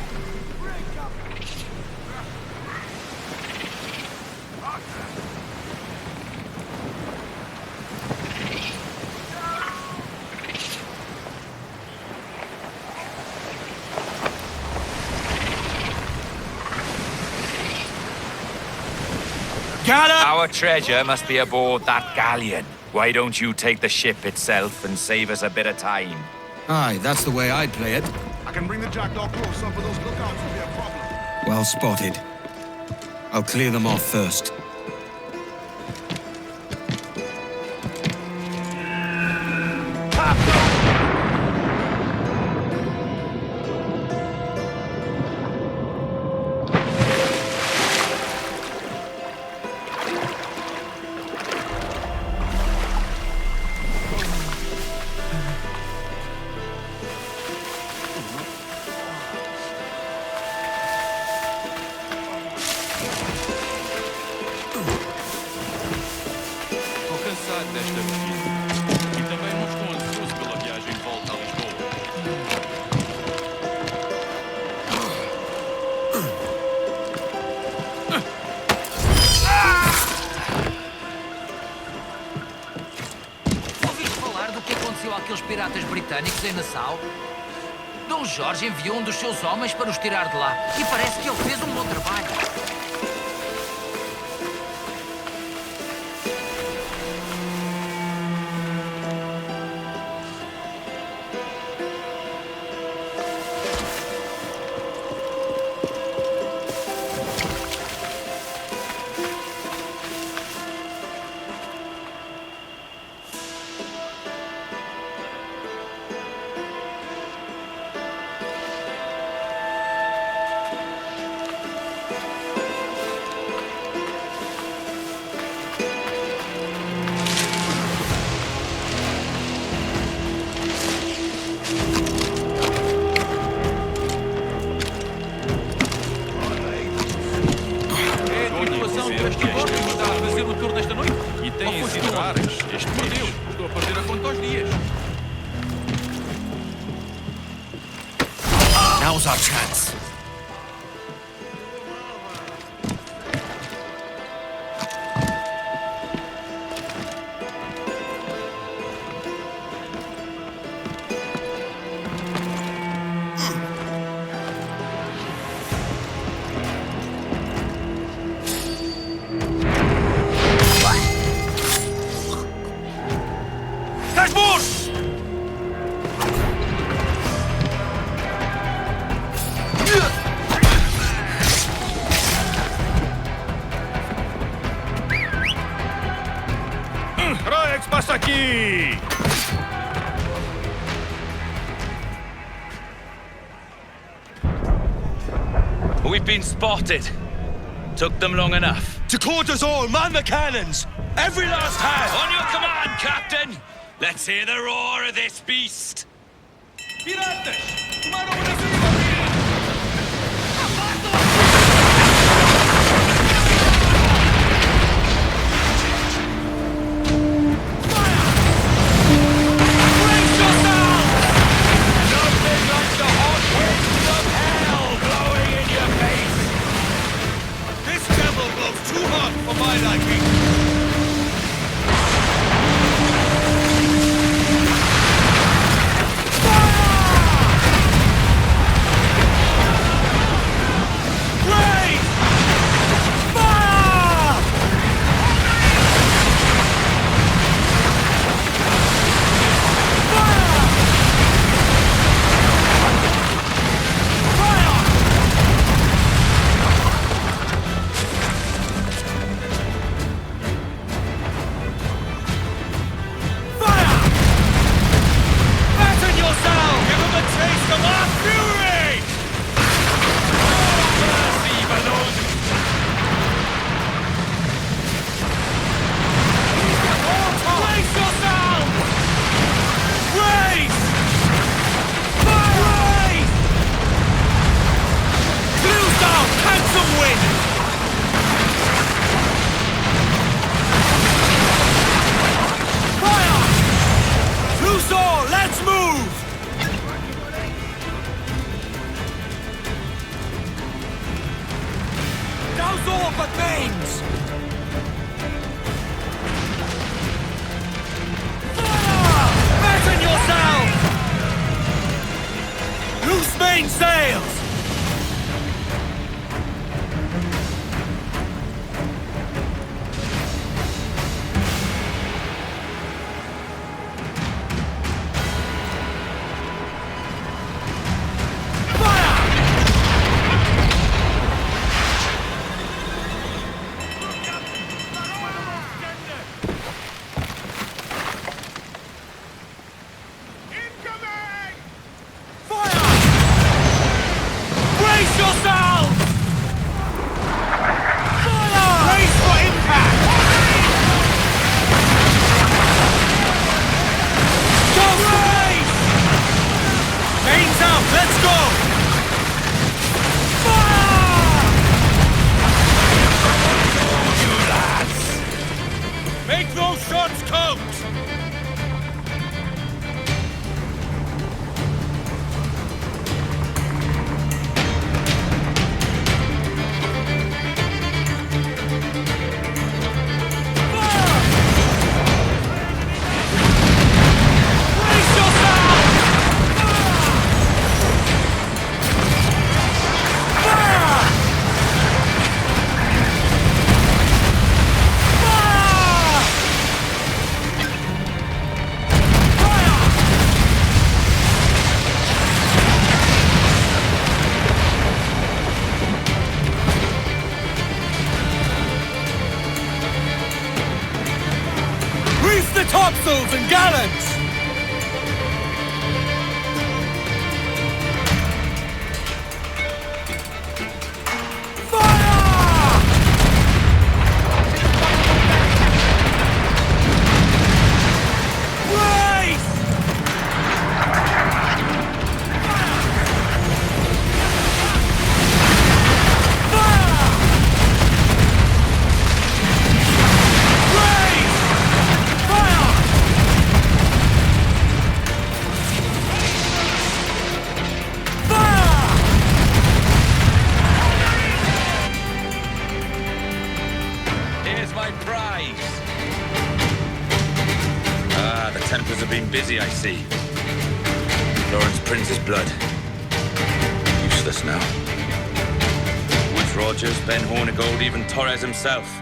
Our treasure must be aboard that galleon. Why don't you take the ship itself and save us a bit of time? Aye, that's the way I'd play it. I can bring the Jackdaw close up, but those lookouts will be a problem. Well spotted. I'll clear them off first. Desta visita. E também não estou ansioso pela viagem de volta a Lisboa. Ouviste falar do que aconteceu àqueles piratas britânicos em Nassau? Dom Jorge enviou um dos seus homens para os tirar de lá. E parece que ele fez um bom trabalho. Now's our chance. Passa aqui! We've been spotted. Took them long enough. To quarters all, man the cannons! Every last hand! On your command, Captain! Let's hear the roar of this beast! Piratas! Tomaram o navio! Too hot for my liking. Main sails! Topsails and gallants! Busy, I see. Lawrence Prince's blood. Useless now. Woods Rogers, Ben Hornigold, even Torres himself.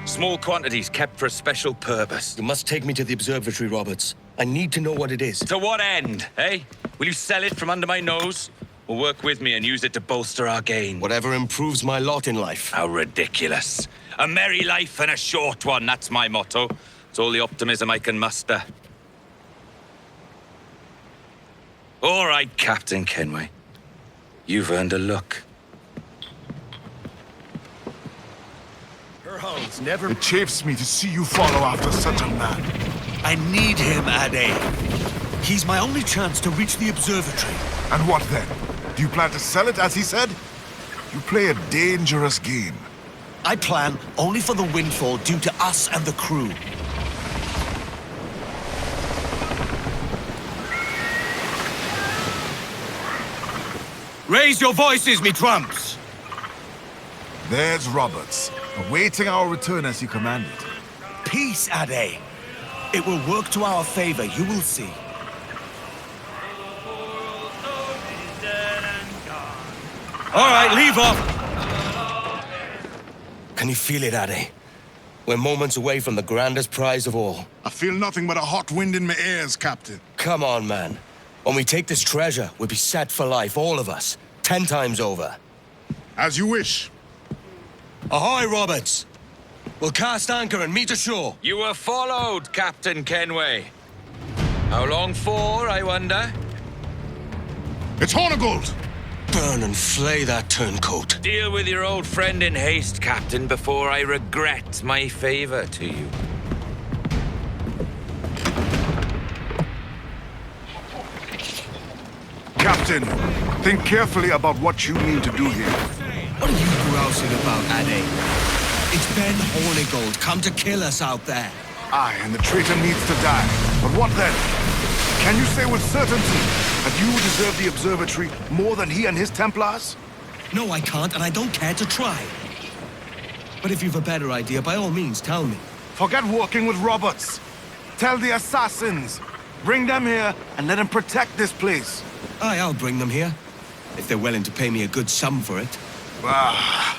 Small quantities kept for a special purpose. You must take me to the observatory, Roberts. I need to know what it is. To what end, eh? Will you sell it from under my nose? Or work with me and use it to bolster our gain? Whatever improves my lot in life. How ridiculous. A merry life and a short one, that's my motto. It's all the optimism I can muster. All right, Captain Kenway. You've earned a look. It chafes me to see you follow after such a man. I need him, Ade. He's my only chance to reach the observatory. And what then? Do you plan to sell it, as he said? You play a dangerous game. I plan only for the windfall due to us and the crew. Raise your voices, me trumps! There's Roberts, awaiting our return as you commanded. Peace, Ade. It will work to our favor, you will see. All right, leave off! Can you feel it, Ade? We're moments away from the grandest prize of all. I feel nothing but a hot wind in my ears, Captain. Come on, man. When we take this treasure, we'll be set for life, all of us. 10 times over. As you wish. Ahoy, Roberts! We'll cast anchor and meet ashore. You were followed, Captain Kenway. How long for, I wonder? It's Hornigold! Burn and flay that turncoat. Deal with your old friend in haste, Captain, before I regret my favor to you. Captain, think carefully about what you mean to do here. What are you grousing about, Ade? It's Ben Hornigold come to kill us out there. Aye, and the traitor needs to die. But what then? Can you say with certainty that you deserve the observatory more than he and his Templars? No, I can't, and I don't care to try. But if you've a better idea, by all means, tell me. Forget working with Roberts. Tell the assassins. Bring them here and let them protect this place. Aye, I'll bring them here. if they're willing to pay me a good sum for it. Ah.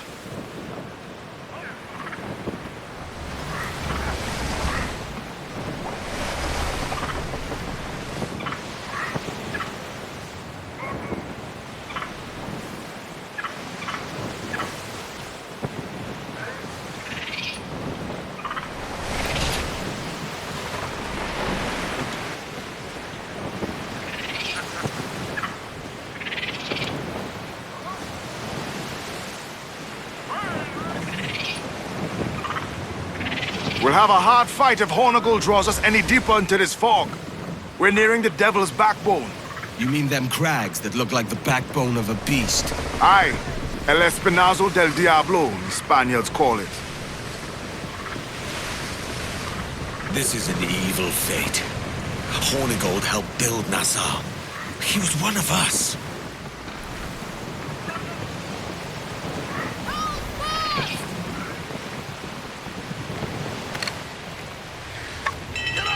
We'll have a hard fight if Hornigold draws us any deeper into this fog. We're nearing the Devil's Backbone. You mean them crags that look like the backbone of a beast? Aye. El Espinazo del Diablo, the Spaniards call it. This is an evil fate. Hornigold helped build Nassau. He was one of us.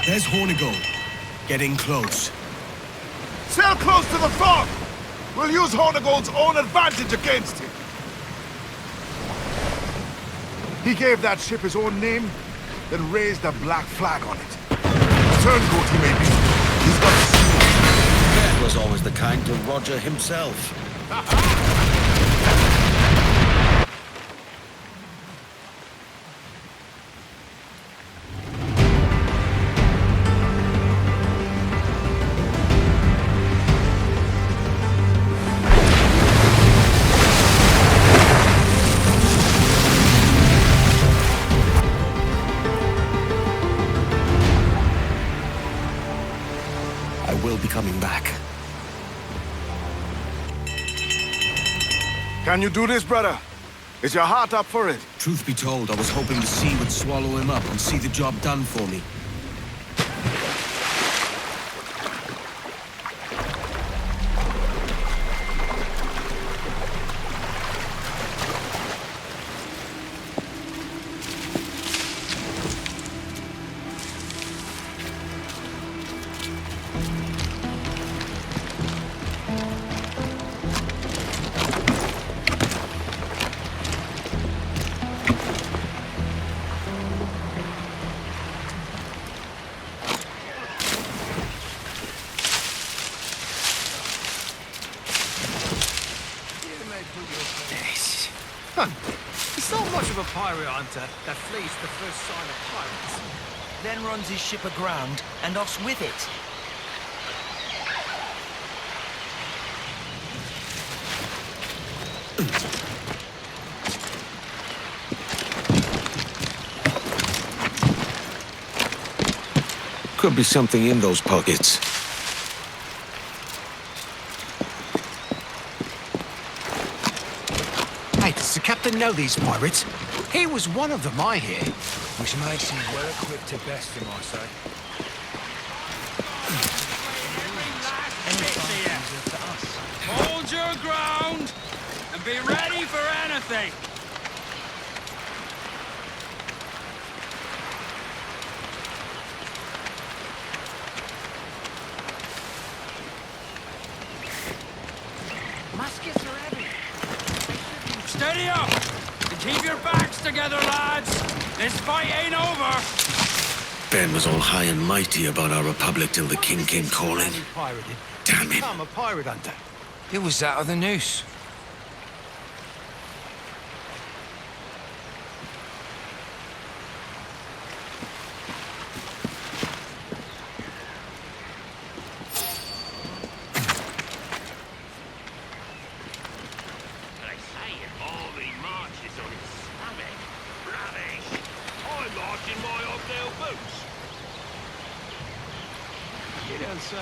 There's Hornigold. Getting close. Sail close to the fog! We'll use Hornigold's own advantage against him. He gave that ship his own name, then raised a black flag on it. Turncoat he may be. He's got the seal. That was always the kind to Roger himself. Coming back. Can you do this, brother? Is your heart up for it? Truth be told, I was hoping the sea would swallow him up and see the job done for me. He's not much of a pirate hunter that flees the first sign of pirates, then runs his ship aground and us with it. Could be something in those pockets. Hey, does the captain know these pirates? He was one of them, I hear. Which makes him well equipped to best him, I say. Hold your ground and be ready for anything. Muskets are heavy. Steady up and keep your backs together, lads. This fight ain't over. Ben was all high and mighty about our republic till the king came calling. Damn him. I'm a pirate hunter. It was out of the noose. You don't say.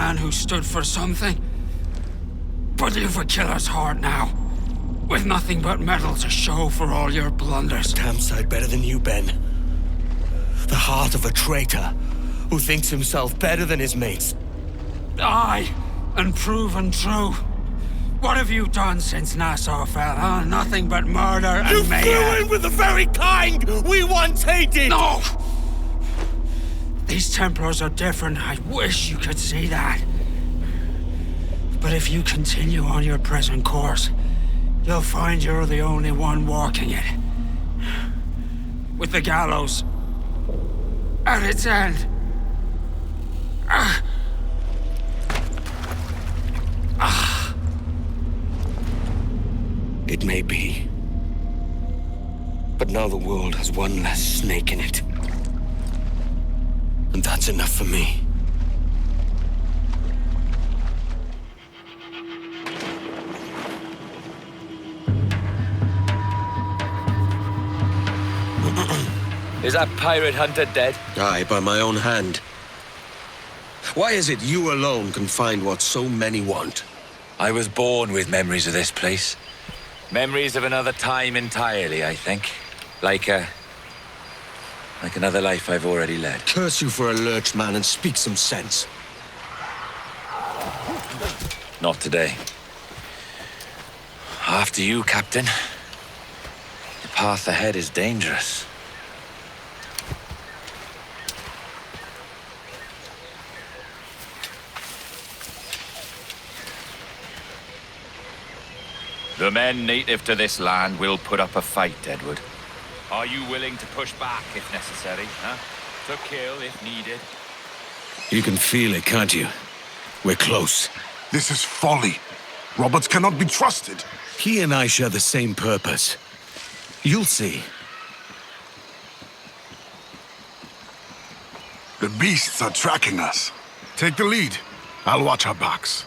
man who stood for something. But you've a killer's heart now. With nothing but metal to show for all your blunders. Damn sight better than you, Ben. The heart of a traitor who thinks himself better than his mates. Aye, and proven true. What have you done since Nassau fell, huh? Nothing but murder and mayhem. You flew in with the very kind we once hated! No! These Templars are different. I wish you could see that. But if you continue on your present course, you'll find you're the only one walking it. With the gallows at its end. It may be. But now the world has one less snake in it. And that's enough for me. Is that pirate hunter dead? Aye, by my own hand. Why is it you alone can find what so many want? I was born with memories of this place. Memories of another time entirely, I think. Like another life I've already led. Curse you for a lurch, man, and speak some sense. Not today. After you, Captain. The path ahead is dangerous. The men native to this land will put up a fight, Edward. Are you willing to push back if necessary, huh? To kill if needed? You can feel it, can't you? We're close. This is folly. Roberts cannot be trusted. He and I share the same purpose. You'll see. The beasts are tracking us. Take the lead. I'll watch our backs.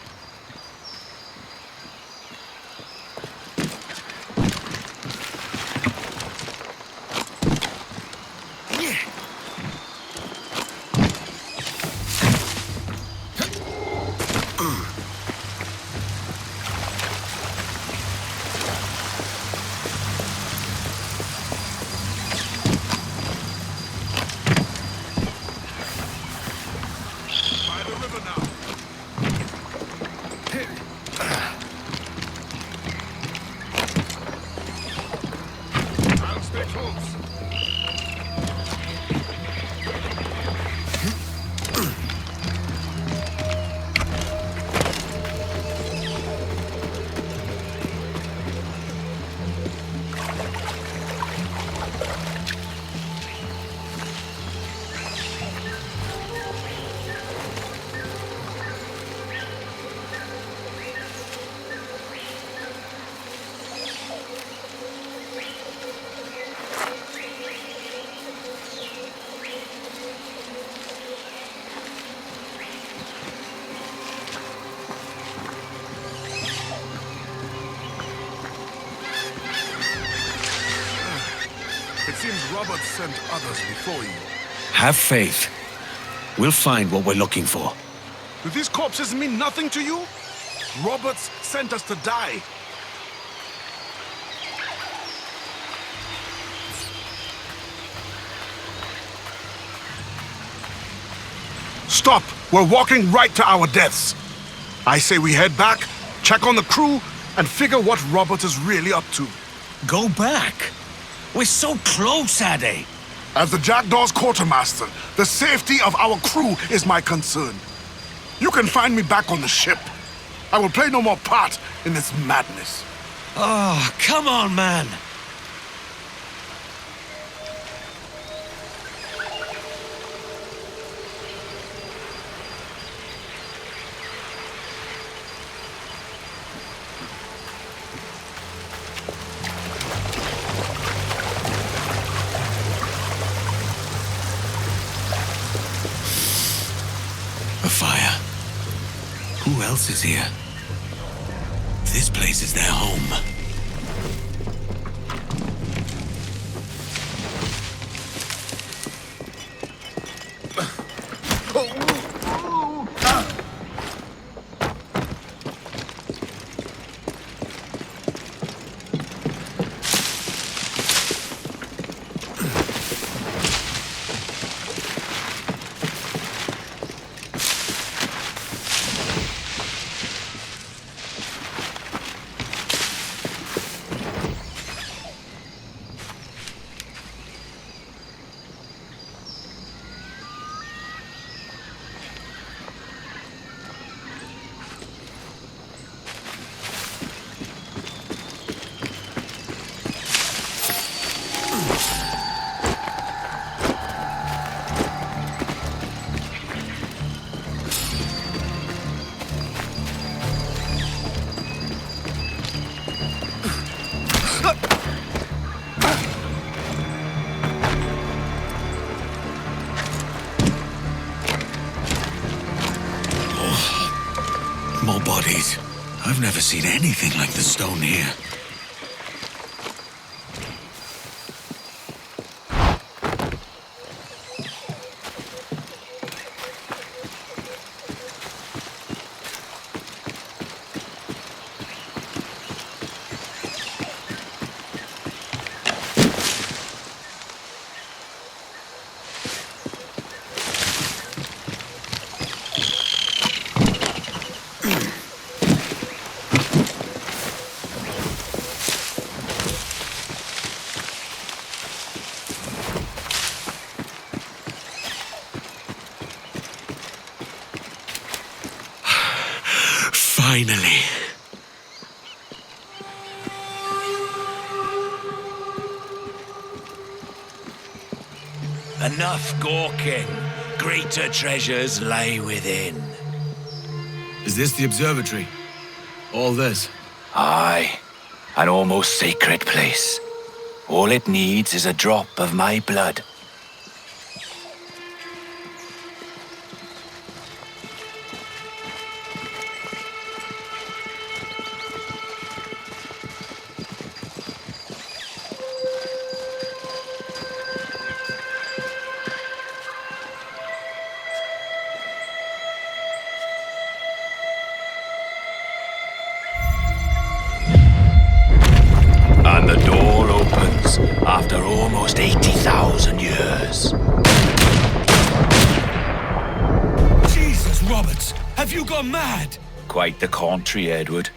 It seems Roberts sent others before you. Have faith. We'll find what we're looking for. Do these corpses mean nothing to you? Roberts sent us to die. Stop! We're walking right to our deaths. I say we head back, check on the crew, and figure what Roberts is really up to. Go back? We're so close, Ade. As the Jackdaw's quartermaster, the safety of our crew is my concern. You can find me back on the ship. I will play no more part in this madness. Oh, come on, man. Fire. Who else is here? This place is their home. never seen anything like the stone here. Finally. Enough gawking. Greater treasures lie within. Is this the observatory? All this? Aye. An almost sacred place. All it needs is a drop of my blood. And the door opens after almost 80,000 years. Jesus, Roberts! Have you gone mad? Quite the contrary, Edward.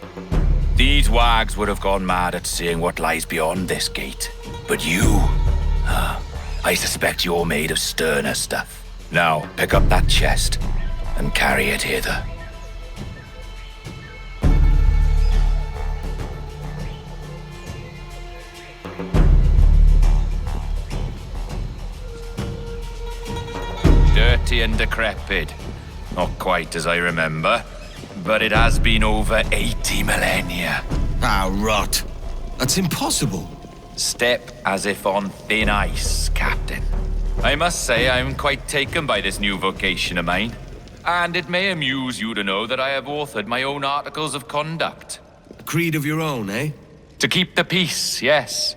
These wags would have gone mad at seeing what lies beyond this gate. But you... I suspect you're made of sterner stuff. Now, pick up that chest and carry it hither. Dirty and decrepit. Not quite as I remember, but it has been over 80 millennia. Ah, rot. That's impossible. Step as if on thin ice, Captain. I must say I'm quite taken by this new vocation of mine. And it may amuse you to know that I have authored my own articles of conduct. A creed of your own, eh? To keep the peace, yes.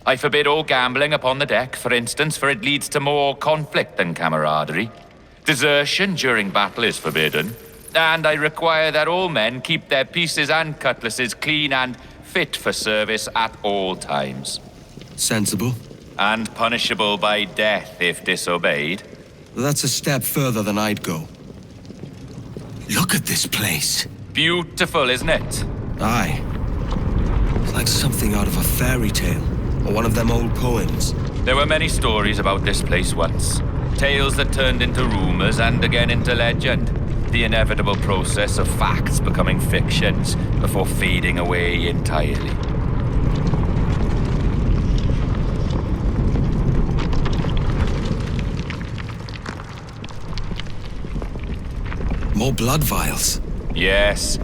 I forbid all gambling upon the deck, for instance, for it leads to more conflict than camaraderie. Desertion during battle is forbidden. And I require that all men keep their pieces and cutlasses clean and fit for service at all times. Sensible. And punishable by death if disobeyed. That's a step further than I'd go. Look at this place. Beautiful, isn't it? Aye. It's like something out of a fairy tale, or one of them old poems. There were many stories about this place once. Tales that turned into rumors and again into legend. The inevitable process of facts becoming fictions before fading away entirely. More blood vials. Yes.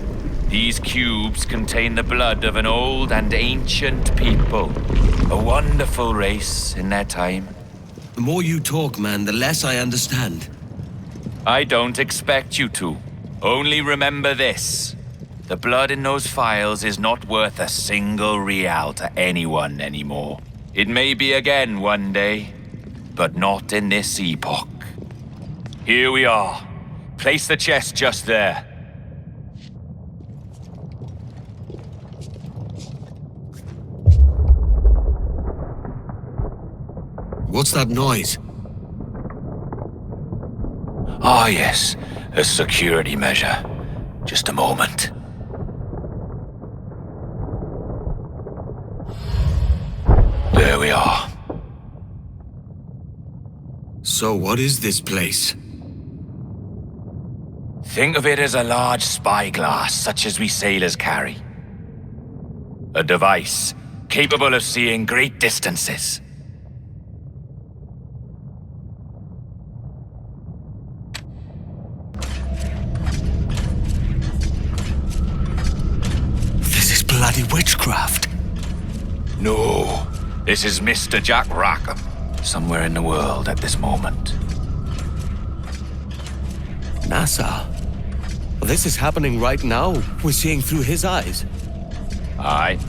These cubes contain the blood of an old and ancient people. A wonderful race in their time. The more you talk, man, the less I understand. I don't expect you to. Only remember this. The blood in those files is not worth a single real to anyone anymore. It may be again one day, but not in this epoch. Here we are. Place the chest just there. What's that noise? Ah, yes. A security measure. Just a moment. There we are. So what is this place? Think of it as a large spyglass, such as we sailors carry. A device capable of seeing great distances. Bloody witchcraft. No, this is Mr. Jack Rackham, somewhere in the world at this moment. NASA. This is happening right now. We're seeing through his eyes. Aye.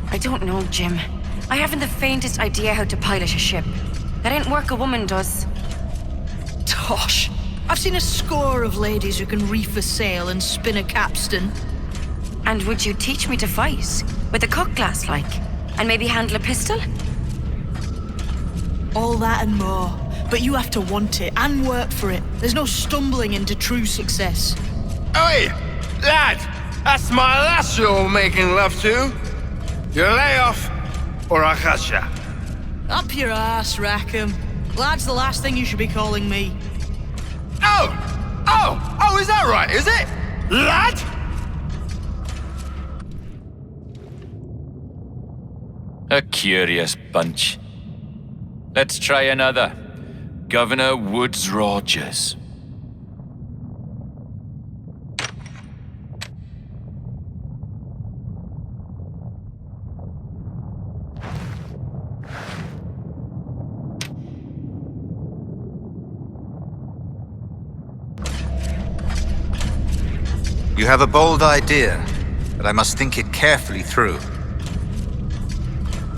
I don't know, Jim. I haven't the faintest idea how to pilot a ship. That ain't work a woman does. Tosh. I've seen a score of ladies who can reef a sail and spin a capstan. And would you teach me to fight? With a cutlass, like? And maybe handle a pistol? All that and more. But you have to want it and work for it. There's no stumbling into true success. Oi! Lad! That's my lass you're making love to. You lay off, or I'll catch ya. Up your ass, Rackham. Lad's the last thing you should be calling me. Oh, is that right, is it? Lad? A curious bunch. Let's try another. Governor Woods Rogers. You have a bold idea, but I must think it carefully through.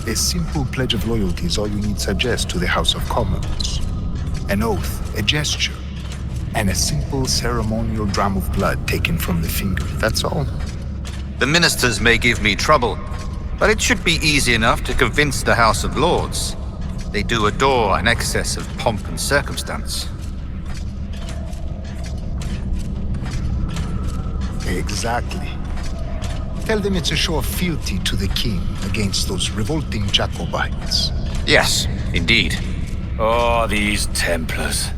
A simple pledge of loyalty is all you need suggest to the House of Commons. An oath, a gesture, and a simple ceremonial dram of blood taken from the finger. That's all. The ministers may give me trouble, but it should be easy enough to convince the House of Lords. They do adore an excess of pomp and circumstance. Exactly. Tell them it's a show of fealty to the king against those revolting Jacobites. Yes, indeed. Oh, these Templars.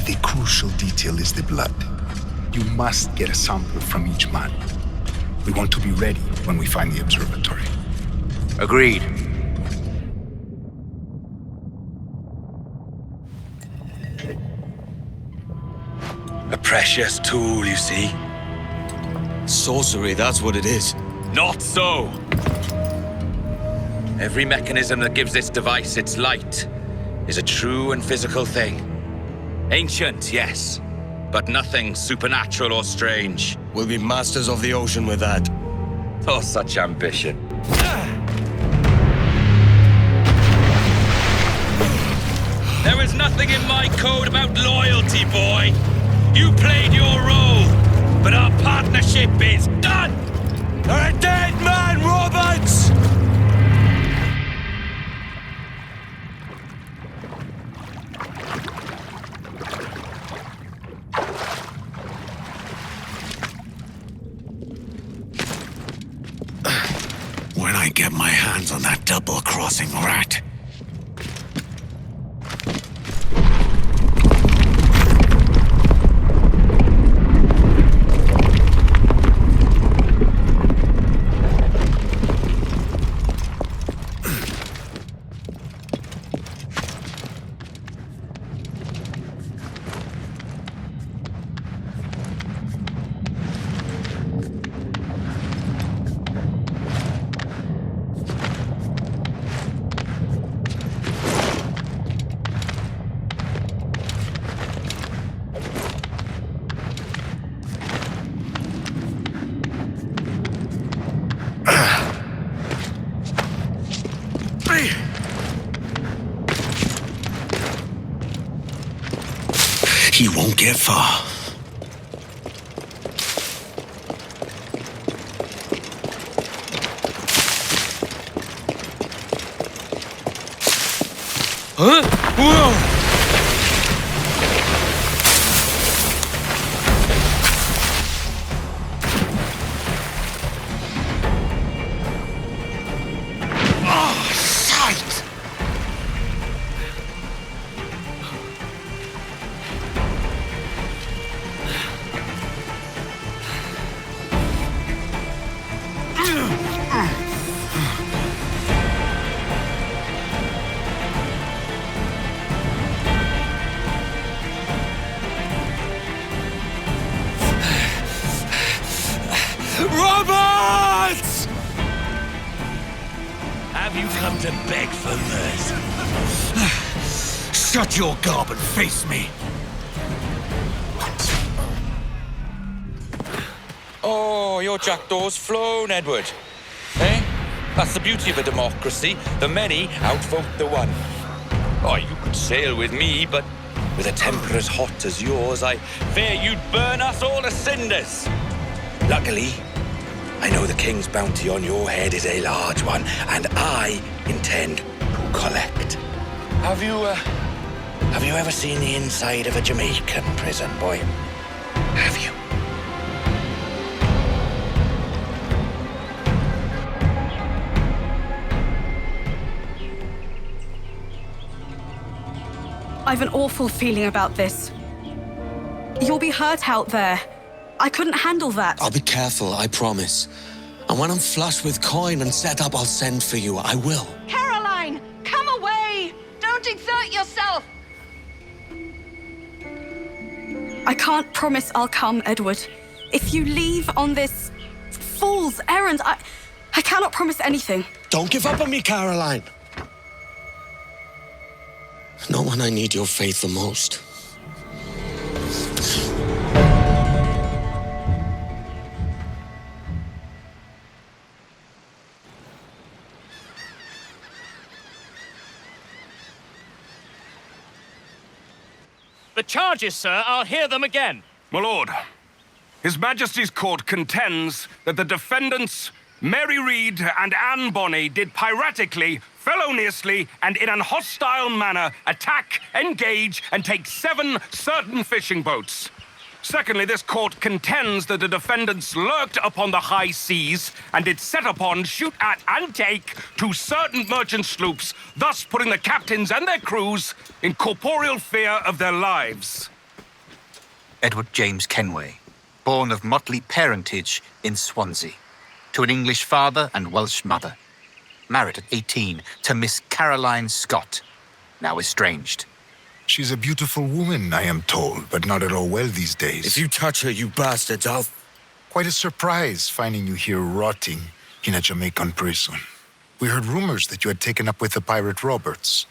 The crucial detail is the blood. You must get a sample from each man. We want to be ready when we find the observatory. Agreed. A precious tool, you see. Sorcery, that's what it is. Not so! Every mechanism that gives this device its light is a true and physical thing. Ancient, yes, but nothing supernatural or strange. We'll be masters of the ocean with that. Oh, such ambition. There is nothing in my code about loyalty, boy. You played your role, but our partnership is done! You're a dead man, Roberts! When I get my hands on that double-crossing rat. He won't get far. Huh? Whoa! Roberts! Have you come to beg for mercy? Shut your gob and face me. Oh, your Jackdaw's flown, Edward. Eh? That's the beauty of a democracy. The many outvote the one. Oh, you could sail with me, but with a temper as hot as yours, I fear you'd burn us all to cinders. Luckily, I know the king's bounty on your head is a large one, and I intend to collect. Have you ever seen the inside of a Jamaican prison, boy? Have you? I've an awful feeling about this. You'll be hurt out there. I couldn't handle that. I'll be careful, I promise. And when I'm flush with coin and set up, I'll send for you. I will. Caroline, come away! Don't exert yourself! I can't promise I'll come, Edward. If you leave on this fool's errand, I cannot promise anything. Don't give up on me, Caroline. Not when I need your faith the most. The charges, sir, I'll hear them again. My lord, His Majesty's court contends that the defendants, Mary Read and Anne Bonny, did piratically, feloniously, and in an hostile manner attack, engage, and take 7 certain fishing boats. Secondly, this court contends that the defendants lurked upon the high seas and did set upon, shoot at, and take 2 certain merchant sloops, thus putting the captains and their crews in corporeal fear of their lives. Edward James Kenway, born of motley parentage in Swansea, to an English father and Welsh mother. Married at 18 to Miss Caroline Scott, now estranged. She's a beautiful woman, I am told, but not at all well these days. If you touch her, you bastards, I'll... Quite a surprise finding you here rotting in a Jamaican prison. We heard rumors that you had taken up with the pirate Roberts.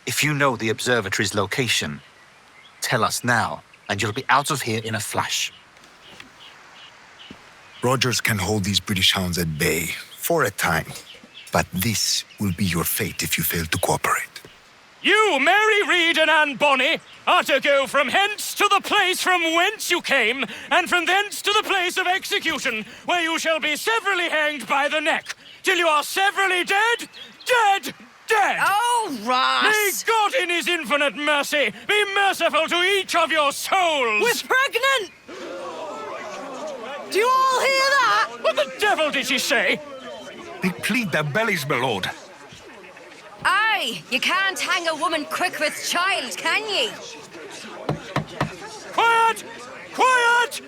If you know the observatory's location, tell us now, and you'll be out of here in a flash. Rogers can hold these British hounds at bay, for a time. But this will be your fate if you fail to cooperate. You, Mary Read and Anne Bonny, are to go from hence to the place from whence you came, and from thence to the place of execution, where you shall be severally hanged by the neck, till you are severally dead, dead, dead! Oh, Ross! May God in his infinite mercy be merciful to each of your souls! We're pregnant! Do you all hear that? What the devil did she say? They plead their bellies, my lord. Aye, you can't hang a woman quick with child, can ye? Quiet! Quiet!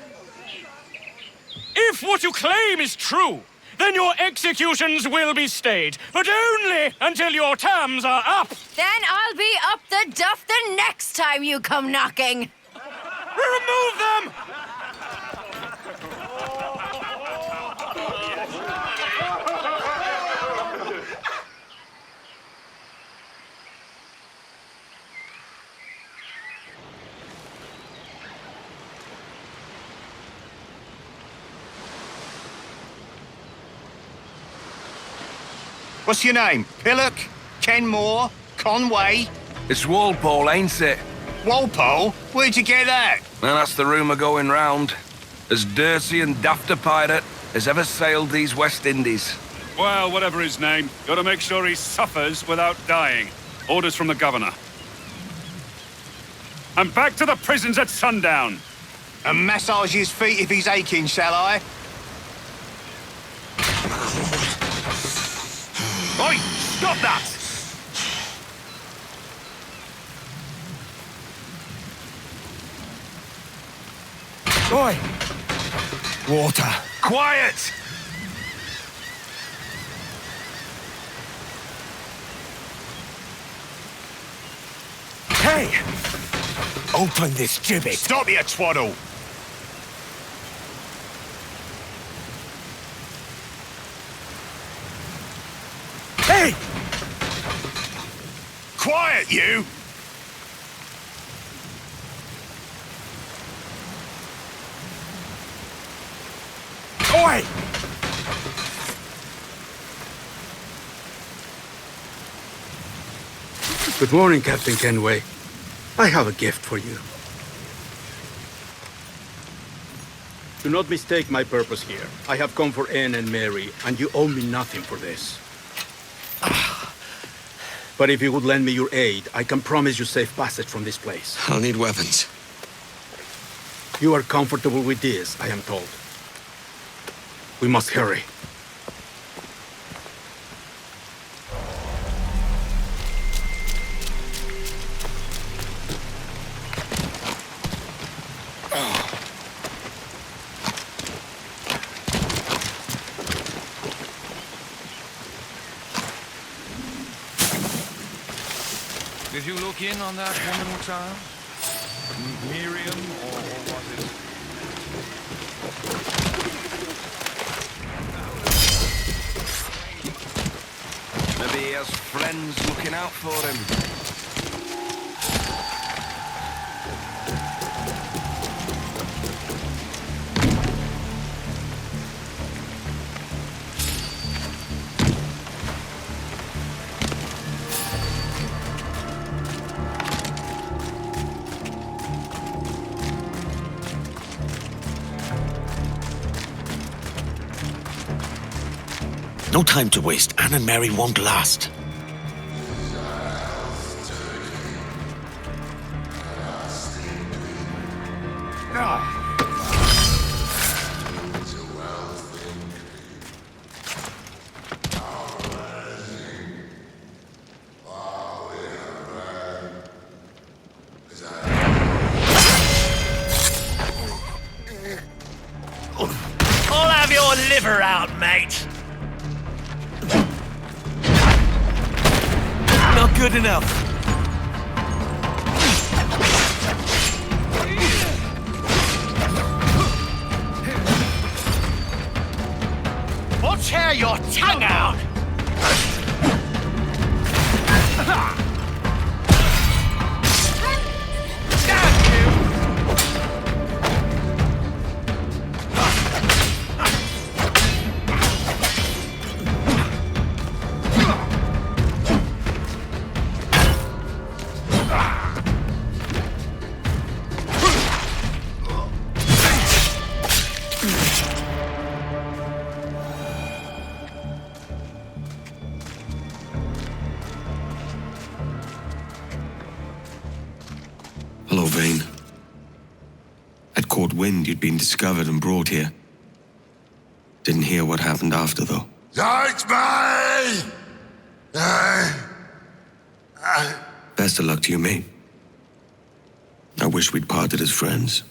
If what you claim is true, then your executions will be stayed, but only until your terms are up. Then I'll be up the duff the next time you come knocking. Remove them! What's your name? Pillock? Kenmore? Conway? It's Walpole, ain't it? Walpole? Where'd you get that? Well, that's the rumour going round. As dirty and daft a pirate as ever sailed these West Indies. Well, whatever his name, gotta make sure he suffers without dying. Orders from the governor. And back to the prisons at sundown. And massage his feet if he's aching, shall I? Oi! Stop that! Oi! Water. Quiet! Hey! Open this gibbet! Stop your twaddle! Hey! Quiet, you! Oi! Good morning, Captain Kenway. I have a gift for you. Do not mistake my purpose here. I have come for Anne and Mary, and you owe me nothing for this. But if you would lend me your aid, I can promise you safe passage from this place. I'll need weapons. You are comfortable with this, I am told. We must hurry. Did you look in on that woman or child? Miriam, or was it? Maybe he has friends looking out for him. No time to waste. Anne and Mary won't last. I'll have your liver out, mate. Not good enough. I'll tear your tongue out. Hello, Vane. I'd caught wind you'd been discovered and brought here. Didn't hear what happened after, though. Best of luck to you, mate. I wish we'd parted as friends.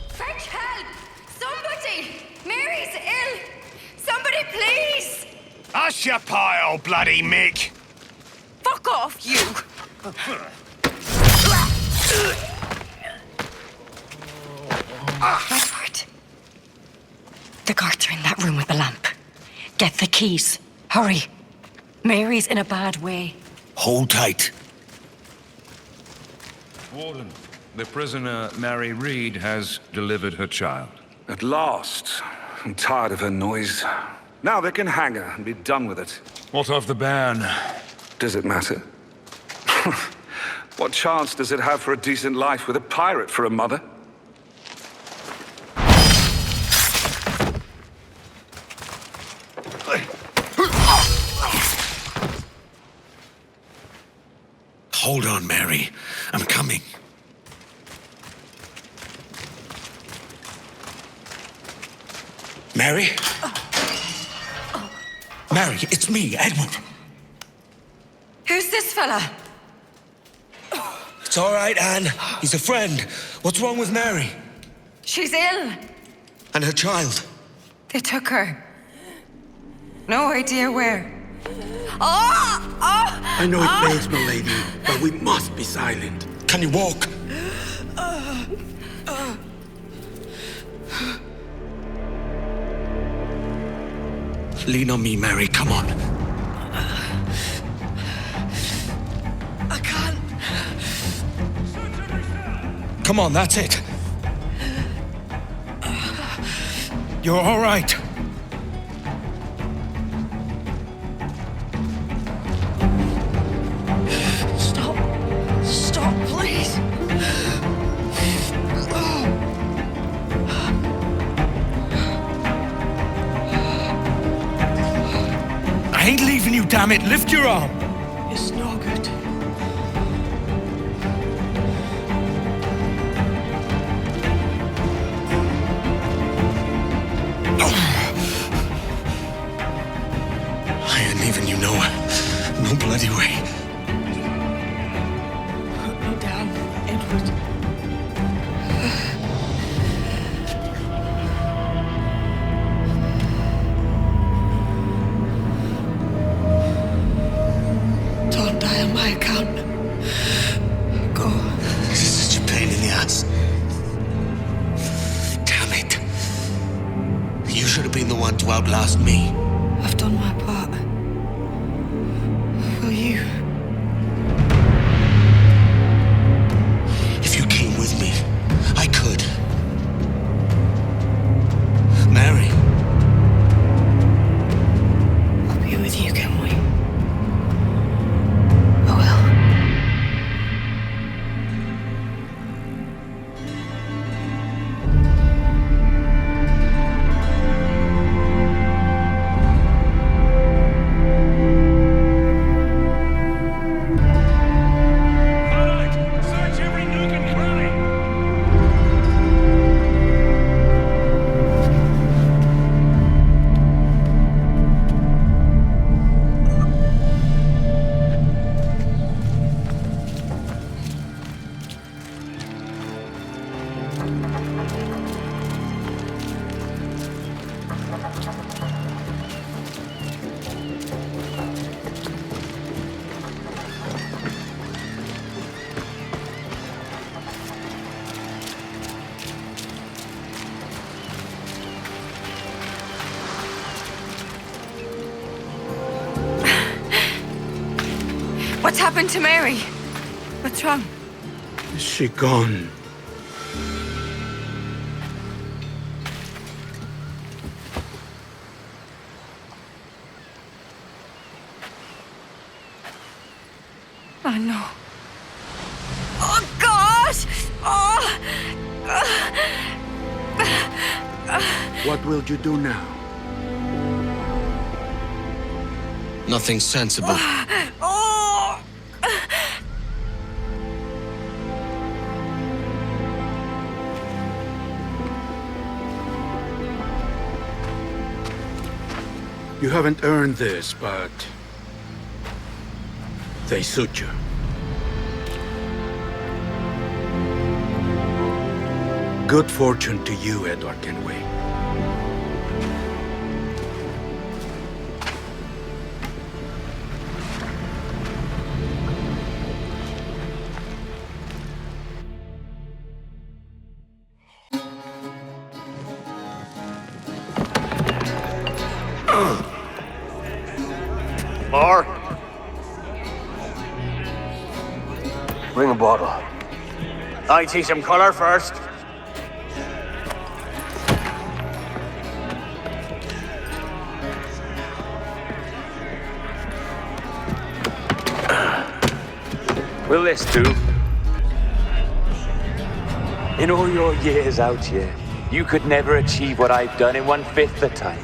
French help! Somebody! Mary's ill! Somebody, please! Hush your pie, old bloody Mick! Fuck off, you! Edward. The guards are in that room with the lamp. Get the keys. Hurry. Mary's in a bad way. Hold tight. Warden, the prisoner, Mary Reed, has delivered her child. At last. I'm tired of her noise. Now they can hang her and be done with it. What of the bairn? Does it matter? What chance does it have for a decent life with a pirate for a mother? Hold on, Mary. I'm coming. Mary? Mary, it's me, Edward. Who's this fella? It's all right, Anne. He's a friend. What's wrong with Mary? She's ill. And her child? They took her. No idea where. Oh! I know it pains, my lady, but we must be silent. Can you walk? Lean on me, Mary. Come on. I can't. Come on, that's it. You're all right. Stop. Stop, please. I ain't leaving you, damn it. Lift your arm. It's no good. I ain't leaving you nowhere. No bloody way. Put me down, Edward. Don't die on my account. Go. This is such a pain in the ass. Damn it. You should have been the one to outlast me. I've done my part. Will you? If you came with me, I could. Mary. I'll be with you, can we? I will. Search every nook and cranny. What's happened to Mary? What's wrong? Is she gone? Oh, no. Oh, God! Oh! What will you do now? Nothing sensible. Oh! You haven't earned this, but they suit you. Good fortune to you, Edward Kenway. More? Bring a bottle. I see some color first. Will this do? In all your years out here, you could never achieve what I've done in 1/5 the time.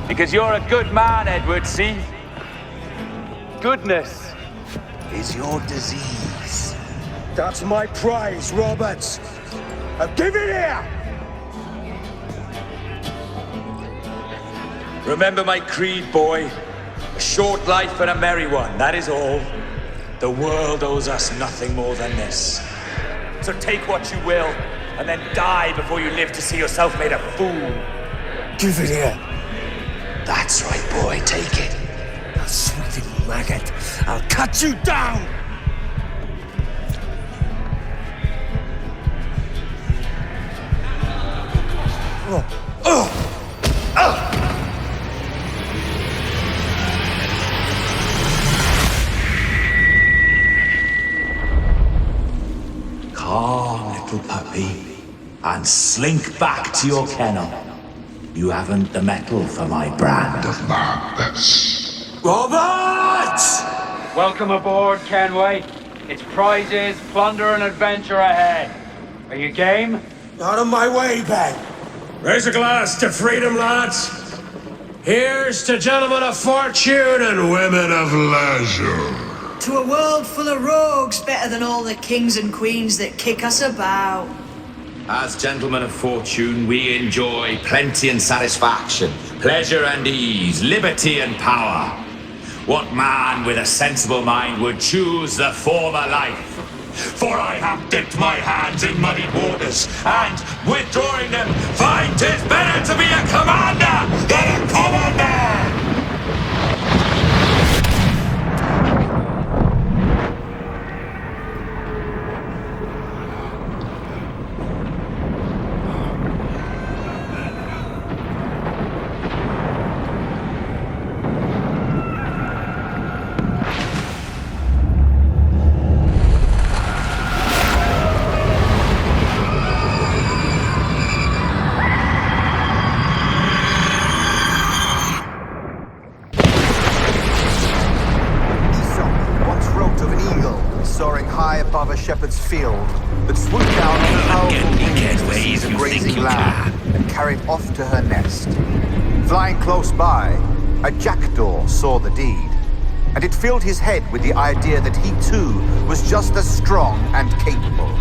Because you're a good man, Edward, see? Goodness is your disease. That's my prize, Roberts. Now give it here! Remember my creed, boy. A short life and a merry one, that is all. The world owes us nothing more than this. So take what you will, and then die before you live to see yourself made a fool. Give it here. That's right, boy, take it. You sweet little maggot. I'll cut you down! Calm, little puppy, and slink back to your kennel. You haven't the mettle for my brand of madness. Robert! Welcome aboard, Kenway. It's prizes, plunder, and adventure ahead. Are you game? Out of my way, Ben. Raise a glass to freedom, lads. Here's to gentlemen of fortune and women of leisure. To a world full of rogues, better than all the kings and queens that kick us about. As gentlemen of fortune, we enjoy plenty and satisfaction, pleasure and ease, liberty and power. What man with a sensible mind would choose the former life? For I have dipped my hands in muddy waters, and withdrawing them, find it better to be a commander than a commander! above a shepherd's field that swooped down on powerful wings to seize a grazing lamb and carry it off to her nest. Flying close by, a jackdaw saw the deed, and it filled his head with the idea that he too was just as strong and capable.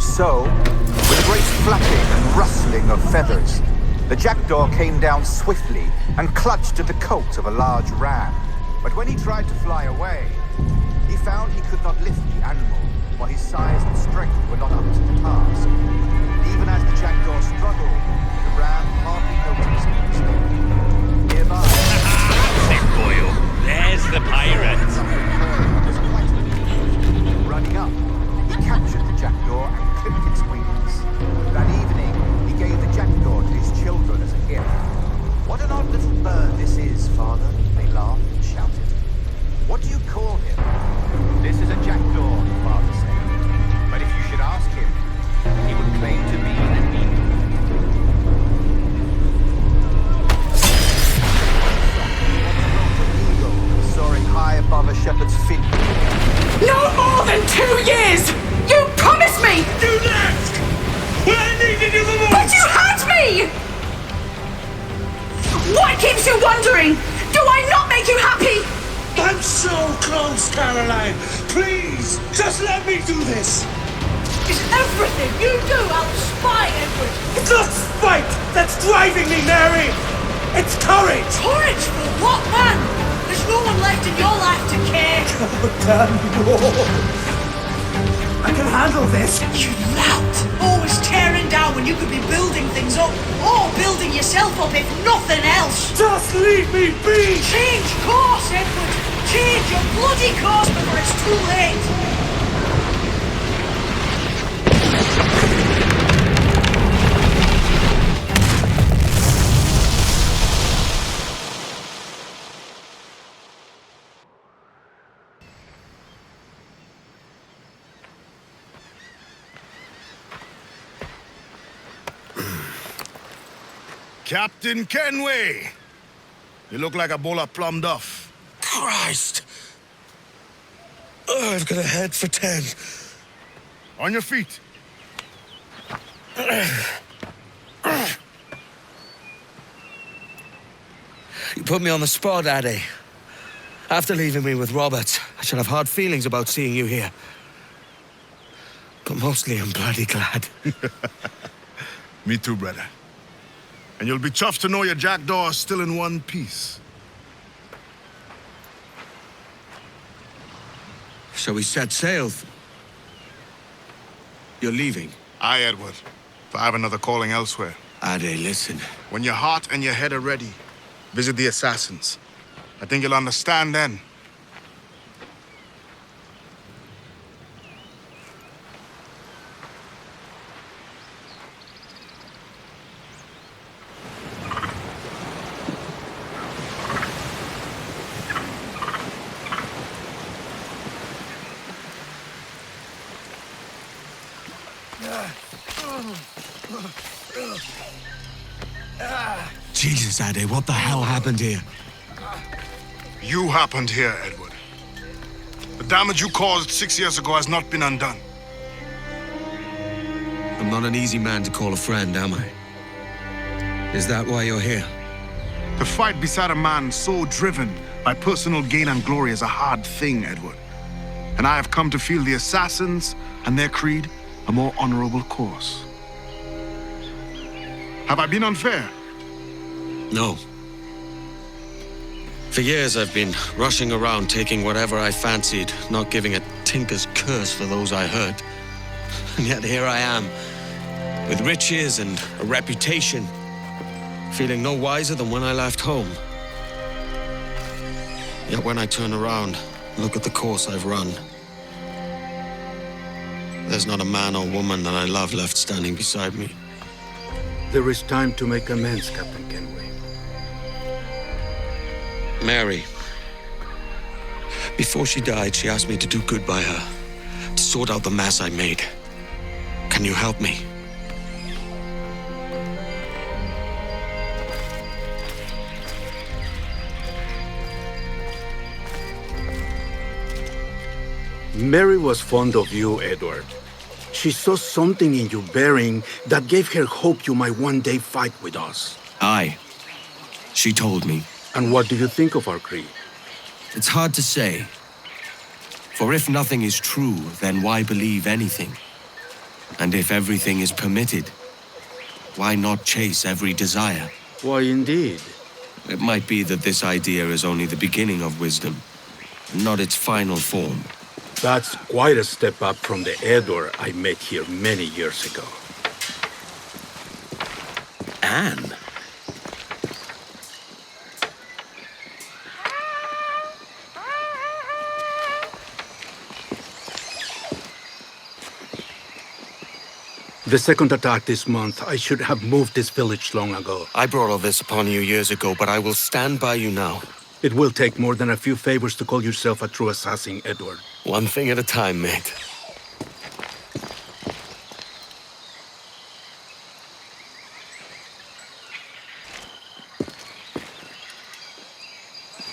So, with a great flapping and rustling of feathers, the jackdaw came down swiftly and clutched at the coat of a large ram. But when he tried to fly away, he found he could not lift the animal, while his size and strength were not up to the task. Even as the jackdaw struggled, the ram hardly noticed the mistake. Nearby... Boyle, there's the pirate! Running up, he captured the jackdaw and clipped its wings. That evening, he gave the jackdaw to his children as a gift. "What an odd little bird this is, father," they laughed and shouted. "What do you call him?" "This is a jackdaw," the father said. "But if you should ask him, he would claim to be an eagle." Soaring high above a shepherd's field. No more than 2 years! You promised me! Do that! When I needed you the most! But you had me! What keeps you wondering? Do I not make you happy? I'm so close, Caroline! Please, just let me do this! Is everything you do out of spite, Edward? It's not spite that's driving me, Mary! It's courage! Courage for what, man? There's no one left in your life to care. Oh, damn you all. I can handle this. You lout! Always tearing down when you could be building things up, or building yourself up if nothing else. Just leave me be! Change course, Edward! Change your bloody course before it's too late! Captain Kenway! You look like a bowl of plum duff. Christ! Oh, I've got a head for 10. On your feet. You put me on the spot, Addy. After leaving me with Robert, I should have hard feelings about seeing you here. But mostly I'm bloody glad. Me too, brother. And you'll be chuffed to know your jackdaw is still in one piece. Shall we set sail? You're leaving? Aye, Edward. But I have another calling elsewhere. Ade, listen. When your heart and your head are ready, visit the assassins. I think you'll understand then. Jesus, Ade, what the hell happened here? You happened here, Edward. The damage you caused 6 years ago has not been undone. I'm not an easy man to call a friend, am I? Is that why you're here? To fight beside a man so driven by personal gain and glory is a hard thing, Edward. And I have come to feel the assassins and their creed a more honorable course. Have I been unfair? No. For years I've been rushing around, taking whatever I fancied, not giving a tinker's curse for those I hurt. And yet here I am, with riches and a reputation, feeling no wiser than when I left home. Yet when I turn around, look at the course I've run, there's not a man or woman that I love left standing beside me. There is time to make amends, Captain Kenway. Mary. Before she died, she asked me to do good by her, to sort out the mess I made. Can you help me? Mary was fond of you, Edward. She saw something in your bearing that gave her hope you might one day fight with us. Aye. She told me. And what do you think of our creed? It's hard to say. For if nothing is true, then why believe anything? And if everything is permitted, why not chase every desire? Why, indeed. It might be that this idea is only the beginning of wisdom, not its final form. That's quite a step up from the Edward I met here many years ago. Anne? The second attack this month, I should have moved this village long ago. I brought all this upon you years ago, but I will stand by you now. It will take more than a few favors to call yourself a true assassin, Edward. One thing at a time, mate.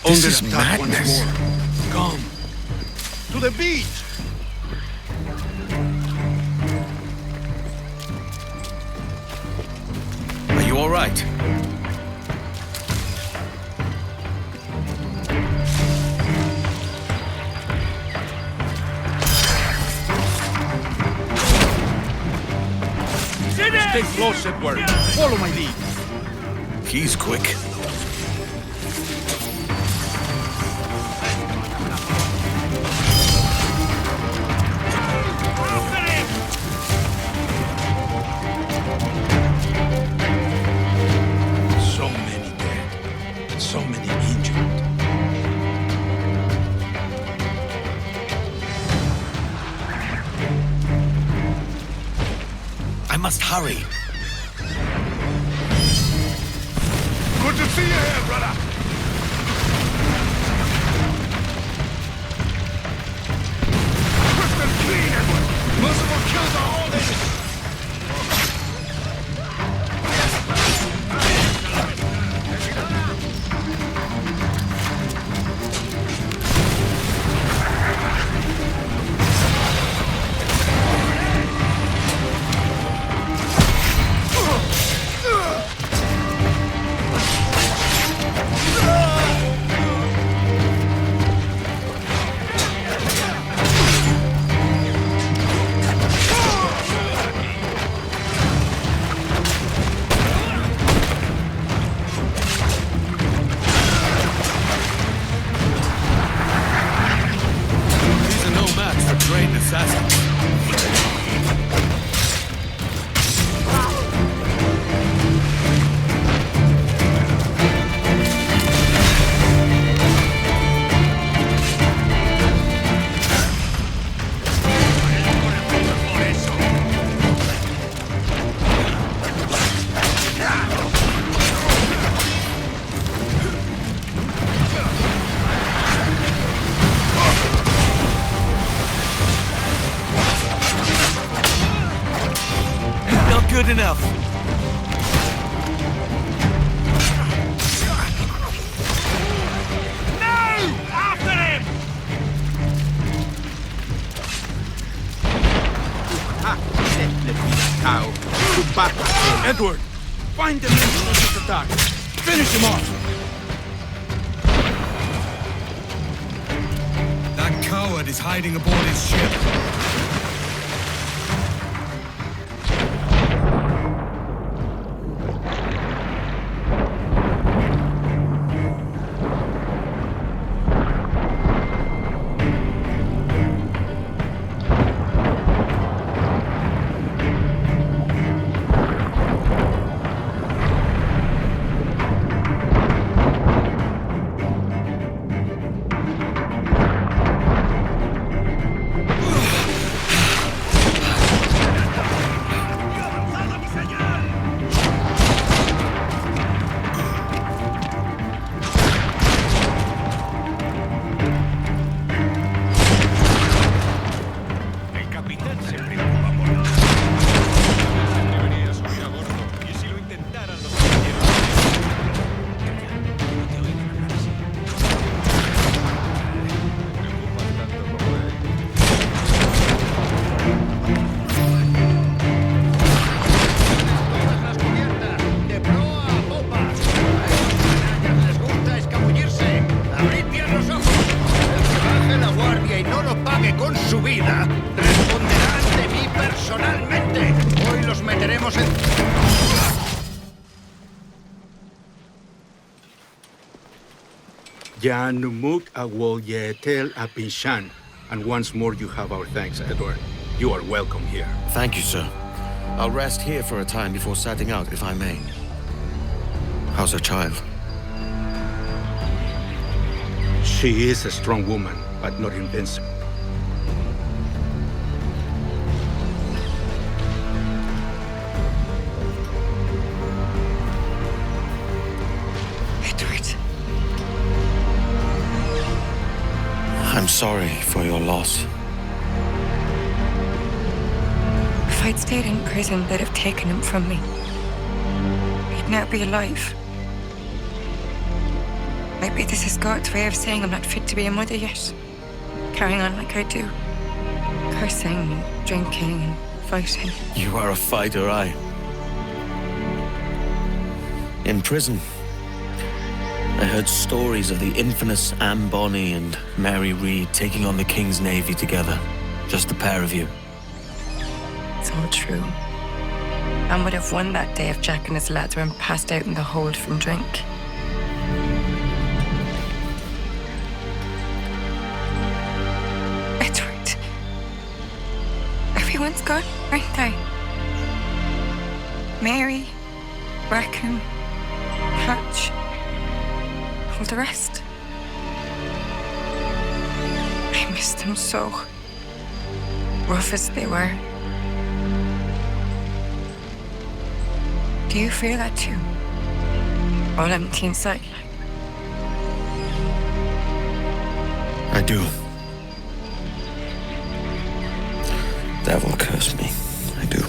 This is madness. Come. To the beach! Are you all right? Stay close, Edward. Follow my lead. He's quick. So many dead, so many injured. I must hurry. Good to see you here, brother. Crystal clean, Edward. Merciful kills are all there. good enough. Now, look back. Edward, find the men who this attack. Finish him off. That coward is hiding aboard his ship. Janumuk Awol Yetel Apishan. And once more you have our thanks, Edward. You are welcome here. Thank you, sir. I'll rest here for a time before setting out, if I may. How's her child? She is a strong woman, but not invincible. I'm sorry for your loss. If I'd stayed in prison, they'd have taken him from me. He'd now be alive. Maybe this is God's way of saying I'm not fit to be a mother yet. Carrying on like I do. Cursing and drinking and fighting. You are a fighter, aye. In prison, I heard stories of the infamous Anne Bonny and Mary Read taking on the King's Navy together. Just the pair of you. It's all true. Anne would have won that day if Jack and his lads weren't passed out in the hold from drink. Edward. Everyone's gone, aren't they? Mary, Rackham, Hatch. All the rest. I miss them so. Rough as they were. Do you feel that too? All empty inside? I do. Devil curse me. I do.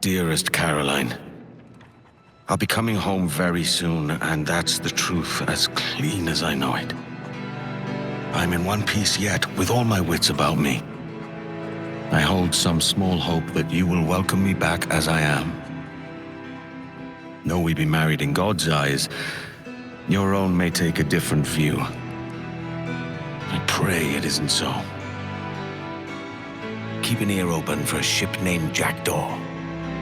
Dearest Caroline, I'll be coming home very soon, and that's the truth as clean as I know it. I'm in one piece yet, with all my wits about me. I hold some small hope that you will welcome me back as I am. Though we be married in God's eyes, your own may take a different view. I pray it isn't so. Keep an ear open for a ship named Jackdaw.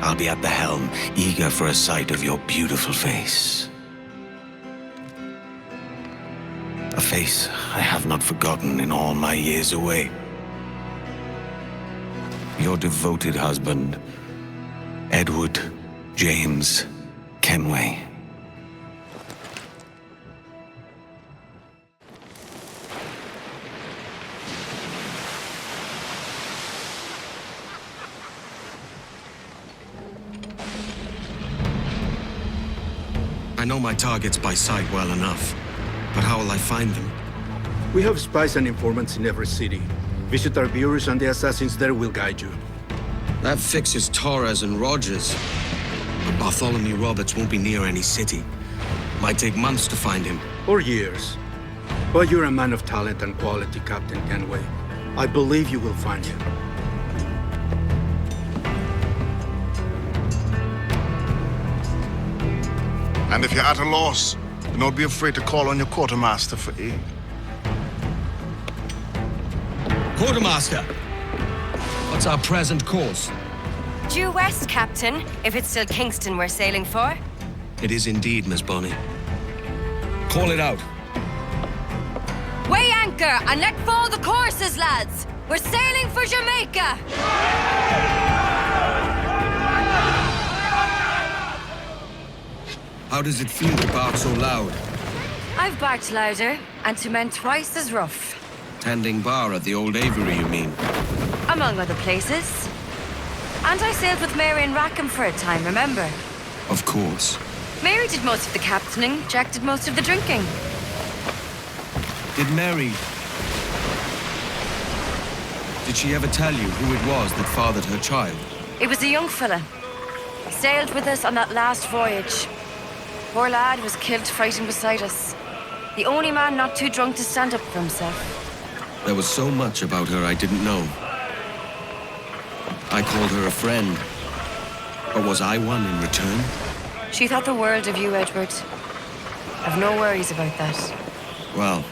I'll be at the helm, eager for a sight of your beautiful face. A face I have not forgotten in all my years away. Your devoted husband, Edward James Kenway. I know my targets by sight well enough, but how will I find them? We have spies and informants in every city. Visit our bureaus and the assassins there will guide you. That fixes Torres and Rogers. But Bartholomew Roberts won't be near any city. Might take months to find him. Or years. But you're a man of talent and quality, Captain Kenway. I believe you will find him. And if you're at a loss, do not be afraid to call on your quartermaster for aid. Quartermaster, what's our present course? Due west, Captain, if it's still Kingston we're sailing for. It is indeed, Miss Bonny. Call it out. Weigh anchor and let fall the courses, lads! We're sailing for Jamaica! How does it feel to bark so loud? I've barked louder, and to men twice as rough. Tending bar at the Old Avery, you mean? Among other places. And I sailed with Mary and Rackham for a time, remember? Of course. Mary did most of the captaining, Jack did most of the drinking. Did Mary... Did she ever tell you who it was that fathered her child? It was a young fella. Sailed with us on that last voyage. Poor lad was killed fighting beside us. The only man not too drunk to stand up for himself. There was so much about her I didn't know. I called her a friend. But was I one in return? She thought the world of you, Edward. I've no worries about that. Well,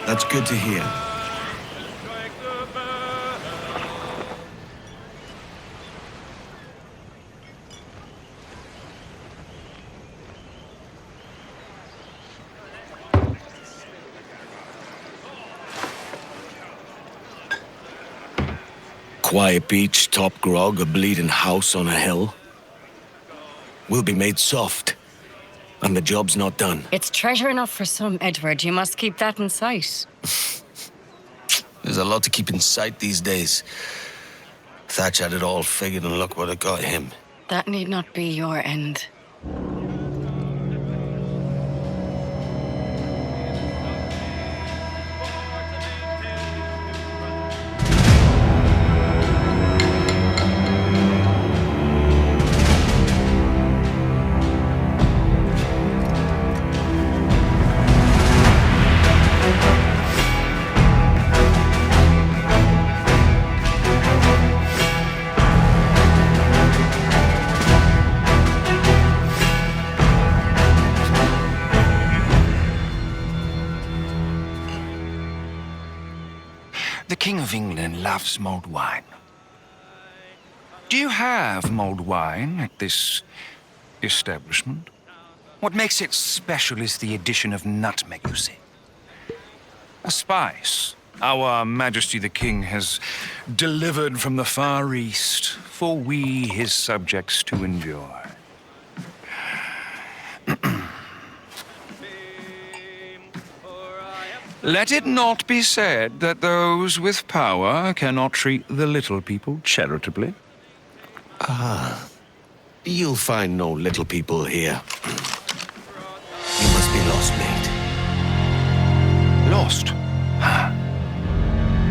that's good to hear. Quiet beach, top grog, a bleeding house on a hill. We'll be made soft, and the job's not done. It's treasure enough for some, Edward. You must keep that in sight. There's a lot to keep in sight these days. Thatch had it all figured, and look what it got him. That need not be your end. The King of England loves mulled wine. Do you have mulled wine at this establishment? What makes it special is the addition of nutmeg, you see. A spice our Majesty the King has delivered from the Far East for we, his subjects, to enjoy. Let it not be said that those with power cannot treat the little people charitably. Ah, you'll find no little people here. You must be lost, mate. Lost?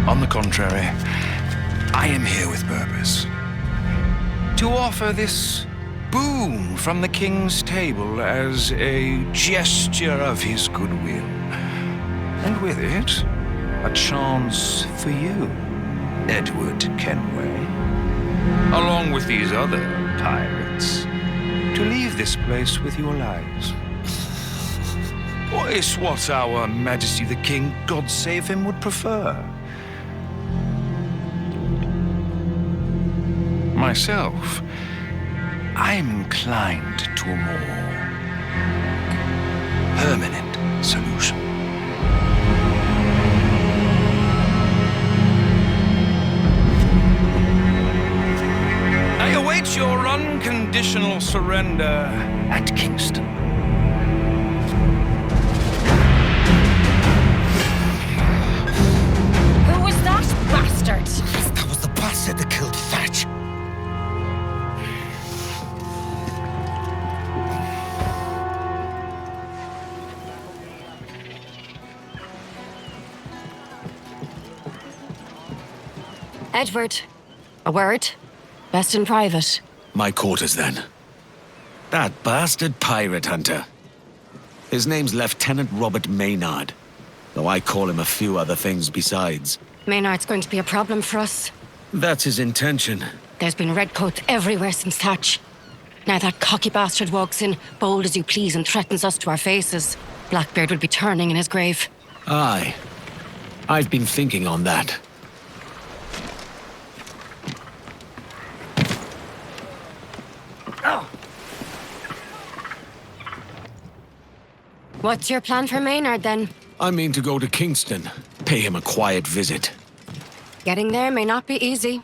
On the contrary, I am here with purpose. To offer this boon from the King's table as a gesture of his goodwill. And with it, a chance for you, Edward Kenway, along with these other pirates, to leave this place with your lives. Or is what our Majesty the King, God save him, would prefer. Myself, I am inclined to a more permanent solution. I await your unconditional surrender at Kingston. Who was that bastard? That was the bastard that killed Thatch. Edward, a word. Best in private. My quarters, then. That bastard pirate hunter. His name's Lieutenant Robert Maynard, though I call him a few other things besides. Maynard's going to be a problem for us. That's his intention. There's been redcoats everywhere since Thatch. Now that cocky bastard walks in, bold as you please, and threatens us to our faces. Blackbeard would be turning in his grave. Aye. I've been thinking on that. What's your plan for Maynard, then? I mean to go to Kingston, pay him a quiet visit. Getting there may not be easy.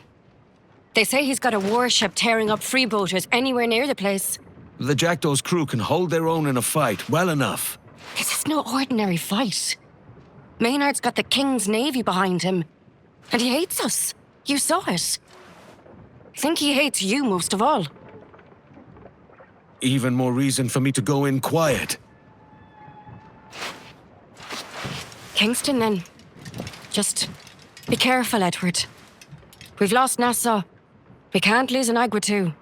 They say he's got a warship tearing up freebooters anywhere near the place. The Jackdaw's crew can hold their own in a fight well enough. This is no ordinary fight. Maynard's got the King's Navy behind him. And he hates us. You saw it. I think he hates you most of all. Even more reason for me to go in quiet. Kingston, then. Just be careful, Edward. We've lost Nassau. We can't lose an Agua too.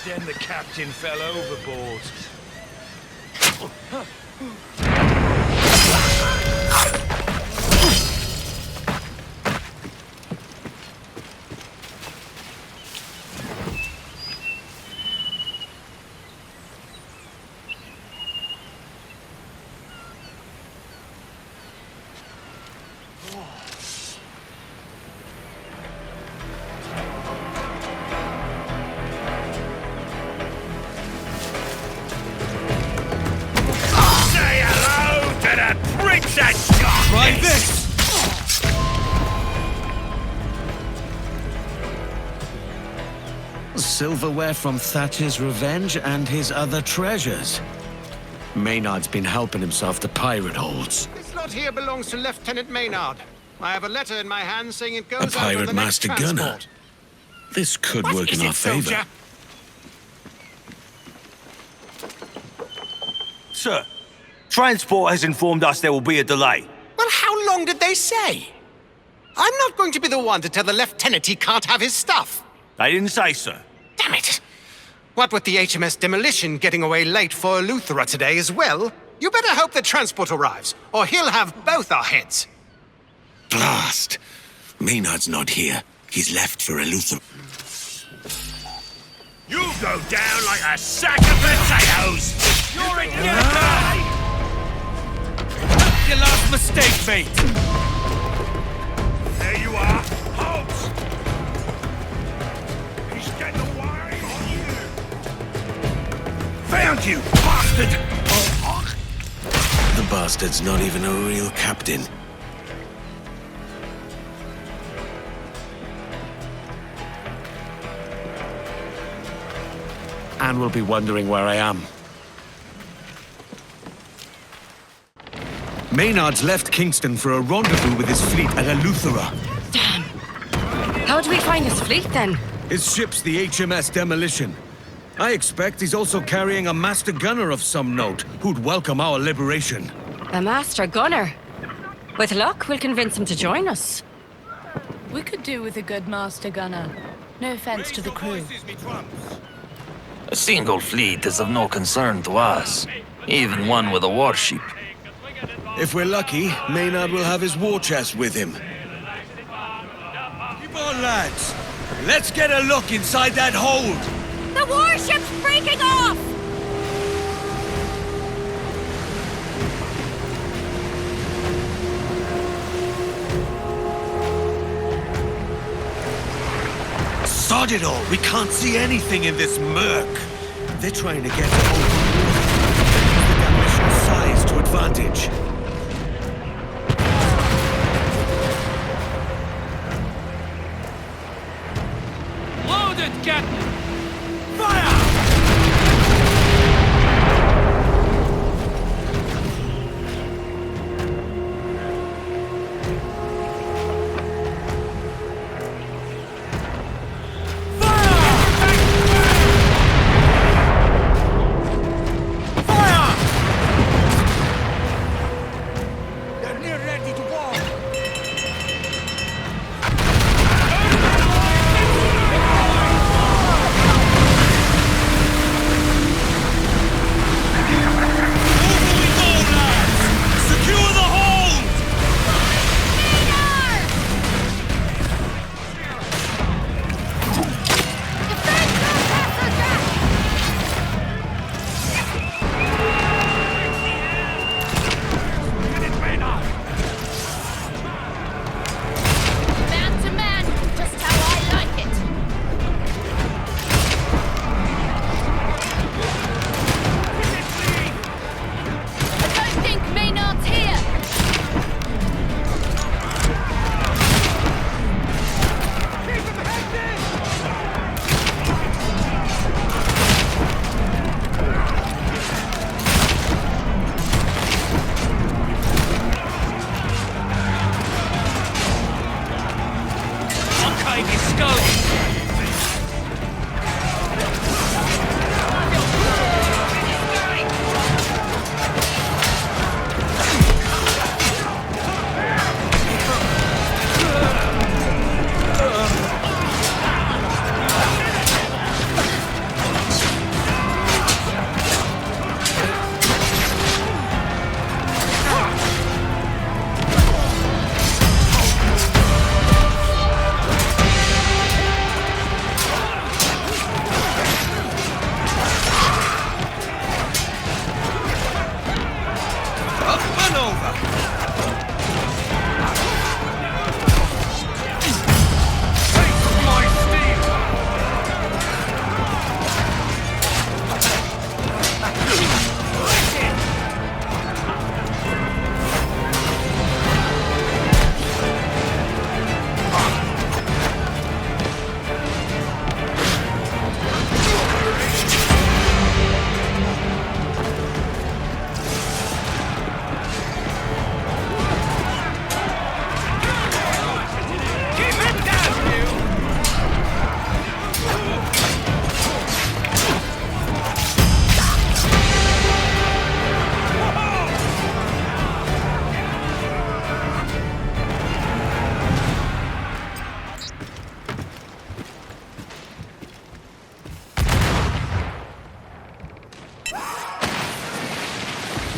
Then the captain fell overboard. Try this! Silverware from Thatch's revenge and his other treasures. Maynard's been helping himself to pirate holds. This lot here belongs to Lieutenant Maynard. I have a letter in my hand saying it goes A out on pirate the next master gunner. transport. This could What work is in our it, soldier? favor. Sir, transport has informed us there will be a delay. Well, how long did they say? I'm not going to be the one to tell the lieutenant he can't have his stuff. They didn't say so. Damn it! What with the HMS Demolition getting away late for Eleuthera today as well, you better hope the transport arrives, or he'll have both our heads. Blast! Maynard's not here. He's left for Eleuthera. You go down like a sack of potatoes! You're in your die! Your last mistake, mate! There you are! Halt! He's getting away on you! Found you, bastard! The bastard's not even a real captain. Anne will be wondering where I am. Maynard's left Kingston for a rendezvous with his fleet at Eleuthera. Damn. How do we find his fleet, then? His ship's the HMS Demolition. I expect he's also carrying a master gunner of some note who'd welcome our liberation. A master gunner. With luck, we'll convince him to join us. We could do with a good master gunner. No offense to the crew. A single fleet is of no concern to us, even one with a warship. If we're lucky, Maynard will have his war chest with him. Keep on, lads. Let's get a look inside that hold. The warship's breaking off! Sod it all! We can't see anything in this murk! They're trying to get to open water. The demolition your size to advantage. Loaded, Captain! Fire!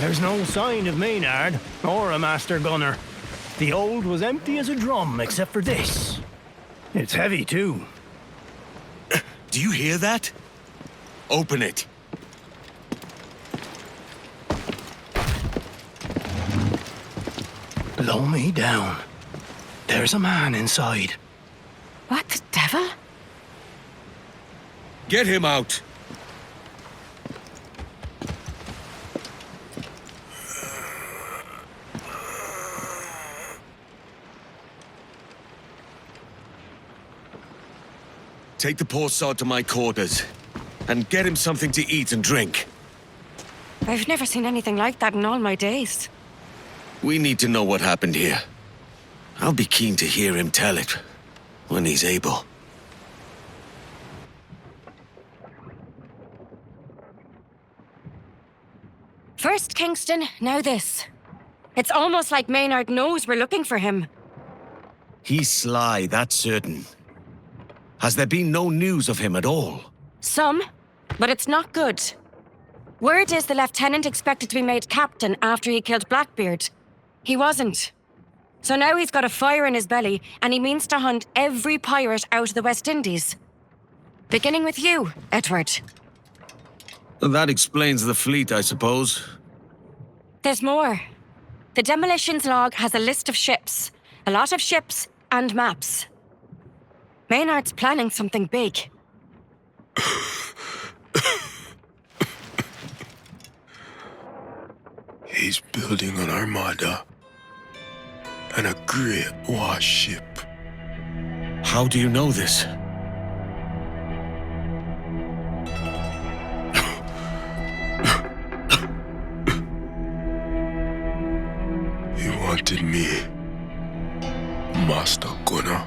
There's no sign of Maynard, or a master gunner. The hold was empty as a drum, except for this. It's heavy, too. Do you hear that? Open it. Blow me down. There's a man inside. What the devil? Get him out. Take the poor sod to my quarters, and get him something to eat and drink. I've never seen anything like that in all my days. We need to know what happened here. I'll be keen to hear him tell it, when he's able. First Kingston, now this. It's almost like Maynard knows we're looking for him. He's sly, that's certain. Has there been no news of him at all? Some, but it's not good. Word is the lieutenant expected to be made captain after he killed Blackbeard. He wasn't. So now he's got a fire in his belly, and he means to hunt every pirate out of the West Indies. Beginning with you, Edward. Well, that explains the fleet, I suppose. There's more. The demolitions log has a list of ships. A lot of ships and maps. Maynard's planning something big. He's building an armada and a great warship. How do you know this? He wanted me, Master Gunner.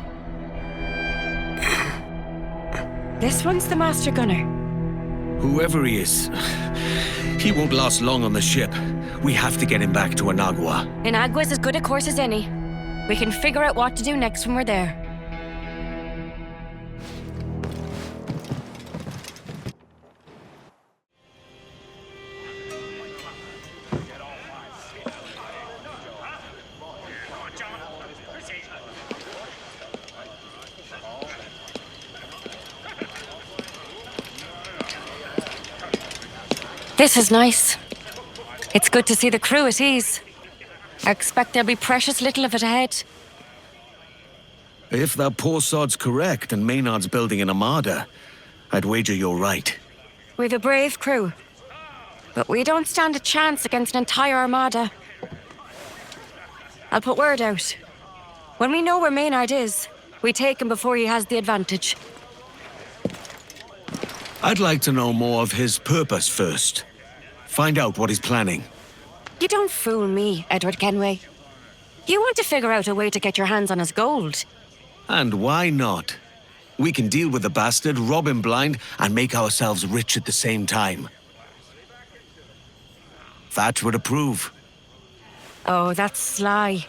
This one's the Master Gunner. Whoever he is, he won't last long on the ship. We have to get him back to Anagua. Inagua's as good a course as any. We can figure out what to do next when we're there. This is nice. It's good to see the crew at ease. I expect there'll be precious little of it ahead. If that poor sod's correct and Maynard's building an armada, I'd wager you're right. We've a brave crew. But we don't stand a chance against an entire armada. I'll put word out. When we know where Maynard is, we take him before he has the advantage. I'd like to know more of his purpose first. Find out what he's planning. You don't fool me, Edward Kenway. You want to figure out a way to get your hands on his gold. And why not? We can deal with the bastard, rob him blind, and make ourselves rich at the same time. Thatch would approve. Oh, that's sly.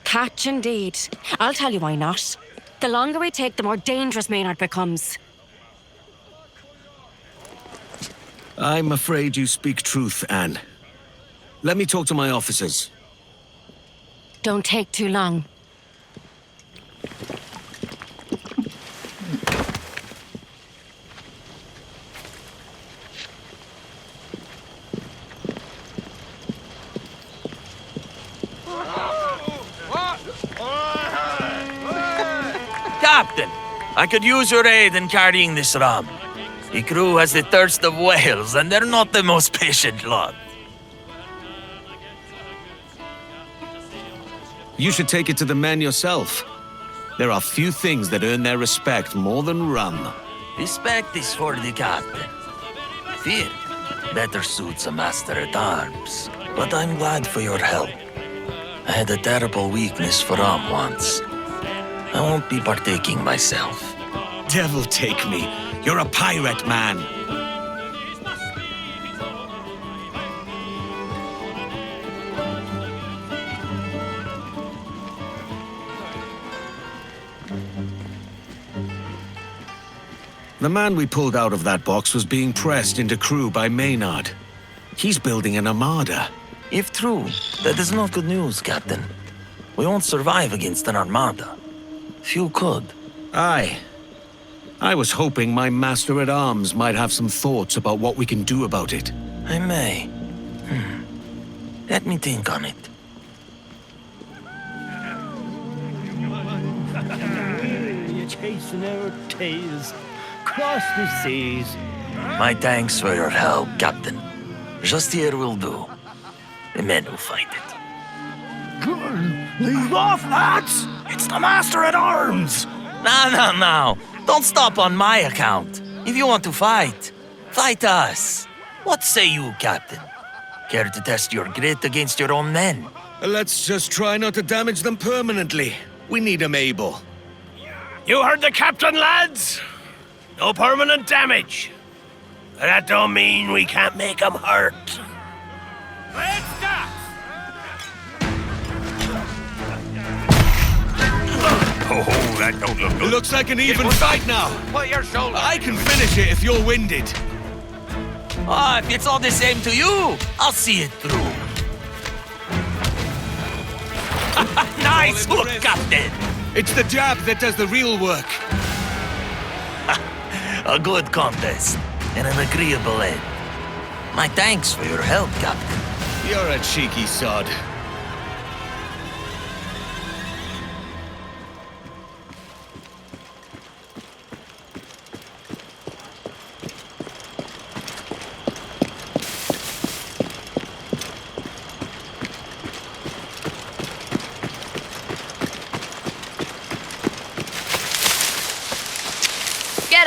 Catch indeed. I'll tell you why not. The longer we take, the more dangerous Maynard becomes. I'm afraid you speak truth, Anne. Let me talk to my officers. Don't take too long. Captain, I could use your aid in carrying this ram. The crew has the thirst of whales, and they're not the most patient lot. You should take it to the men yourself. There are few things that earn their respect more than rum. Respect is for the captain. Fear better suits a master-at-arms. But I'm glad for your help. I had a terrible weakness for rum once. I won't be partaking myself. Devil take me. You're a pirate, man. The man we pulled out of that box was being pressed into crew by Maynard. He's building an armada. If true, that is not good news, Captain. We won't survive against an armada. Few could. Aye. I was hoping my master-at-arms might have some thoughts about what we can do about it. I may. Let me think on it. You're chasing our tails across the seas. My thanks for your help, Captain. Just here will do. The men will find it. Leave off, lads! It's the Master-at-Arms! No. Don't stop on my account. If you want to fight, fight us. What say you, Captain? Care to test your grit against your own men? Let's just try not to damage them permanently. We need 'em able. You heard the captain, lads? No permanent damage. But that don't mean we can't make 'em hurt. Let's start! Oh, that don't look good. Looks like an even fight now. Put your shoulder. I can finish it if you're winded. If it's all the same to you, I'll see it through. Nice hook, Captain! It's the jab that does the real work. A good contest, and an agreeable end. My thanks for your help, Captain. You're a cheeky sod.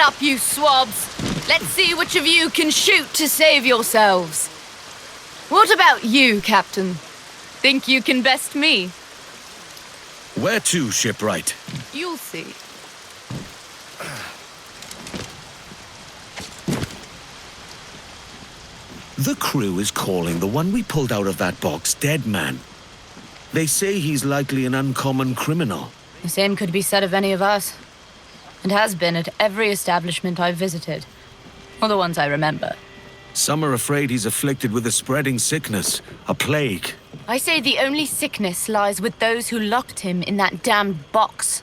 up, you swabs. Let's see which of you can shoot to save yourselves. What about you, Captain? Think you can best me? Where to, shipwright? You'll see. The crew is calling the one we pulled out of that box dead man. They say he's likely an uncommon criminal. The same could be said of any of us. And has been at every establishment I've visited. Or the ones I remember. Some are afraid he's afflicted with a spreading sickness, a plague. I say the only sickness lies with those who locked him in that damned box.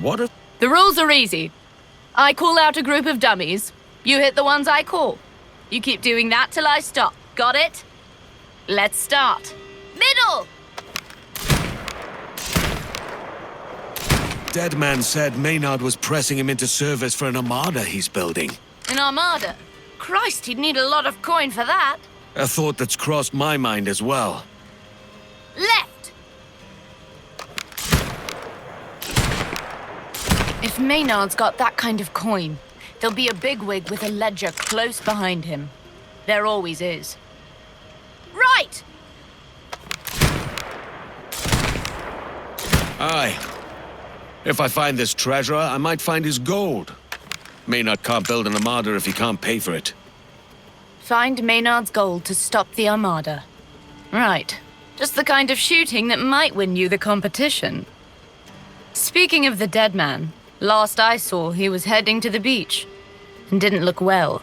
What a... The rules are easy. I call out a group of dummies. You hit the ones I call. You keep doing that till I stop. Got it? Let's start. Middle! Dead man said Maynard was pressing him into service for an armada he's building. An armada? Christ, he'd need a lot of coin for that. A thought that's crossed my mind as well. Left! If Maynard's got that kind of coin, there'll be a bigwig with a ledger close behind him. There always is. Right! Aye. If I find this treasure, I might find his gold. Maynard can't build an armada if he can't pay for it. Find Maynard's gold to stop the armada. Right. Just the kind of shooting that might win you the competition. Speaking of the dead man, last I saw he was heading to the beach. And didn't look well.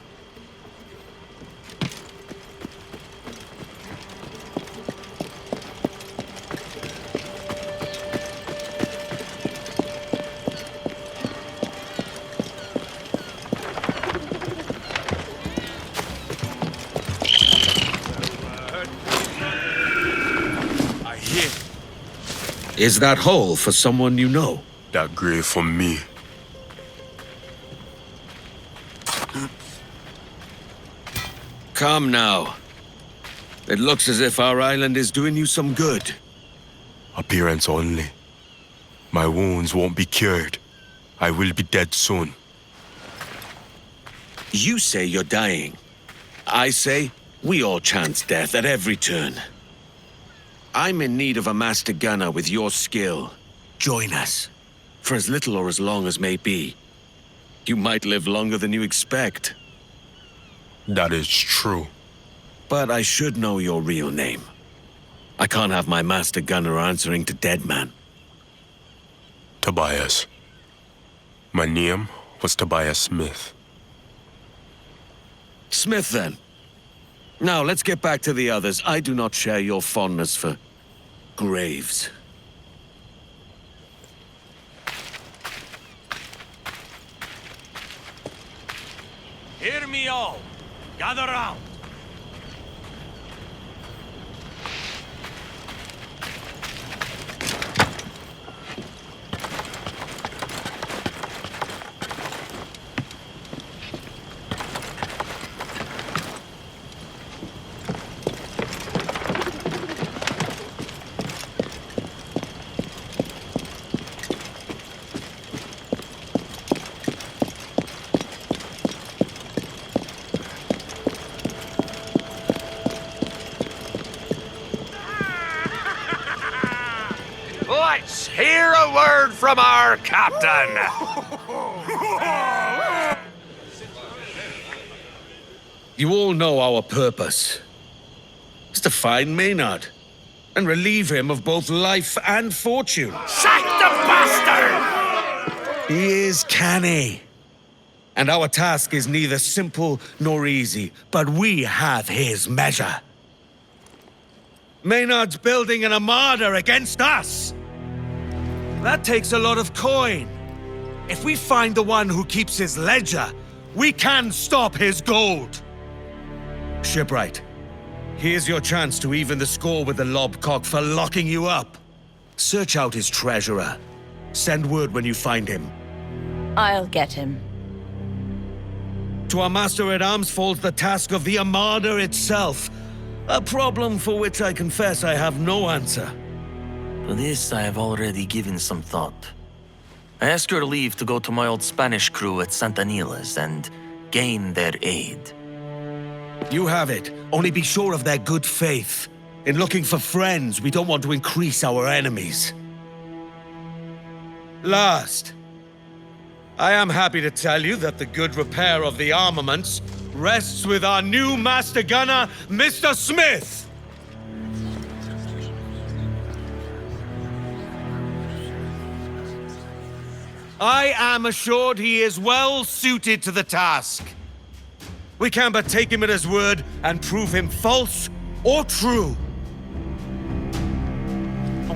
Is that hole for someone you know? That grave for me. Come now. It looks as if our island is doing you some good. Appearance only. My wounds won't be cured. I will be dead soon. You say you're dying. I say we all chance death at every turn. I'm in need of a master gunner with your skill. Join us. For as little or as long as may be. You might live longer than you expect. That is true. But I should know your real name. I can't have my master gunner answering to dead man. Tobias. My name was Tobias Smith. Smith, then. Now, let's get back to the others. I do not share your fondness for graves. Hear me all. Gather round. Let's hear a word from our captain. You all know our purpose. It's to find Maynard and relieve him of both life and fortune. Sack the bastard! He is canny. And our task is neither simple nor easy, but we have his measure. Maynard's building an armada against us. That takes a lot of coin. If we find the one who keeps his ledger, we can stop his gold. Shipwright, here's your chance to even the score with the lobcock for locking you up. Search out his treasurer. Send word when you find him. I'll get him. To our master-at-arms falls the task of the armada itself. A problem for which I confess I have no answer. To this I have already given some thought. I asked your leave to go to my old Spanish crew at Santanila's and gain their aid. You have it. Only be sure of their good faith. In looking for friends, we don't want to increase our enemies. Last, I am happy to tell you that the good repair of the armaments rests with our new master gunner, Mr. Smith! I am assured he is well suited to the task. We can but take him at his word and prove him false or true.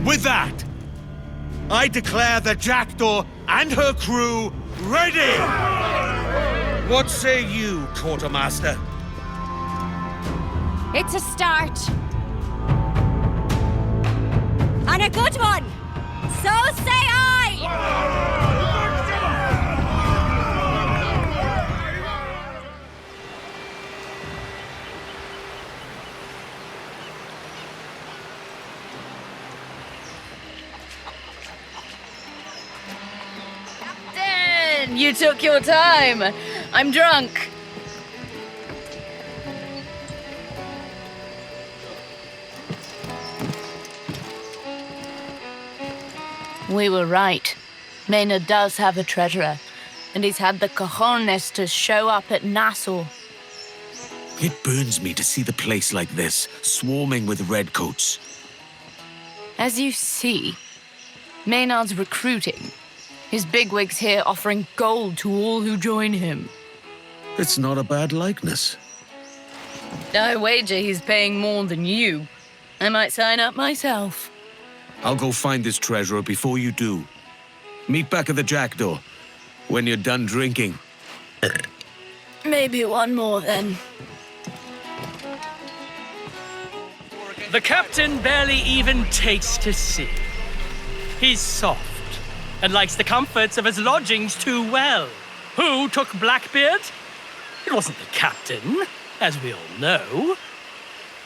With that, I declare the Jackdaw and her crew ready! What say you, Quartermaster? It's a start. And a good one! So say I! Captain, you took your time. I'm drunk. We were right. Maynard does have a treasurer, and he's had the cojones to show up at Nassau. It burns me to see the place like this, swarming with redcoats. As you see, Maynard's recruiting. His bigwigs here offering gold to all who join him. It's not a bad likeness. I wager he's paying more than you. I might sign up myself. I'll go find this treasurer before you do. Meet back at the Jackdaw when you're done drinking. Maybe one more then. The captain barely even takes to sea. He's soft and likes the comforts of his lodgings too well. Who took Blackbeard? It wasn't the captain, as we all know.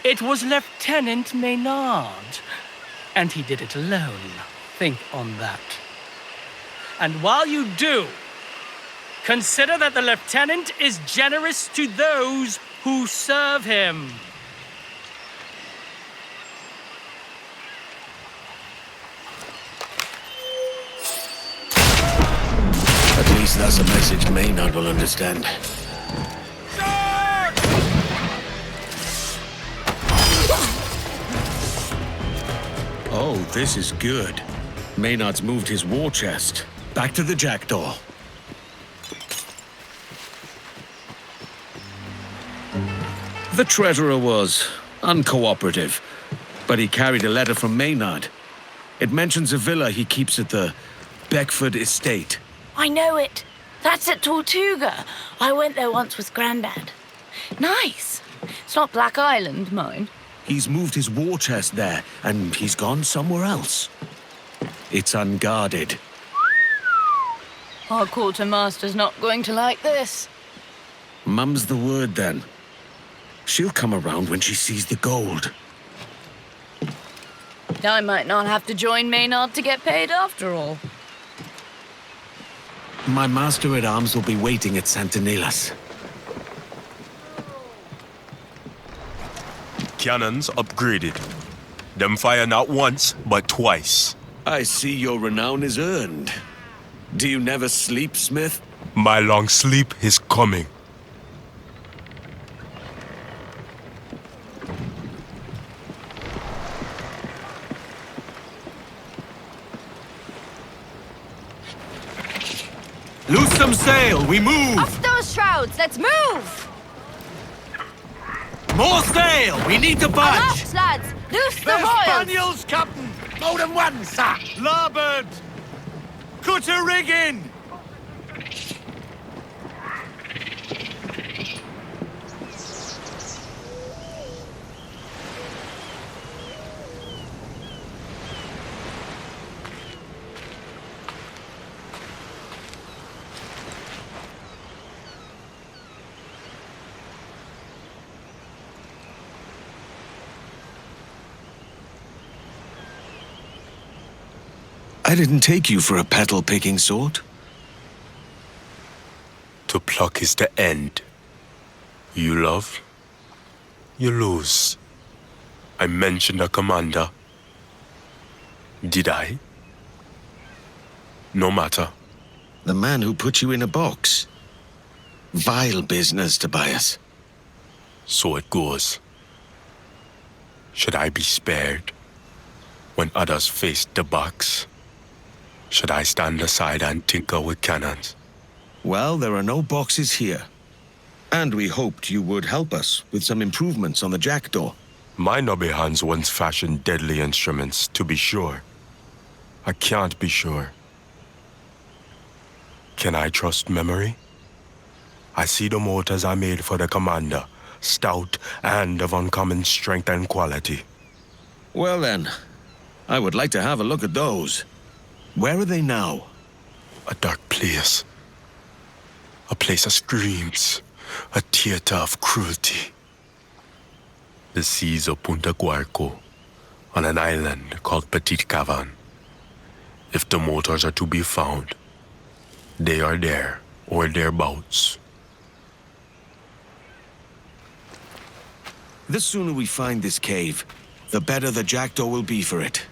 It was Lieutenant Maynard. And he did it alone. Think on that. And while you do, consider that the lieutenant is generous to those who serve him. At least that's a message Maynard will understand. Oh, this is good. Maynard's moved his war chest. Back to the Jackdaw. The treasurer was uncooperative, but he carried a letter from Maynard. It mentions a villa he keeps at the Beckford Estate. I know it. That's at Tortuga. I went there once with Grandad. Nice. It's not Black Island, mind. He's moved his war chest there, and he's gone somewhere else. It's unguarded. Our quartermaster's not going to like this. Mum's the word, then. She'll come around when she sees the gold. I might not have to join Maynard to get paid after all. My master-at-arms will be waiting at Santanila's. Cannons upgraded. Them fire not once, but twice. I see your renown is earned. Do you never sleep, Smith? My long sleep is coming. Loose some sail, we move! Off those shrouds, let's move! More sail, we need to budge! Aloft, lads, loose the There's royals! Spaniels, Captain! More than one, sir! Larboard! Cutter rigging! I didn't take you for a petal-picking sort. To pluck is the end. You love, you lose. I mentioned a commander. Did I? No matter. The man who put you in a box. Vile business, Tobias. So it goes. Should I be spared when others faced the box? Should I stand aside and tinker with cannons? Well, there are no boxes here. And we hoped you would help us with some improvements on the Jackdaw. My knobby hands once fashioned deadly instruments, to be sure. I can't be sure. Can I trust memory? I see the motors are made for the commander, stout and of uncommon strength and quality. Well then, I would like to have a look at those. Where are they now? A dark place. A place of screams. A theater of cruelty. The seas of Punta Guarco, on an island called Petite Cavern. If the motors are to be found, they are there or thereabouts. The sooner we find this cave, the better the Jackdaw will be for it.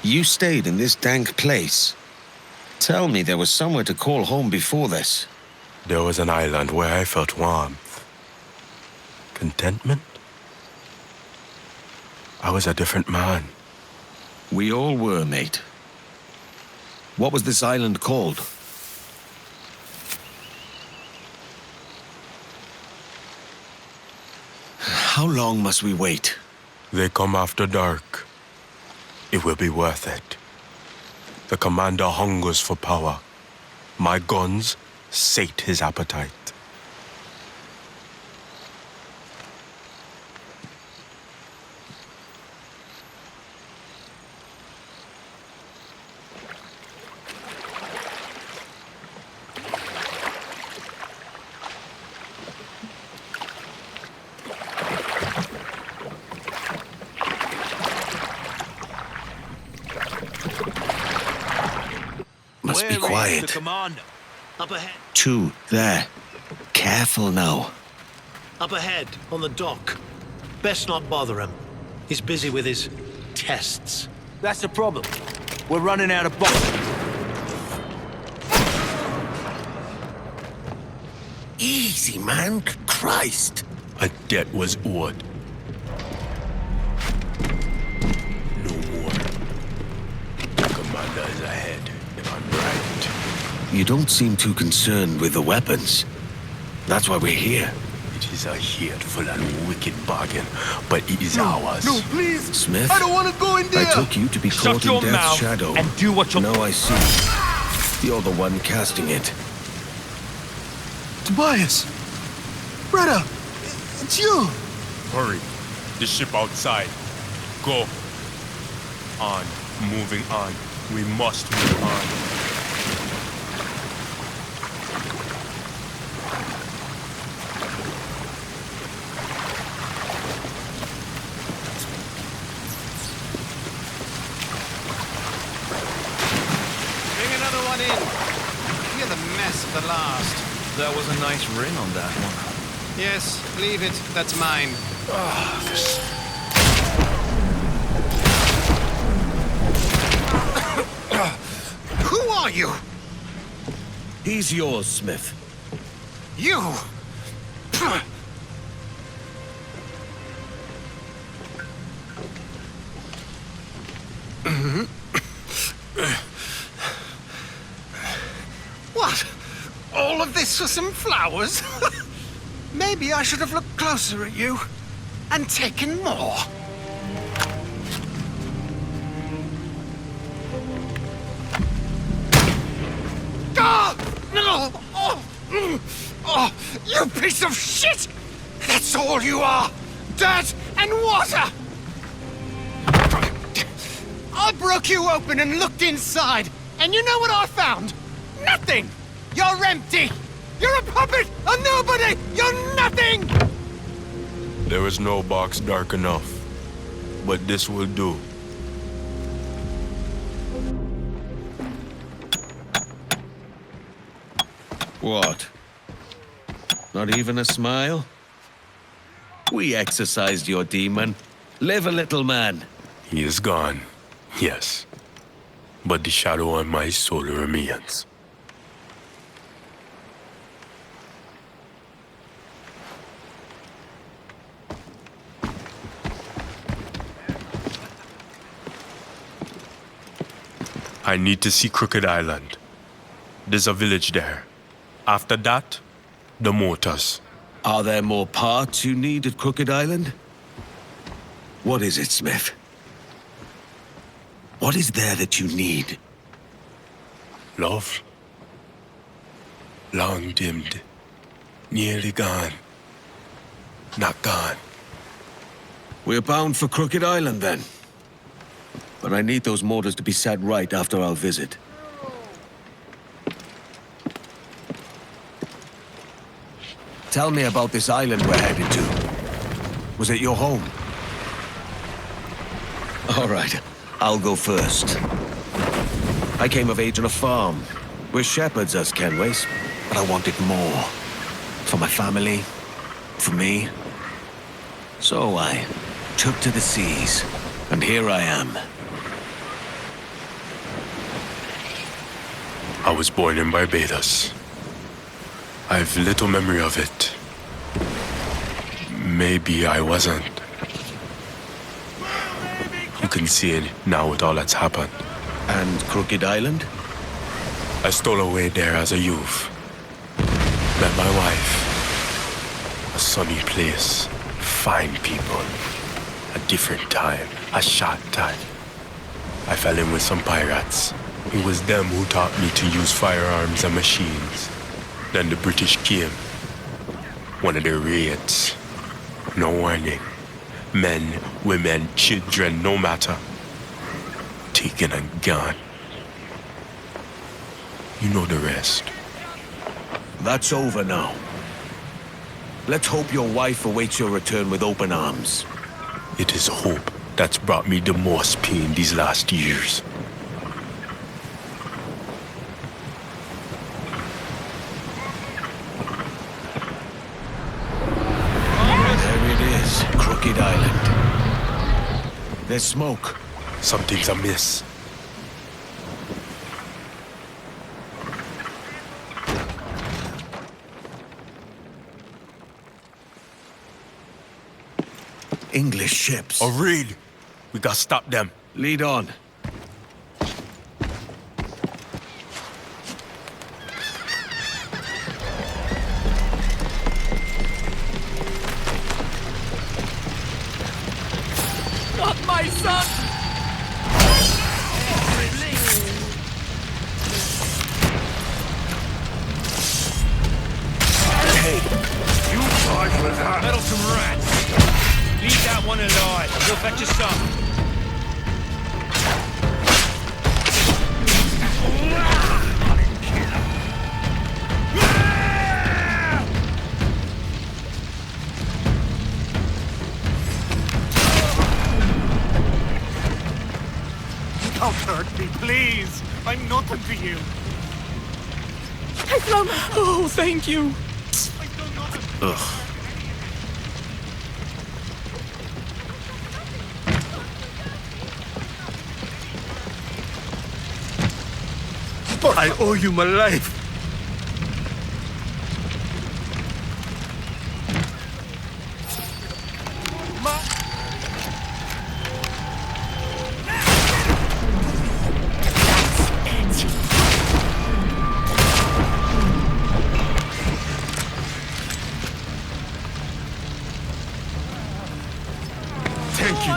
You stayed in this dank place. Tell me there was somewhere to call home before this. There was an island where I felt warmth. Contentment? I was a different man. We all were, mate. What was this island called? How long must we wait? They come after dark. It will be worth it. The commander hungers for power. My guns sate his appetite. Must be quiet. The commander. Up ahead. Two, there. Careful now. Up ahead, on the dock. Best not bother him. He's busy with his tests. That's the problem. We're running out of boxes. Easy, man. Christ. A debt was owed. No more. The commander is ahead, if I'm right. You don't seem too concerned with the weapons. That's why we're here. It is a hateful and wicked bargain, but it is ours. No, please! Smith? I don't want to go in there! I took you to be caught in Death's shadow. And do what you... Now I see. You're the one casting it. Tobias! Brother! It's you! Hurry. The ship outside. Go. On. Moving on. We must move on. The last. That was a nice ring on that one. Yes, leave it. That's mine. Who are you? He's yours, Smith. You? What? All of this for some flowers? Maybe I should have looked closer at you and taken more. Oh, you piece of shit! That's all you are! Dirt and water! I broke you open and looked inside, and you know what I found? Nothing! You're empty! You're a puppet! A nobody! You're nothing! There is no box dark enough, but this will do. What? Not even a smile? We exorcised your demon. Live a little, man. He is gone, yes. But the shadow on my soul remains. I need to see Crooked Island. There's a village there. After that, the motors. Are there more parts you need at Crooked Island? What is it, Smith? What is there that you need? Love. Long dimmed. Nearly gone. Not gone. We're bound for Crooked Island, then. But I need those motors to be set right after our visit. Tell me about this island we're headed to. Was it your home? All right, I'll go first. I came of age on a farm. We're shepherds, us Kenways, but I wanted more. For my family, for me. So I took to the seas, and here I am. I was born in Barbados. I've little memory of it. Maybe I wasn't. You can see it now with all that's happened. And Crooked Island? I stole away there as a youth. Met my wife. A sunny place. Fine people. A different time. A short time. I fell in with some pirates. It was them who taught me to use firearms and machines. Then the British came. One of their raids. No warning. Men, women, children, no matter. Taken and gone. You know the rest. That's over now. Let's hope your wife awaits your return with open arms. It is hope that's brought me the most pain these last years. Crooked Island. There's smoke. Something's amiss. English ships. A raid. We gotta stop them. Lead on. Not my son! Hey, you charged with that? Meddlesome rats! Leave that one alive. We'll fetch you some. Don't hurt me, please. I'm nothing to you. Hey, Flo! Oh, thank you. Ugh. But I owe you my life.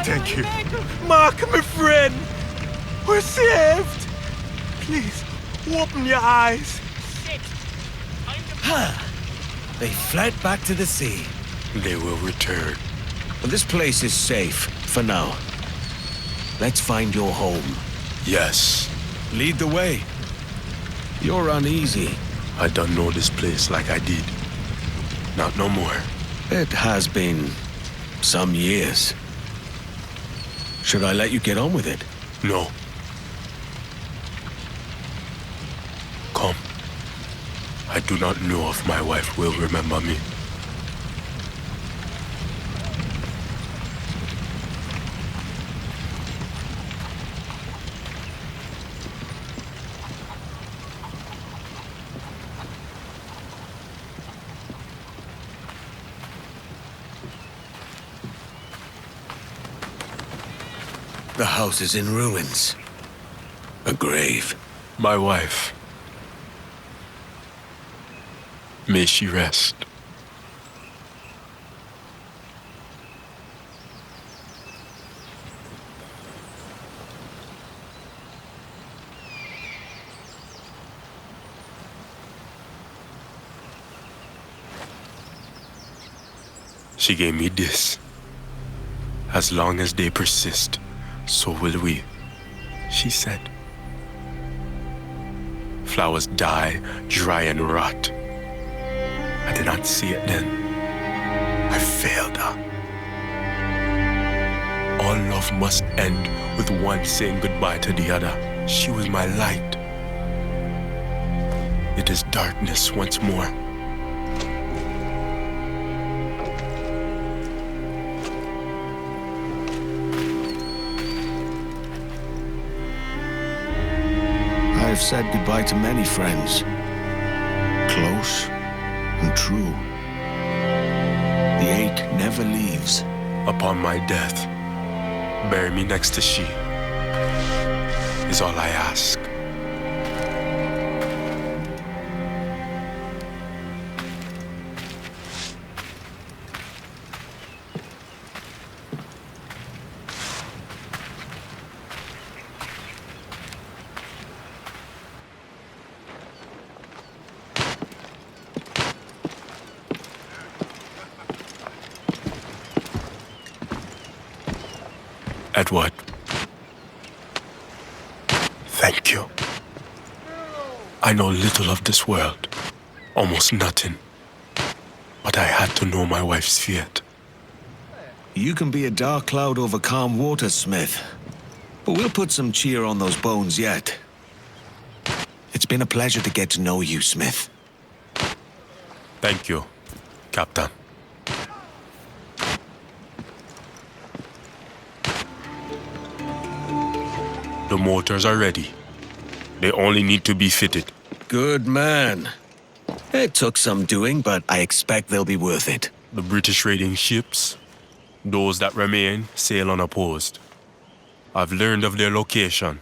Thank you. Mark, my friend. We're saved. Please, open your eyes. Shit! I'm the They fled back to the sea. They will return. Well, this place is safe, for now. Let's find your home. Yes. Lead the way. You're uneasy. I don't know this place like I did. Not no more. It has been some years. Should I let you get on with it? No. Come. I do not know if my wife will remember me. The house is in ruins. A grave. My wife. May she rest. She gave me this. As long as they persist, so will we, she said. Flowers die, dry and rot. I did not see it then. I failed her. All love must end with one saying goodbye to the other. She was my light. It is darkness once more. I've said goodbye to many friends. Close and true. The ache never leaves. Upon my death, bury me next to she, is all I ask. Edward. Thank you. I know little of this world, almost nothing. But I had to know my wife's fate. You can be a dark cloud over calm water, Smith. But we'll put some cheer on those bones yet. It's been a pleasure to get to know you, Smith. Thank you, Captain. The motors are ready. They only need to be fitted. Good man. It took some doing, but I expect they'll be worth it. The British raiding ships, those that remain, sail unopposed. I've learned of their location.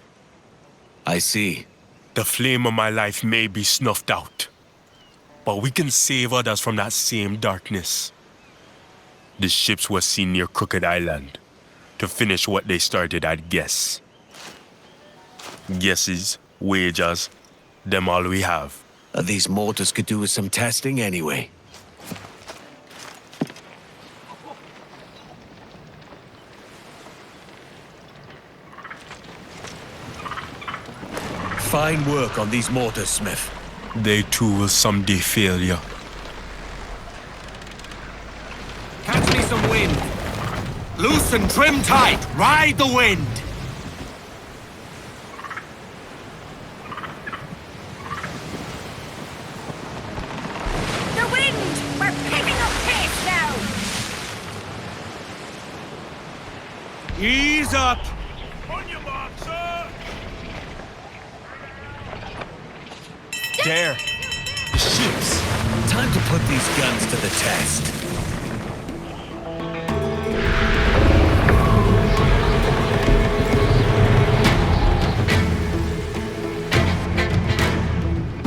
I see. The flame of my life may be snuffed out, but we can save others from that same darkness. The ships were seen near Crooked Island to finish what they started at Guess. Guesses, wagers, them all we have. These mortars could do with some testing anyway. Fine work on these mortars, Smith. They too will someday fail you. Catch me some wind. Loose and trim tight. Ride the wind. The wind! We're picking up pace now! Ease up. On your mark, sir! There! The ships! Time to put these guns to the test.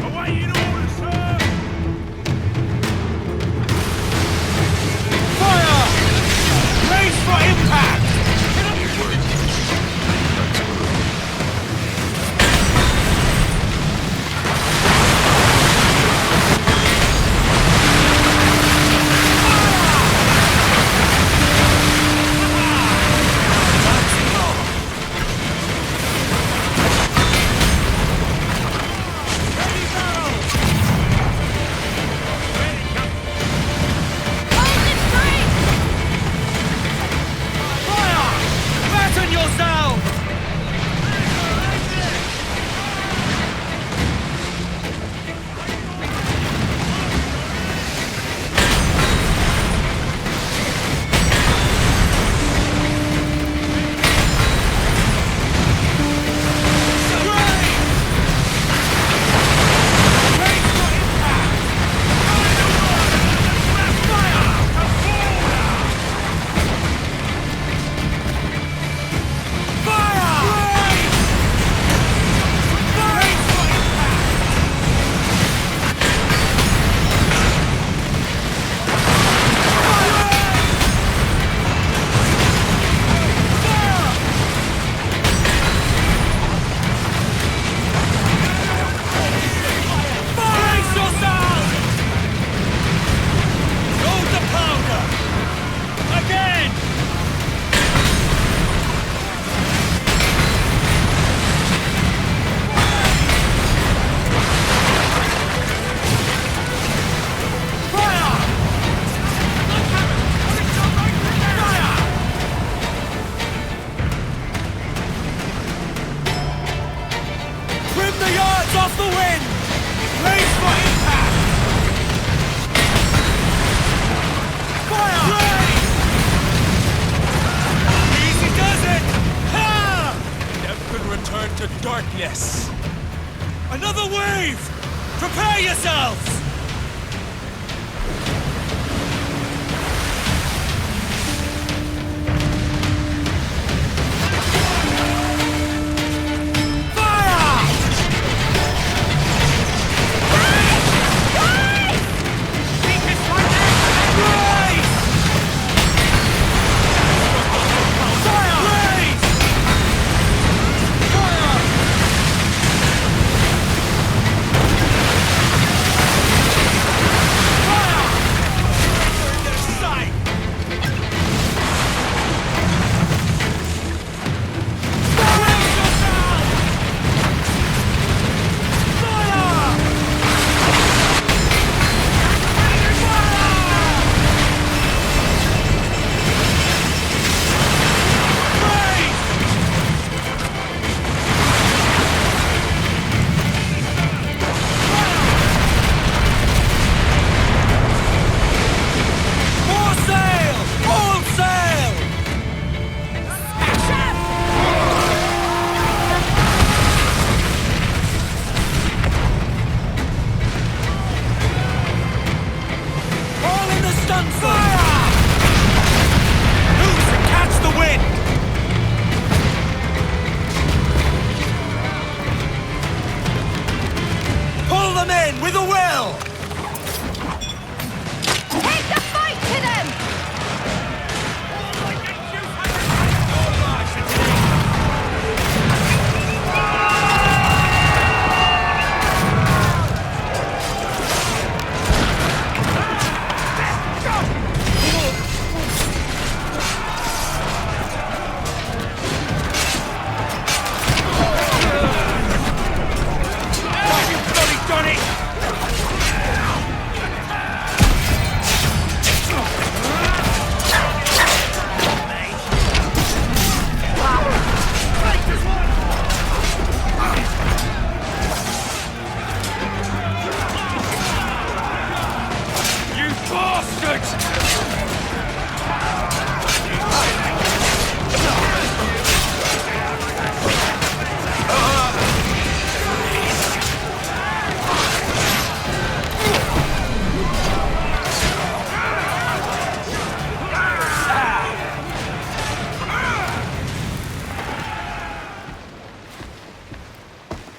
Awaiting orders, sir! Fire! Brace for impact! Yes. Another wave! Prepare yourselves!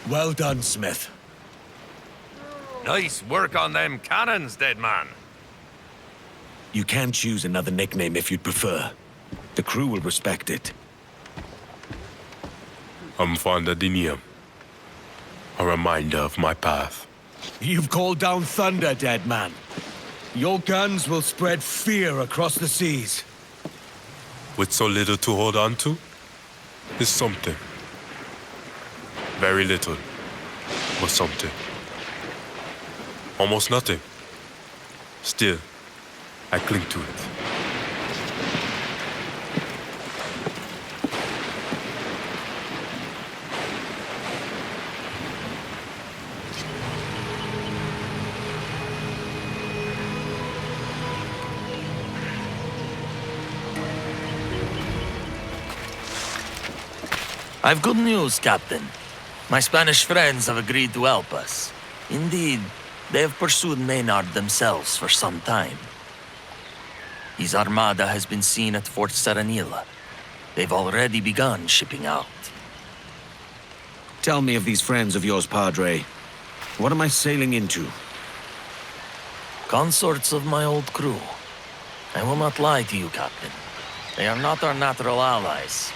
Well done, Smith. Nice work on them cannons, dead man. You can choose another nickname if you'd prefer. The crew will respect it. I'm fond of the name. A reminder of my path. You've called down thunder, dead man. Your guns will spread fear across the seas. With so little to hold on to, is something. Very little, but something. Almost nothing. Still, I cling to it. I've good news, Captain. My Spanish friends have agreed to help us. Indeed, they have pursued Maynard themselves for some time. His armada has been seen at Fort Serenilla. They've already begun shipping out. Tell me of these friends of yours, Padre. What am I sailing into? Consorts of my old crew. I will not lie to you, Captain. They are not our natural allies.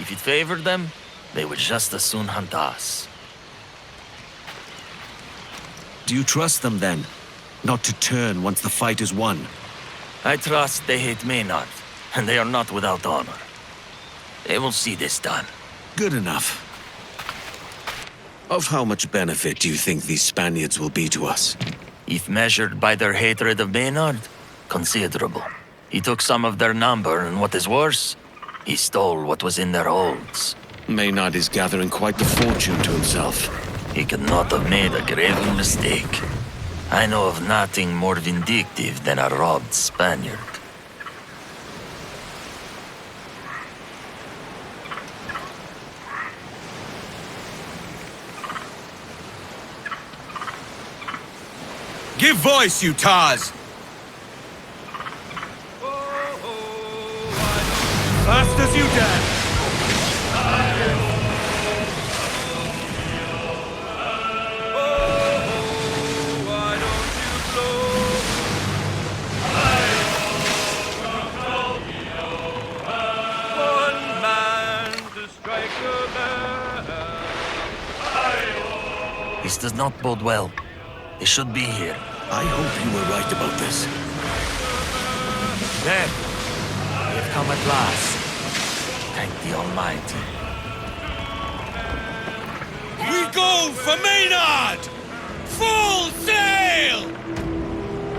If it favored them, they would just as soon hunt us. Do you trust them, then? Not to turn once the fight is won? I trust they hate Maynard, and they are not without honor. They will see this done. Good enough. Of how much benefit do you think these Spaniards will be to us? If measured by their hatred of Maynard, considerable. He took some of their number, and what is worse, he stole what was in their holds. Maynard is gathering quite the fortune to himself. He could not have made a grave mistake. I know of nothing more vindictive than a robbed Spaniard. Give voice, you tars! Fast as you dare! This does not bode well. They should be here. I hope you were right about this. There. We have come at last. Thank the Almighty. We go for Maynard! Full sail!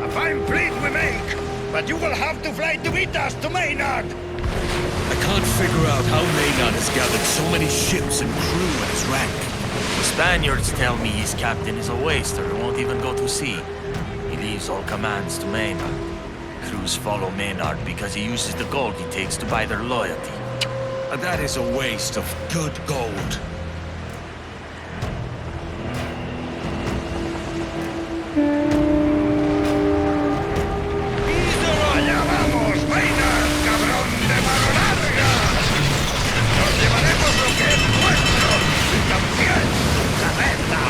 A fine fleet we make, but you will have to fly to meet us to Maynard. I can't figure out how Maynard has gathered so many ships and crew at his rank. The Spaniards tell me his captain is a waster who won't even go to sea. He leaves all commands to Maynard. Crews follow Maynard because he uses the gold he takes to buy their loyalty. That is a waste of good gold. ¡Allá vamos, Maynard, cabrón de mano larga! Nos llevaremos lo que es nuestro y también su cabeza.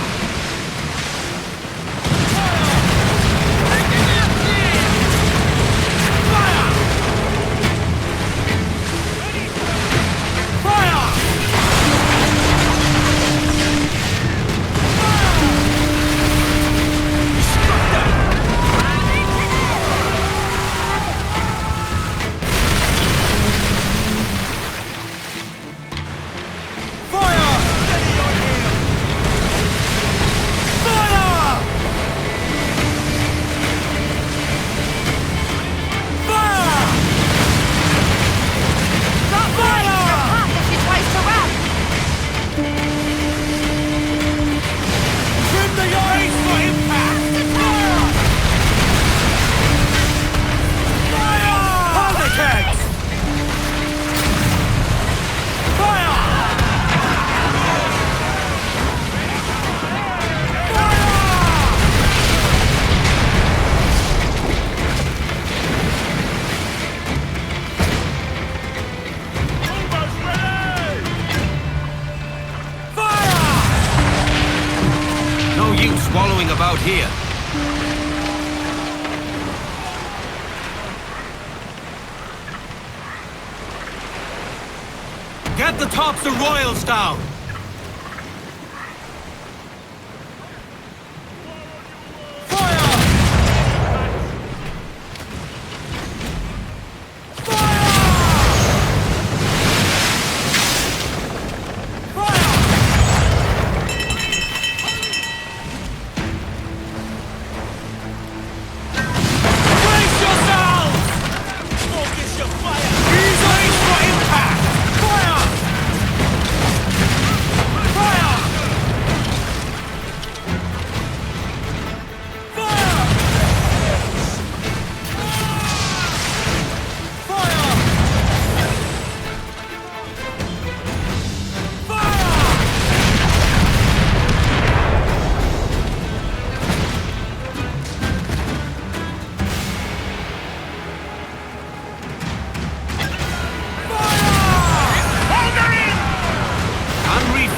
Wallowing about here. Get the tops of royals down!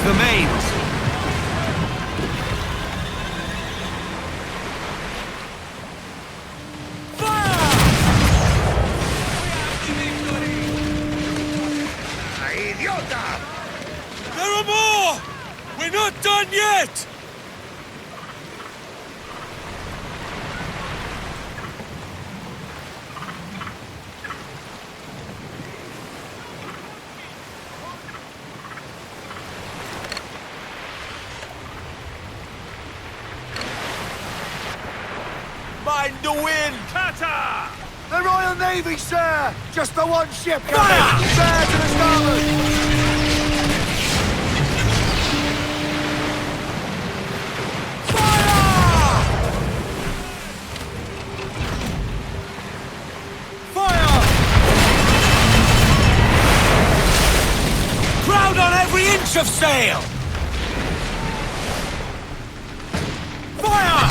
The mains! ¡Idiota! There are more! We're not done yet! Mind the wind! Cutter! The Royal Navy, sir! Just the one ship coming! Fair to the starboard! Fire! Fire! Crowd on every inch of sail! Fire!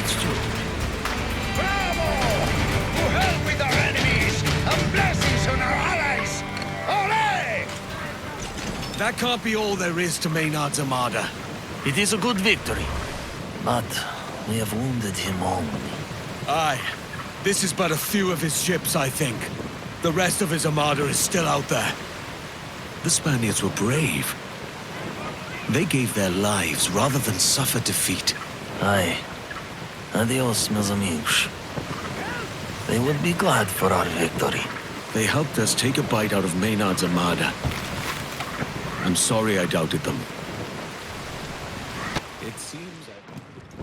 It's true. Bravo! To hell with our enemies, and blessings on our allies! Ole! That can't be all there is to Maynard's armada. It is a good victory, but we have wounded him only. Aye. This is but a few of his ships, I think. The rest of his armada is still out there. The Spaniards were brave. They gave their lives rather than suffer defeat. Aye. Adios, meus amigos. They would be glad for our victory. They helped us take a bite out of Maynard's armada. I'm sorry I doubted them. It seems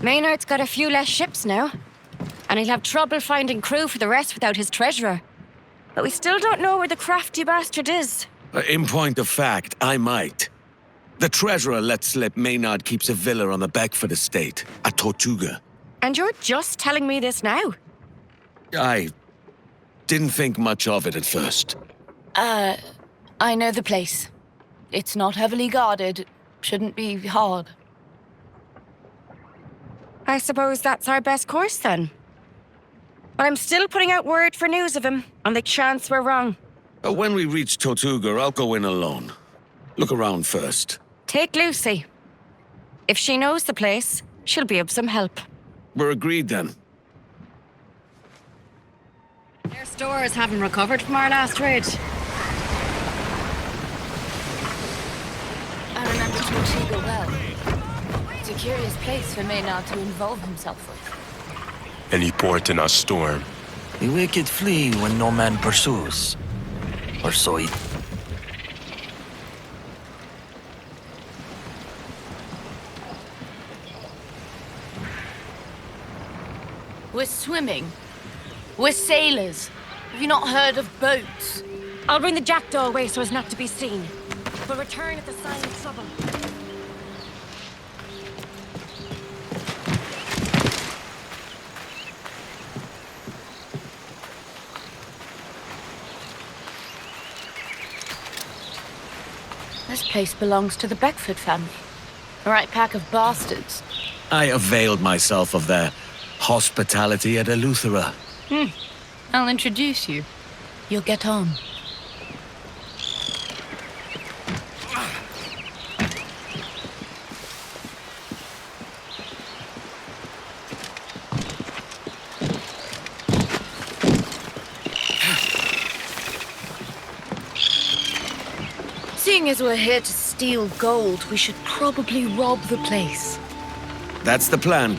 Maynard's got a few less ships now, and he'll have trouble finding crew for the rest without his treasurer. But we still don't know where the crafty bastard is. In point of fact, I might. The treasurer let slip Maynard keeps a villa on the Beckford estate, at Tortuga. And you're just telling me this now? I didn't think much of it at first. I know the place. It's not heavily guarded. Shouldn't be hard. I suppose that's our best course, then. But I'm still putting out word for news of him, on the chance we're wrong. When we reach Tortuga, I'll go in alone. Look around first. Take Lucy. If she knows the place, she'll be of some help. We're agreed, then. Their stores haven't recovered from our last raid. I remember Tortuga well. It's a curious place for Maynard to involve himself with. Any port in a storm. The wicked flee when no man pursues. Or so it. We're swimming. We're sailors. Have you not heard of boats? I'll bring the Jackdaw away so as not to be seen. We'll return at the sign of trouble. This place belongs to the Beckford family. A right pack of bastards. I availed myself of their hospitality at Eleuthera. I'll introduce you. You'll get on. Seeing as we're here to steal gold, we should probably rob the place. That's the plan.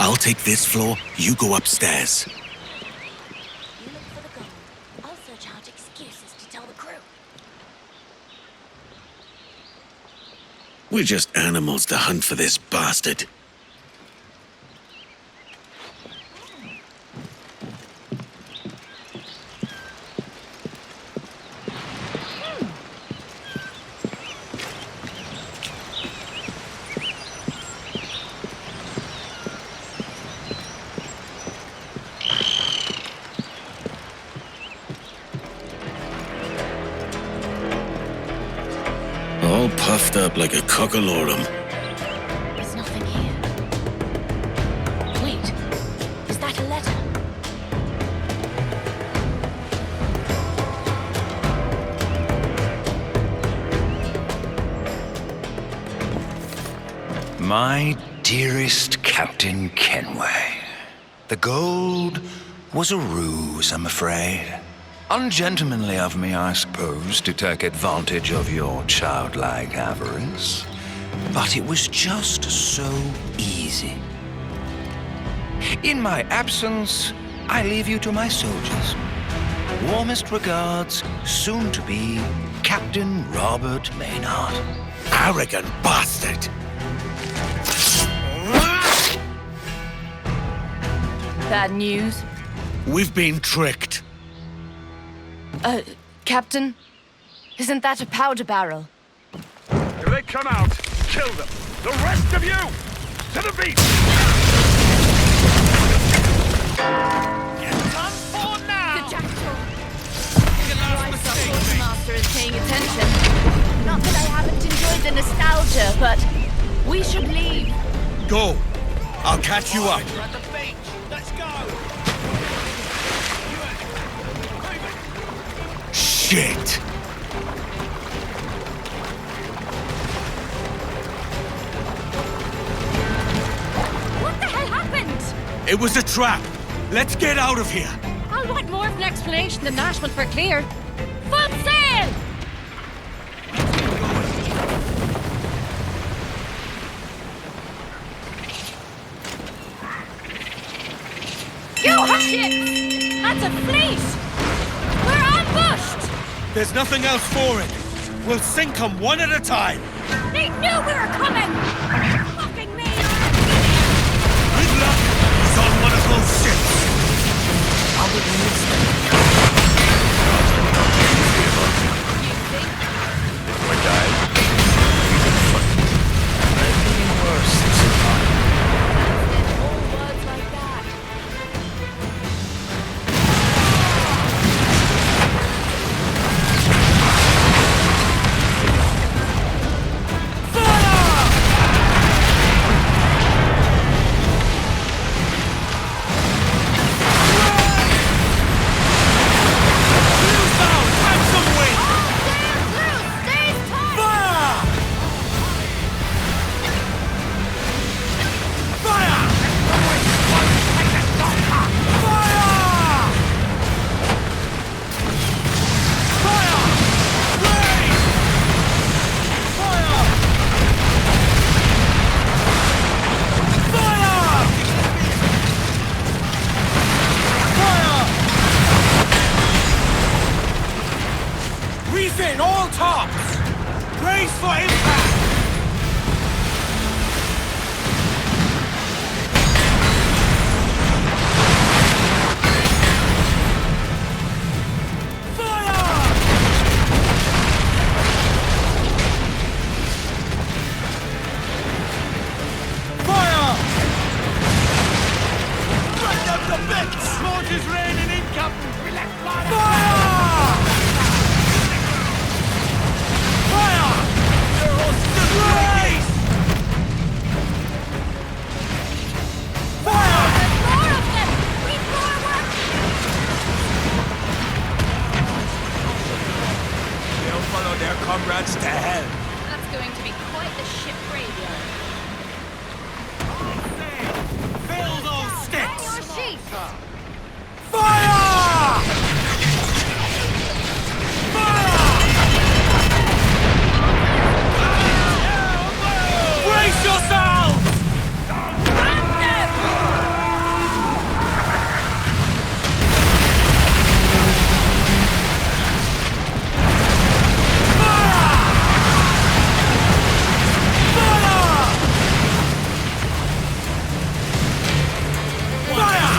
I'll take this floor, you go upstairs. You look for the gold. I'll search out excuses to tell the crew. We're just animals to hunt for this bastard. All puffed up like a cockalorum. There's nothing here. Wait, is that a letter? My dearest Captain Kenway, the gold was a ruse, I'm afraid. Ungentlemanly of me, I suppose, to take advantage of your childlike avarice. But it was just so easy. In my absence, I leave you to my soldiers. Warmest regards, soon to be Captain Robert Maynard. Arrogant bastard! Bad news? We've been tricked. Captain? Isn't that a powder barrel? If they come out, kill them. The rest of you, to the beach! The Jackdaw! The master is paying attention. Not that I haven't enjoyed the nostalgia, but we should leave. Go. I'll catch you up. We're at the beach. Let's go. Shit! What the hell happened? It was a trap. Let's get out of here. I'll want more of an explanation than that once we're clear. Full sail! You shit! That's a fleet! We're ambushed! There's nothing else for it. We'll sink them one at a time. They knew we were coming! Fucking me! Good luck. He's on one of those ships. If we're dying, we've been fucked. I've been in worse since the time. All words like that. Refit all tops! Brace for impact! Mortars raining in, Captain. We left fire. They're all stood right. There's more of them! We forward! They'll follow their comrades to hell. That's going to be quite the ship graveyard. Fill those sticks. Your sheep! Fire! Brace yourselves! Fire!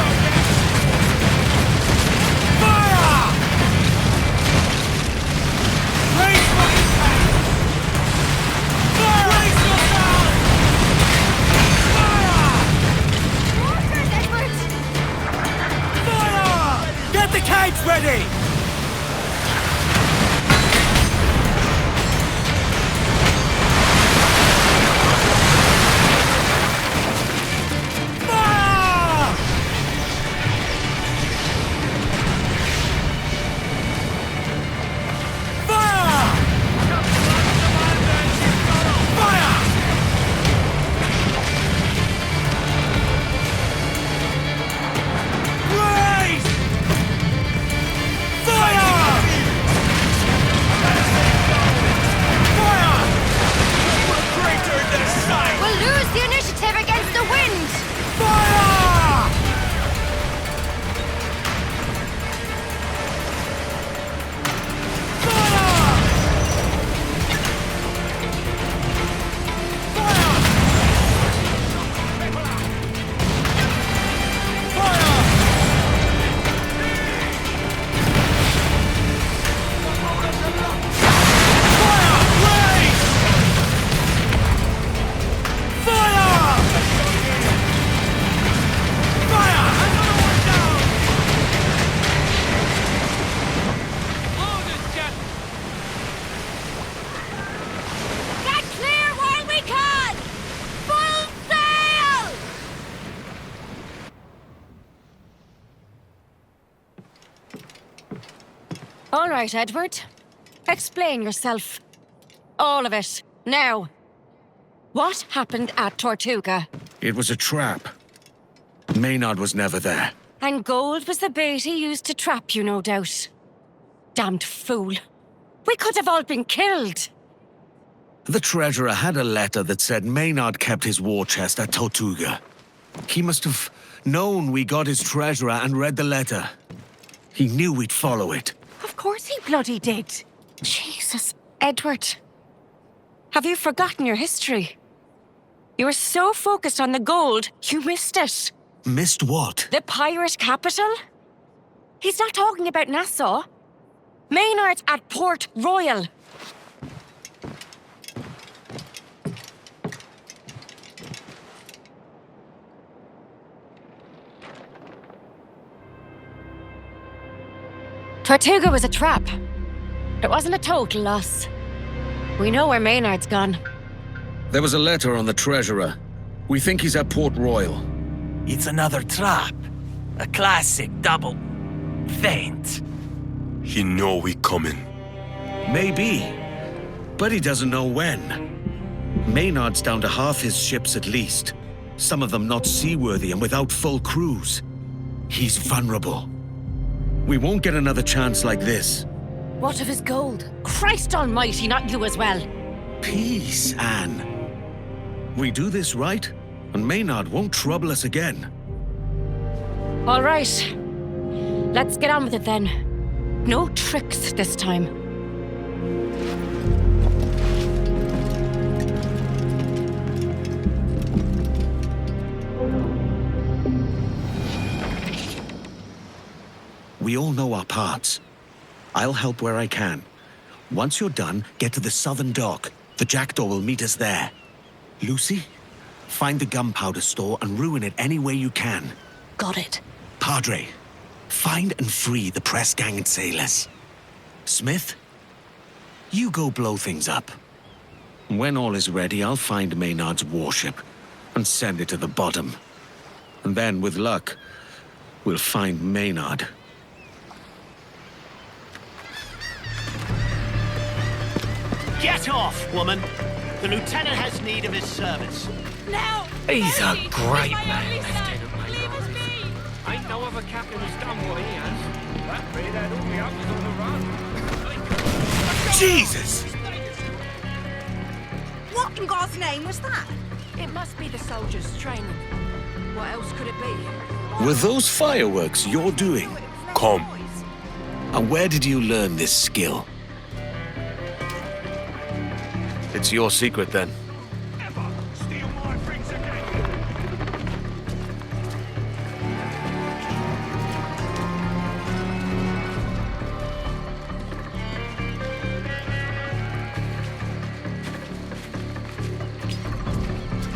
All right, Edward. Explain yourself. All of it. Now. What happened at Tortuga? It was a trap. Maynard was never there. And gold was the bait he used to trap you, no doubt. Damned fool. We could have all been killed. The treasurer had a letter that said Maynard kept his war chest at Tortuga. He must have known we got his treasurer and read the letter. He knew we'd follow it. Of course he bloody did. Jesus, Edward. Have you forgotten your history? You were so focused on the gold, you missed it. Missed what? The pirate capital? He's not talking about Nassau. Maynard's at Port Royal. Tortuga was a trap. It wasn't a total loss. We know where Maynard's gone. There was a letter on the treasurer. We think he's at Port Royal. It's another trap. A classic double. Feint. He know we coming. Maybe. But he doesn't know when. Maynard's down to half his ships at least. Some of them not seaworthy and without full crews. He's vulnerable. We won't get another chance like this. What of his gold? Christ almighty, not you as well. Peace, Anne. We do this right, and Maynard won't trouble us again. All right. Let's get on with it then. No tricks this time. We all know our parts. I'll help where I can. Once you're done, get to the southern dock. The Jackdaw will meet us there. Lucy, find the gunpowder store and ruin it any way you can. Got it. Padre, find and free the press gang and sailors. Smith, you go blow things up. When all is ready, I'll find Maynard's warship and send it to the bottom. And then, with luck, we'll find Maynard. Get off, woman! The lieutenant has need of his service. Now! He's a great man. Ain't no other captain who's done what he has. That beard had all the others on the run. Jesus! What in God's name was that? It must be the soldiers' training. What else could it be? Were those fireworks you're doing? Come. And where did you learn this skill? It's your secret, then.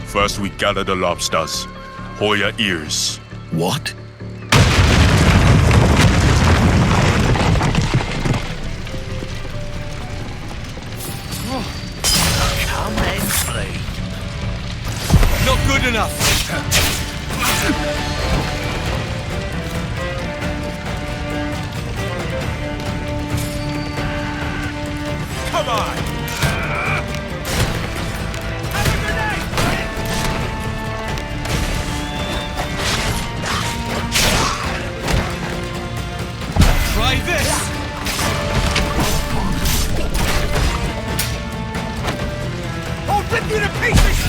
First we gather the lobsters. Hold your ears. What? Come and play. Not good enough! Come on! Try this! I'll rip you to pieces!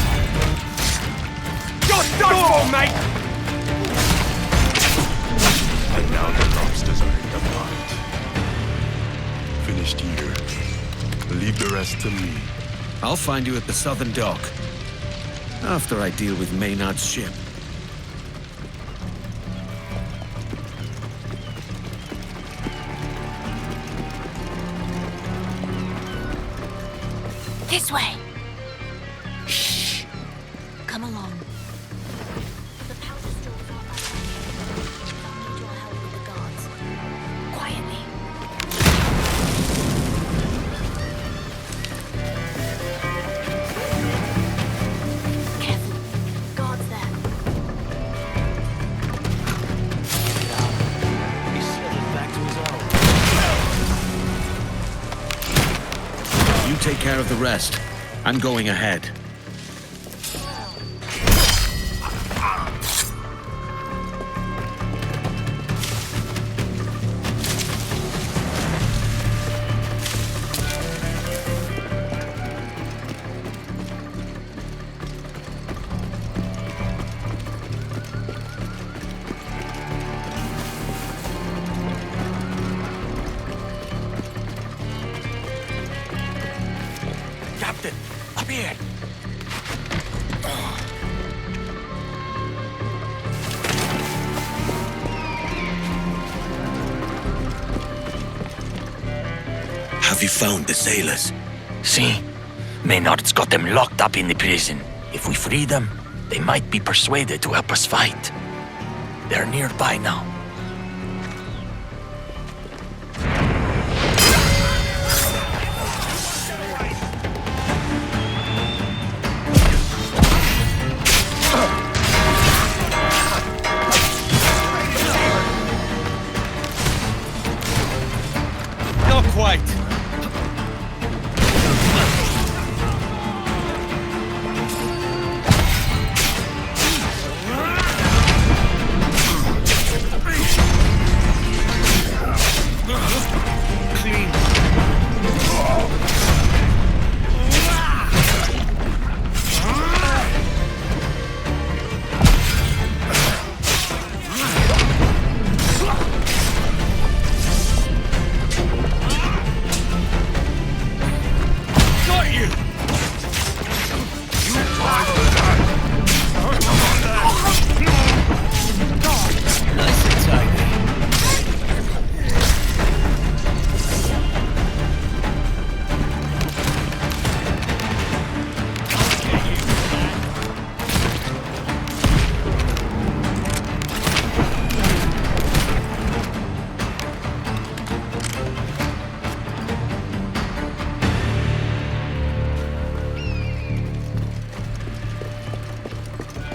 You're done for, mate! And now the lobsters are in the pot. Finished here. Leave the rest to me. I'll find you at the southern dock. After I deal with Maynard's ship. This way. Shh. Come along. The powder stores are up. I'll need your help with the guards. Quietly. Careful. Guards there. He's slipping back to his own. You take care of the rest. I'm going ahead. Captain, up here! Have you found the sailors? See? Maynard's got them locked up in the prison. If we free them, they might be persuaded to help us fight. They're nearby now. Not quite.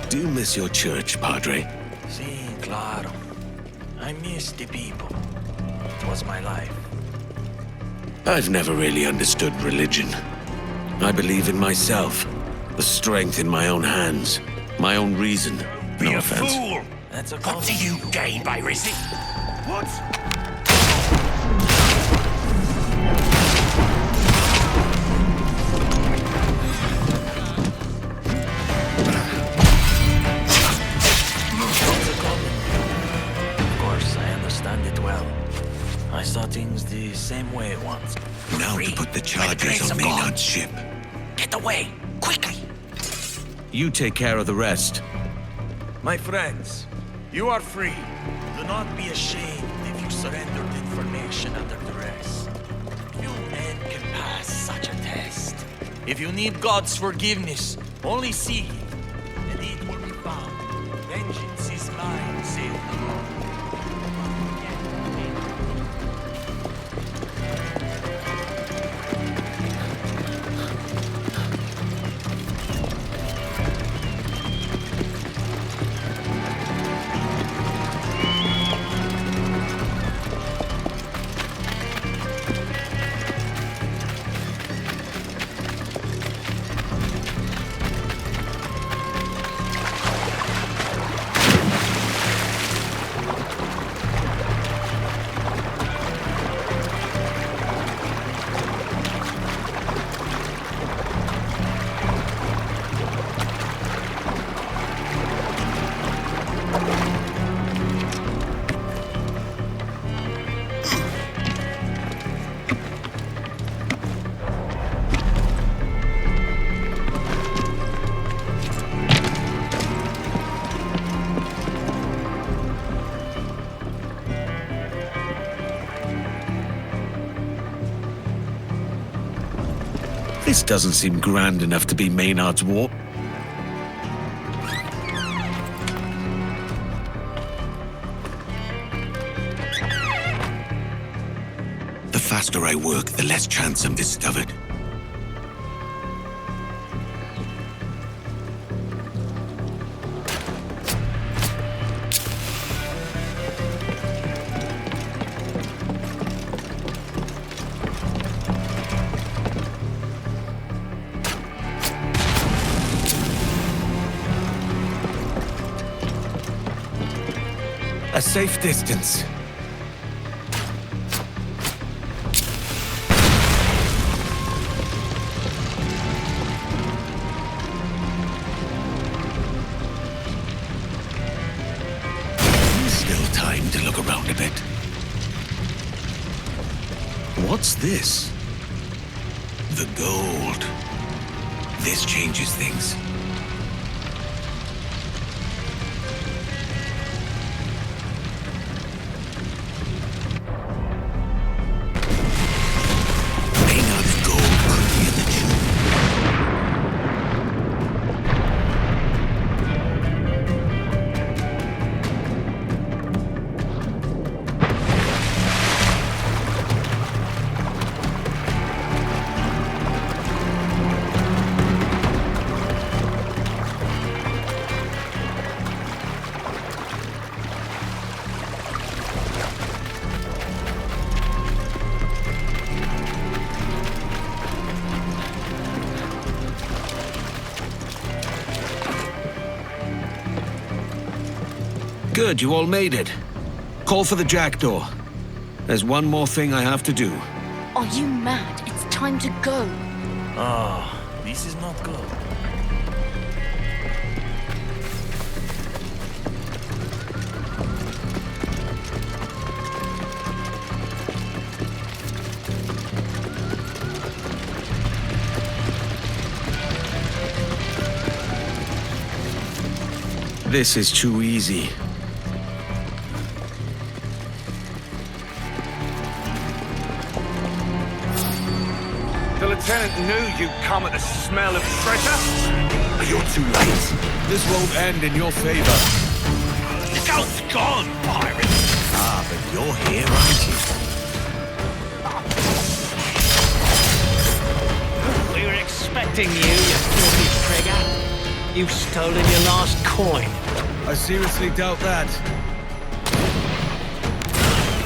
Do you miss your church, Padre? Si, claro. I miss the people. It was my life. I've never really understood religion. I believe in myself, the strength in my own hands, my own reason. No offense. Fool! That's a What do you gain by resisting? What? Of course, I understand it well. I saw things the same way once. Now to put the charges on Maynard's ship. Get away! Quickly! You take care of the rest. My friends, you are free. Do not be ashamed if you surrendered information under duress. Few men can pass such a test. If you need God's forgiveness, only seek it, and it will be found. Vengeance is mine, saith the Lord. This doesn't seem grand enough to be Maynard's war. The faster I work, the less chance I'm discovered. A safe distance. Still time to look around a bit. What's this? The gold. This changes things. Maynard's gold could be in the tube. Good, you all made it. Call for the Jackdaw. There's one more thing I have to do. Are you mad? It's time to go. Ah, this is not good. This is too easy. The lieutenant knew you'd come at the smell of treasure. You're too late. This won't end in your favor. The gold's gone, pirate. Ah, but you're here, aren't you? We were expecting you filthy trigger. You've stolen your last coin. I seriously doubt that.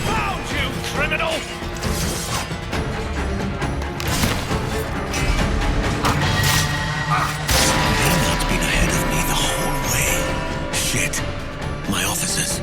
Found you, criminal! Maynard's been ahead of me the whole way. Shit. My officers.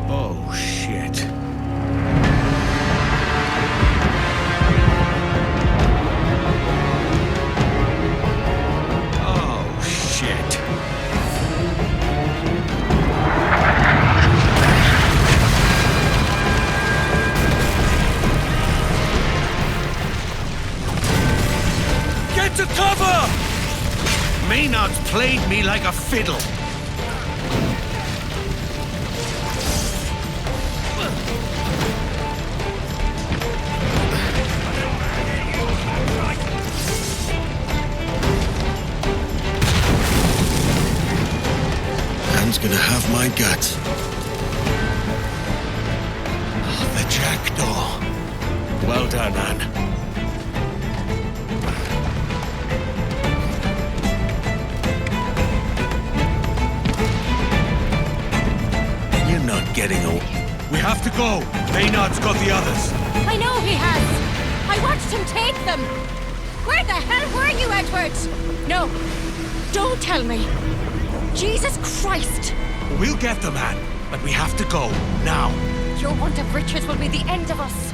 Oh, shit. Oh, shit. Get to cover! Maynard's played me like a fiddle. Man's gonna have my guts. The Jackdaw. Well done, man. You're not getting away. We have to go. Maynard's got the others. I know he has. I watched him take them. Where the hell were you, Edward? No, don't tell me. Jesus Christ! We'll get the man, but we have to go now. Your want of riches will be the end of us.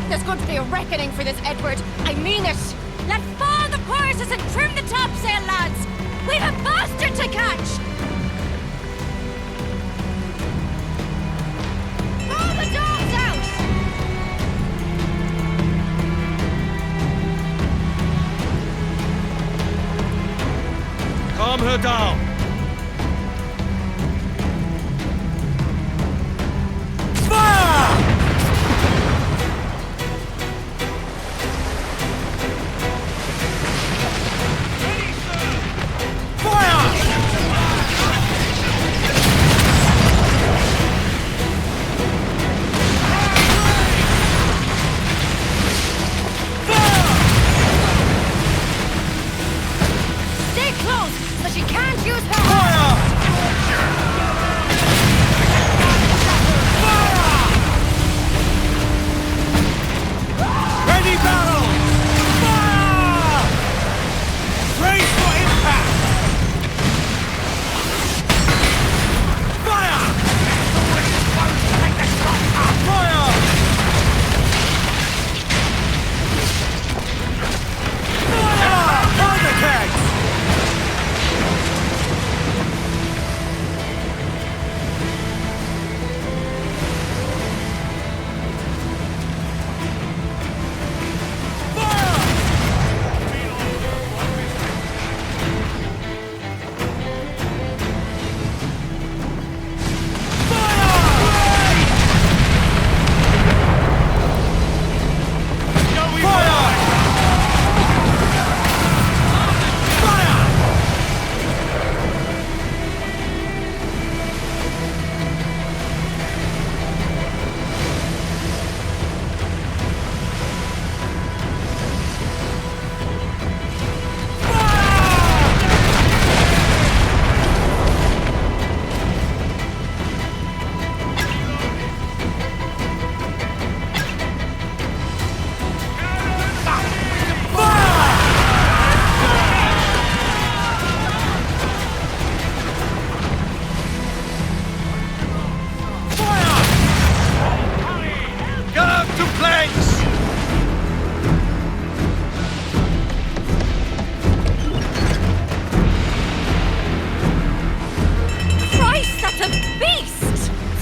There's going to be a reckoning for this, Edward. I mean it. Let fall the courses and trim the topsail, lads. We've a bastard to catch. Pull the dogs out. Calm her down.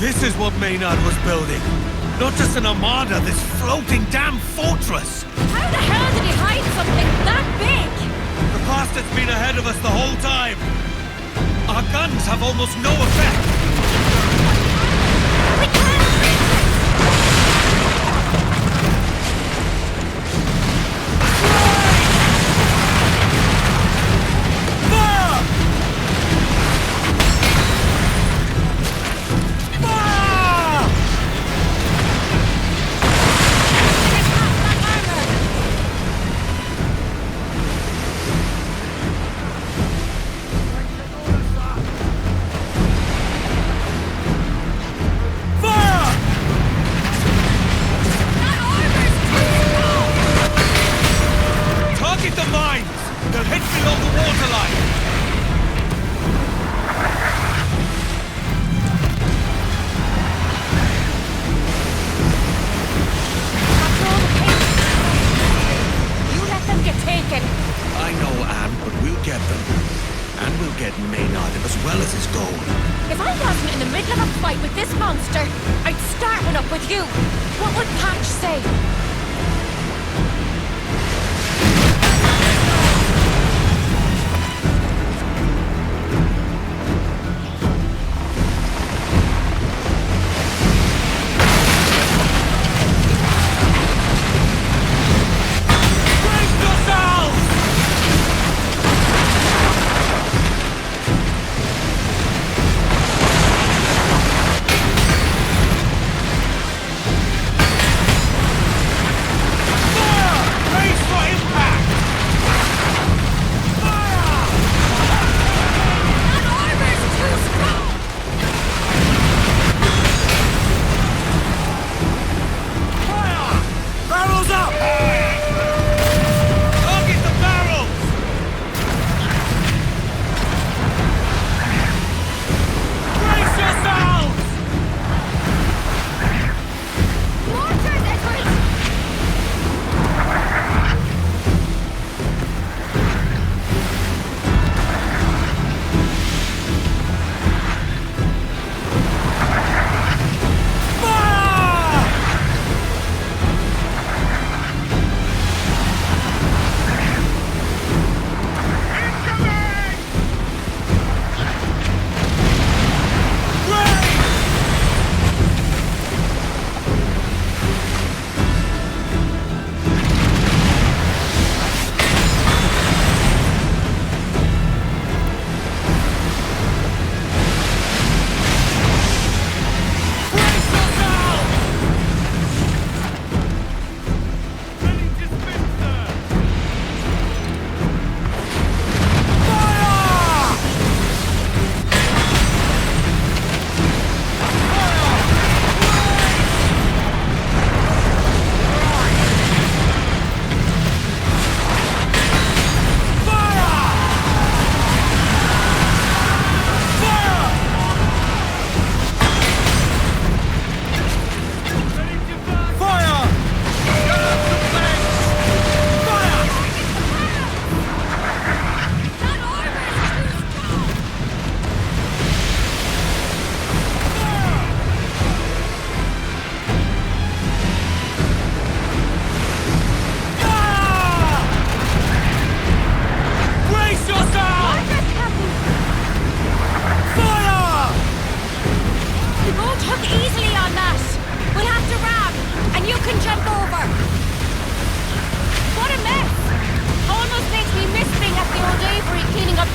This is what Maynard was building. Not just an armada, this floating damn fortress. How the hell did he hide something that big? The bastard's been ahead of us the whole time. Our guns have almost no effect. We can't reach it!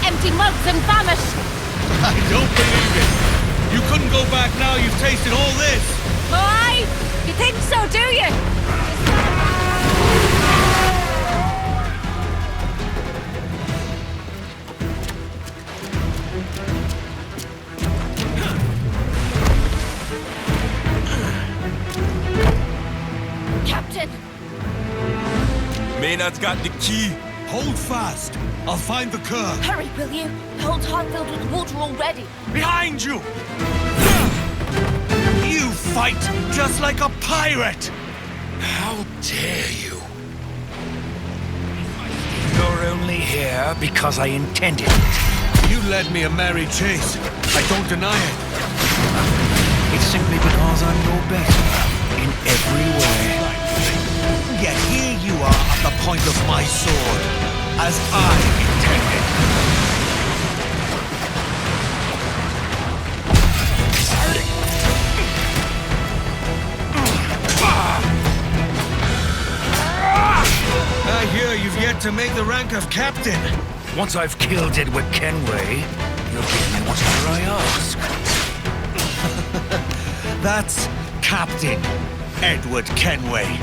empty mugs and famished. I don't believe it. You couldn't go back now you've tasted all this. Aye? You think so, do you? Captain! Maynard's got the key. Hold fast. I'll find the curve. Hurry, will you? The hole's half filled with water already. Behind you! You fight just like a pirate! How dare you? You're only here because I intended it. You led me a merry chase. I don't deny it. It's simply because I'm no better in every way. Yet here you are at the point of my sword, as I intended. I hear you've yet to make the rank of captain. Once I've killed Edward Kenway, you'll give me whatever I ask. That's Captain Edward Kenway.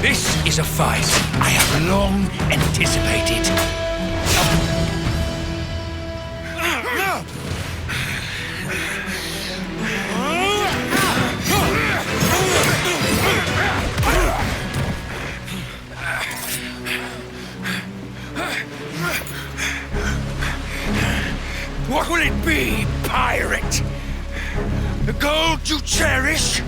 This is a fight I have long anticipated. What will it be, pirate? The gold you cherish?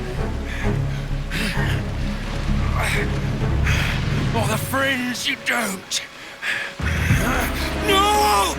Or the friends you don't? No!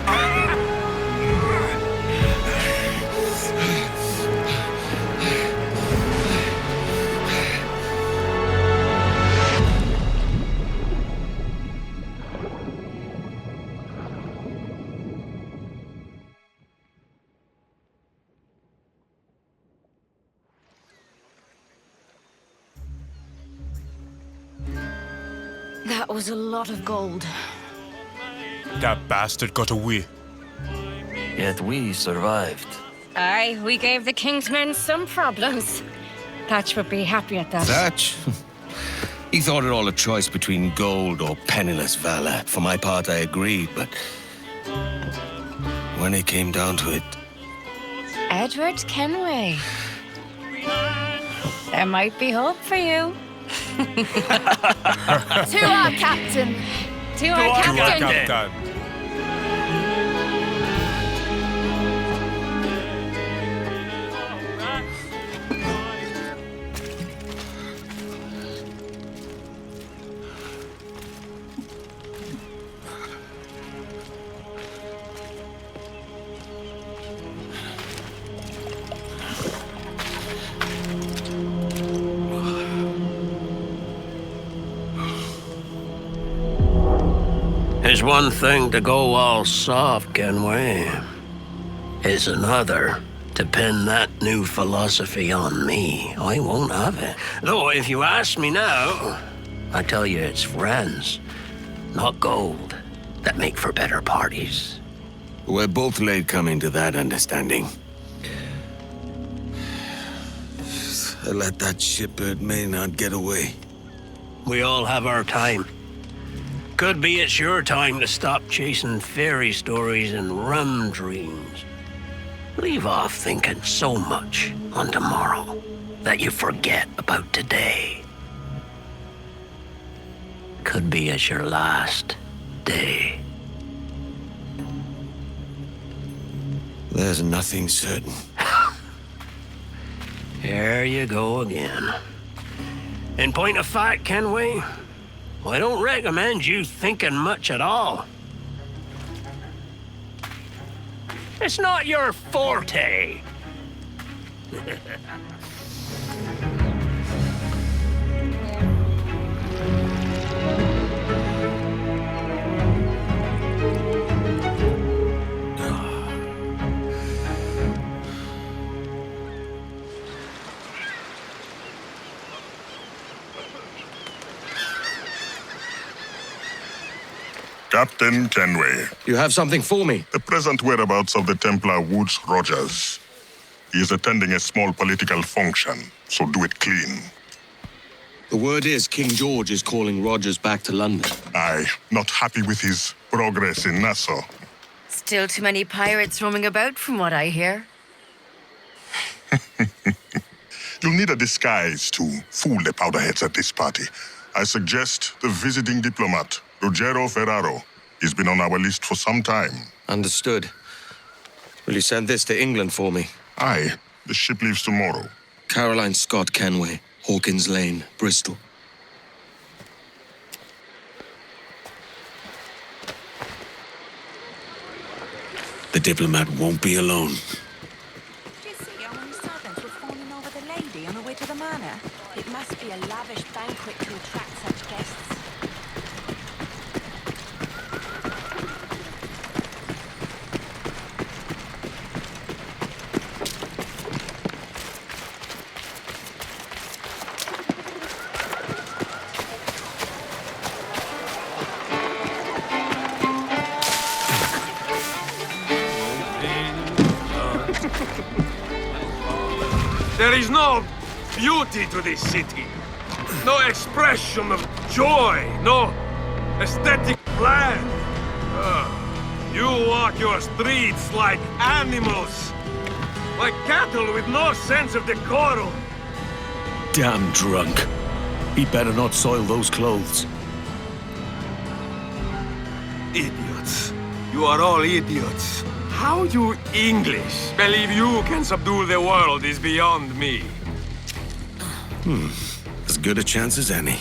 That was a lot of gold. That bastard got away. Yet we survived. Aye, we gave the King's men some problems. Thatch would be happy at that. Thatch? He thought it all a choice between gold or penniless valor. For my part, I agreed, but when it came down to it... Edward Kenway. There might be hope for you. To our captain. To our captain. Captain. It's one thing to go all soft, Kenway. It's another to pin that new philosophy on me. I won't have it. Though, if you ask me now, I tell you it's friends, not gold, that make for better parties. We're both late coming to that understanding. I let that shipbird Maynard get away. We all have our time. Could be it's your time to stop chasing fairy stories and rum dreams. Leave off thinking so much on tomorrow that you forget about today. Could be it's your last day. There's nothing certain. Here you go again. In point of fact, Kenway, I don't recommend you thinking much at all. It's not your forte. Captain Kenway. You have something for me? The present whereabouts of the Templar Woods Rogers. He is attending a small political function, so do it clean. The word is King George is calling Rogers back to London. Aye, not happy with his progress in Nassau. Still too many pirates roaming about, from what I hear. You'll need a disguise to fool the powderheads at this party. I suggest the visiting diplomat, Ruggiero Ferraro. He's been on our list for some time. Understood. Will you send this to England for me? Aye. The ship leaves tomorrow. Caroline Scott Kenway, Hawkins Lane, Bristol. The diplomat won't be alone. Did you see how many servants were fawning over the lady on the way to the manor? It must be a lavish banquet to attract such guests. There is no beauty to this city. No expression of joy. No aesthetic plan. You walk your streets like animals. Like cattle with no sense of decorum. Damn drunk. He better not soil those clothes. Idiots. You are all idiots. How you English believe you can subdue the world is beyond me. As good a chance as any.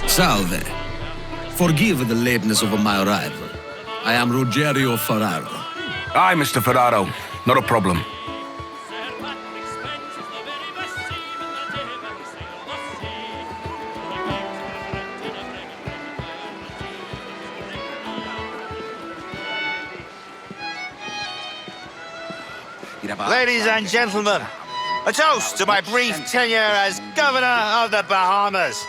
Salve. Forgive the lateness of my arrival. I am Rogerio Ferraro. Aye, Mr. Ferraro. Not a problem. Ladies and gentlemen, a toast to my brief tenure as Governor of the Bahamas.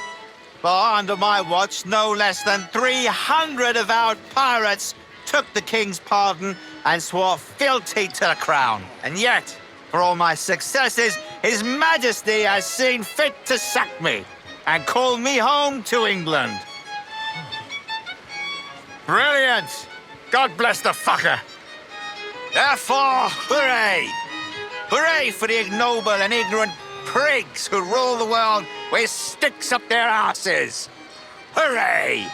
For under my watch, no less than 300 avowed pirates took the King's pardon and swore fealty to the Crown. And yet, for all my successes, His Majesty has seen fit to sack me and call me home to England. Brilliant! God bless the fucker! Therefore, hooray! Hooray for the ignoble and ignorant prigs who rule the world with sticks up their asses! Hooray!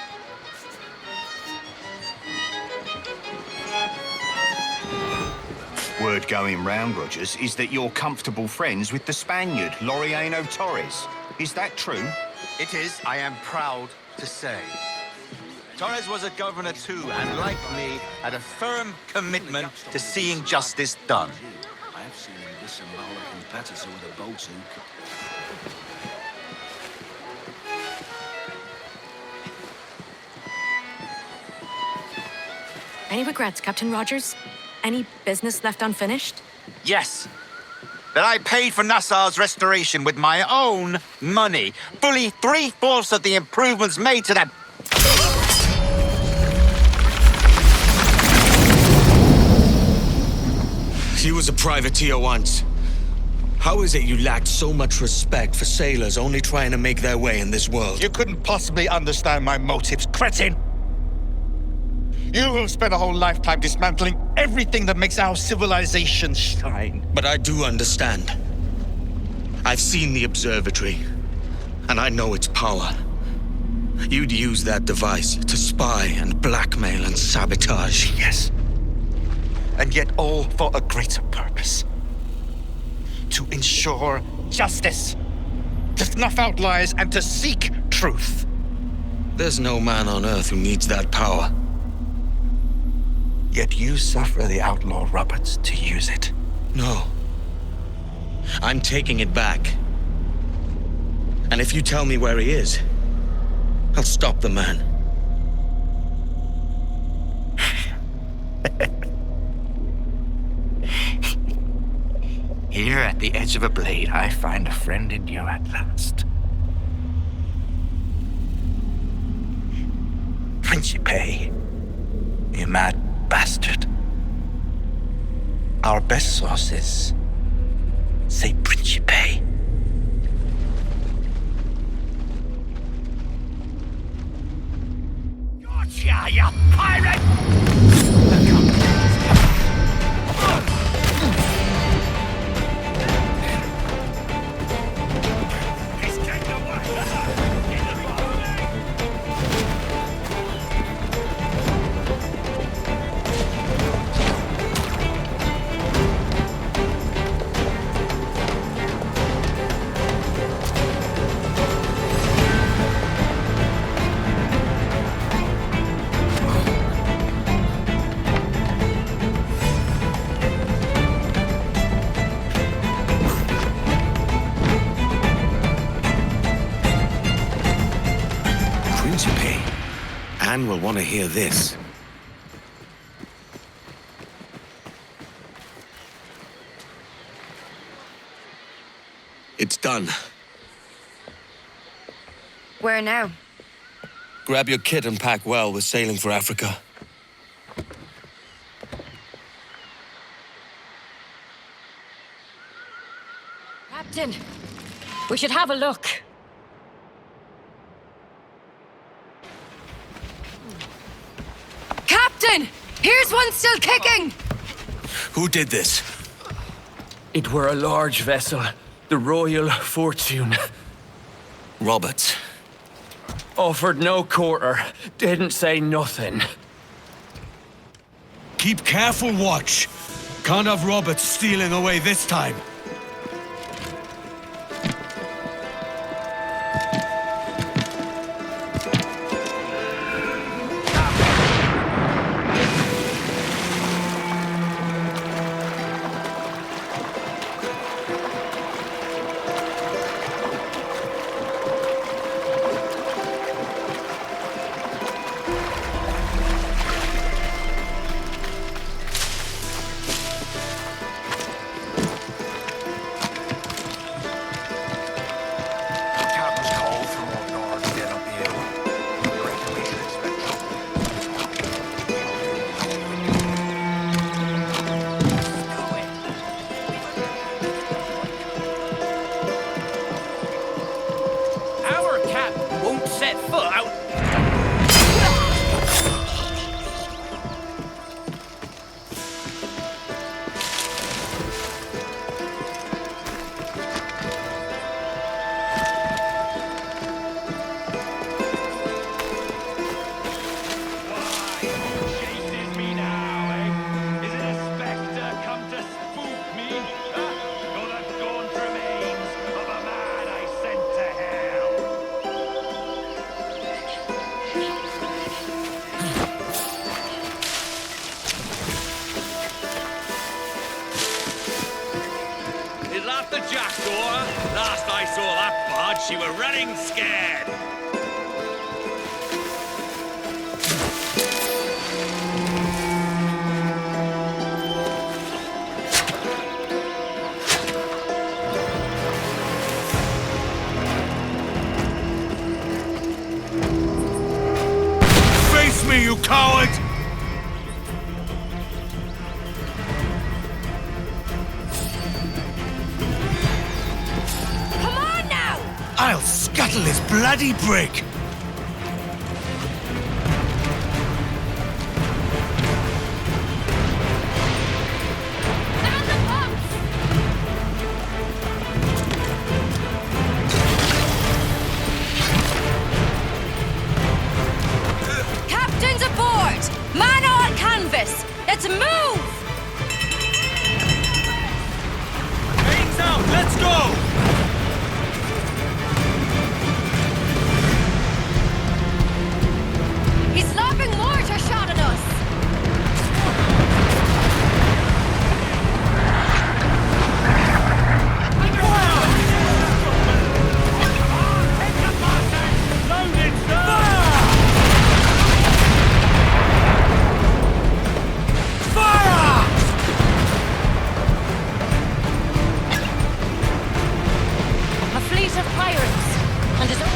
Word going round, Rogers, is that you're comfortable friends with the Spaniard, Laureano Torres. Is that true? It is, I am proud to say. Torres was a governor too, and like me, had a firm commitment to seeing justice done. I've seen this competitor with a boat hook. Any regrets, Captain Rogers? Any business left unfinished? Yes. That I paid for Nassau's restoration with my own money. Fully 3/4 of the improvements made to that... He was a privateer once. How is it you lacked so much respect for sailors only trying to make their way in this world? You couldn't possibly understand my motives, cretin! You have spent a whole lifetime dismantling everything that makes our civilization shine. But I do understand. I've seen the observatory, and I know its power. You'd use that device to spy and blackmail and sabotage. Yes. And yet all for a greater purpose. To ensure justice, to snuff out lies, and to seek truth. There's no man on Earth who needs that power. Yet you suffer the outlaw Roberts to use it. No. I'm taking it back. And if you tell me where he is, I'll stop the man. Here at the edge of a blade, I find a friend in you at last. Principe, you mad bastard. Our best sources say Principe. Gotcha, you pirate! Anne will want to hear this. It's done. Where now? Grab your kit and pack well. We're sailing for Africa. Captain, we should have a look. Captain! Here's one still kicking! Who did this? It were a large vessel, the Royal Fortune. Roberts. Offered no quarter, didn't say nothing. Keep careful watch. Can't have Roberts stealing away this time. The Jackdaw. Last I saw that barge, she were running scared. Face me, you coward! I'll scuttle his bloody brig! Captain's aboard! Man on canvas! Let's move! Mains out, let's go! And his own...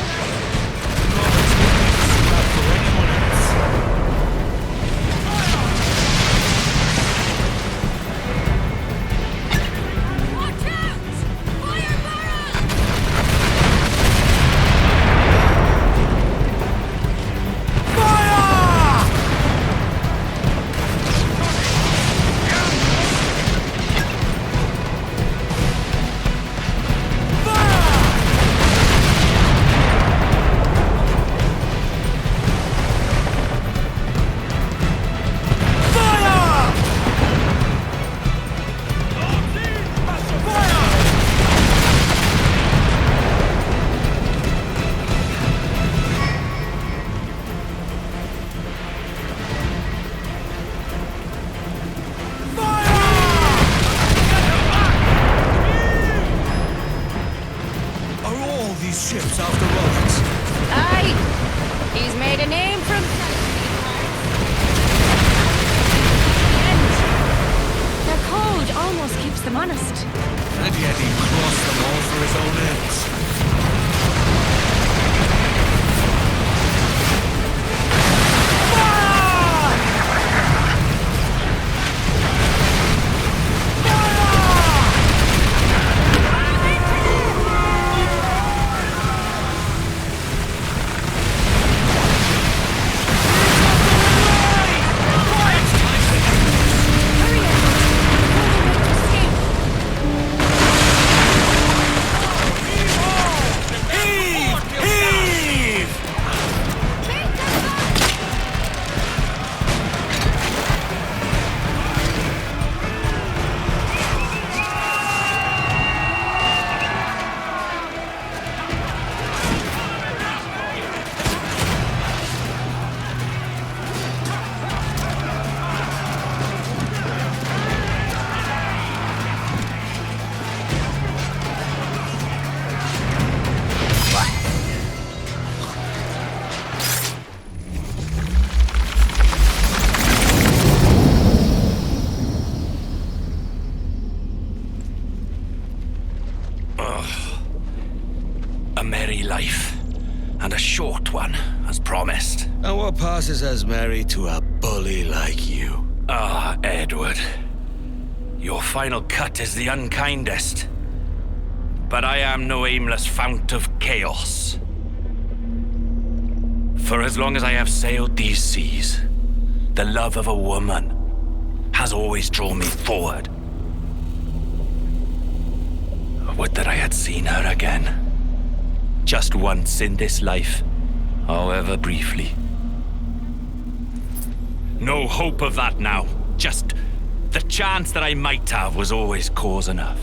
Ships after rockets. Aye! He's made a name for himself. Their code almost keeps them honest. And yet he crossed them all for his own ends. And what passes as merry to a bully like you? Ah, Edward. Your final cut is the unkindest. But I am no aimless fount of chaos. For as long as I have sailed these seas, the love of a woman has always drawn me forward. Would that I had seen her again. Just once in this life, however briefly. No hope of that now. Just the chance that I might have was always cause enough.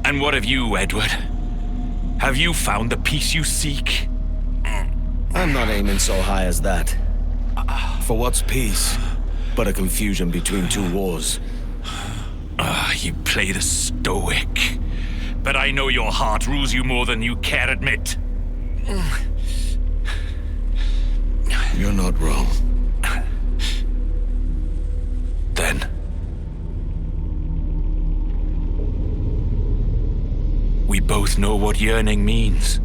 And what of you, Edward? Have you found the peace you seek? I'm not aiming so high as that. For what's peace but a confusion between two wars? You play the stoic. But I know your heart rules you more than you care admit. You're not wrong. Then... we both know what yearning means.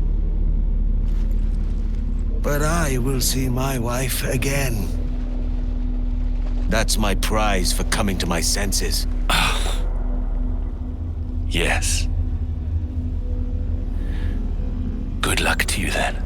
But I will see my wife again. That's my prize for coming to my senses. Yes. Good luck to you then.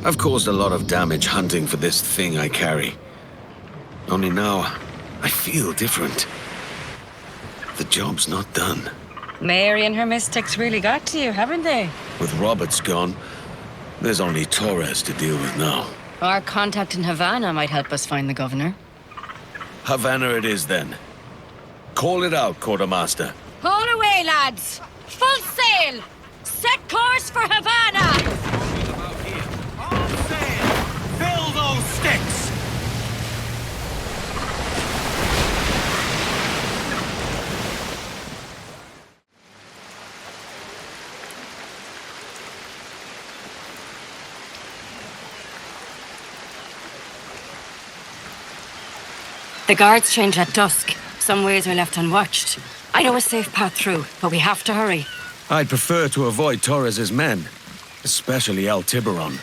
I've caused a lot of damage hunting for this thing I carry. Only now, I feel different. The job's not done. Mary and her mystics really got to you, haven't they? With Roberts gone, there's only Torres to deal with now. Our contact in Havana might help us find the governor. Havana it is then. Call it out, Quartermaster. Haul away, lads! Full sail! Set course for Havana! Fill those sticks! The guards change at dusk. Some ways are left unwatched. I know a safe path through, but we have to hurry. I'd prefer to avoid Torres's men, especially El Tiburon.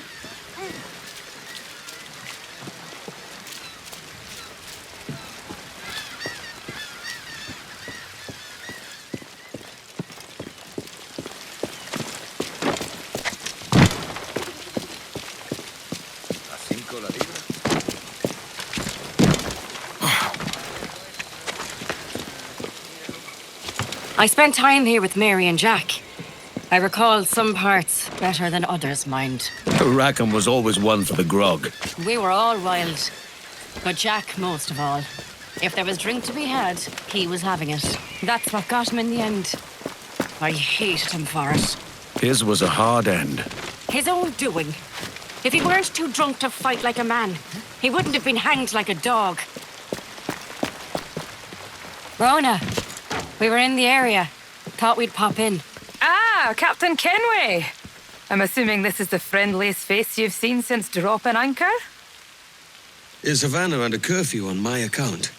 I spent time here with Mary and Jack. I recall some parts better than others, mind. Rackham was always one for the grog. We were all wild, but Jack most of all. If there was drink to be had, he was having it. That's what got him in the end. I hated him for it. His was a hard end. His own doing. If he weren't too drunk to fight like a man, he wouldn't have been hanged like a dog. Rona, we were in the area. Thought we'd pop in. Ah, Captain Kenway. I'm assuming this is the friendliest face you've seen since dropping anchor? Is Havana under curfew on my account?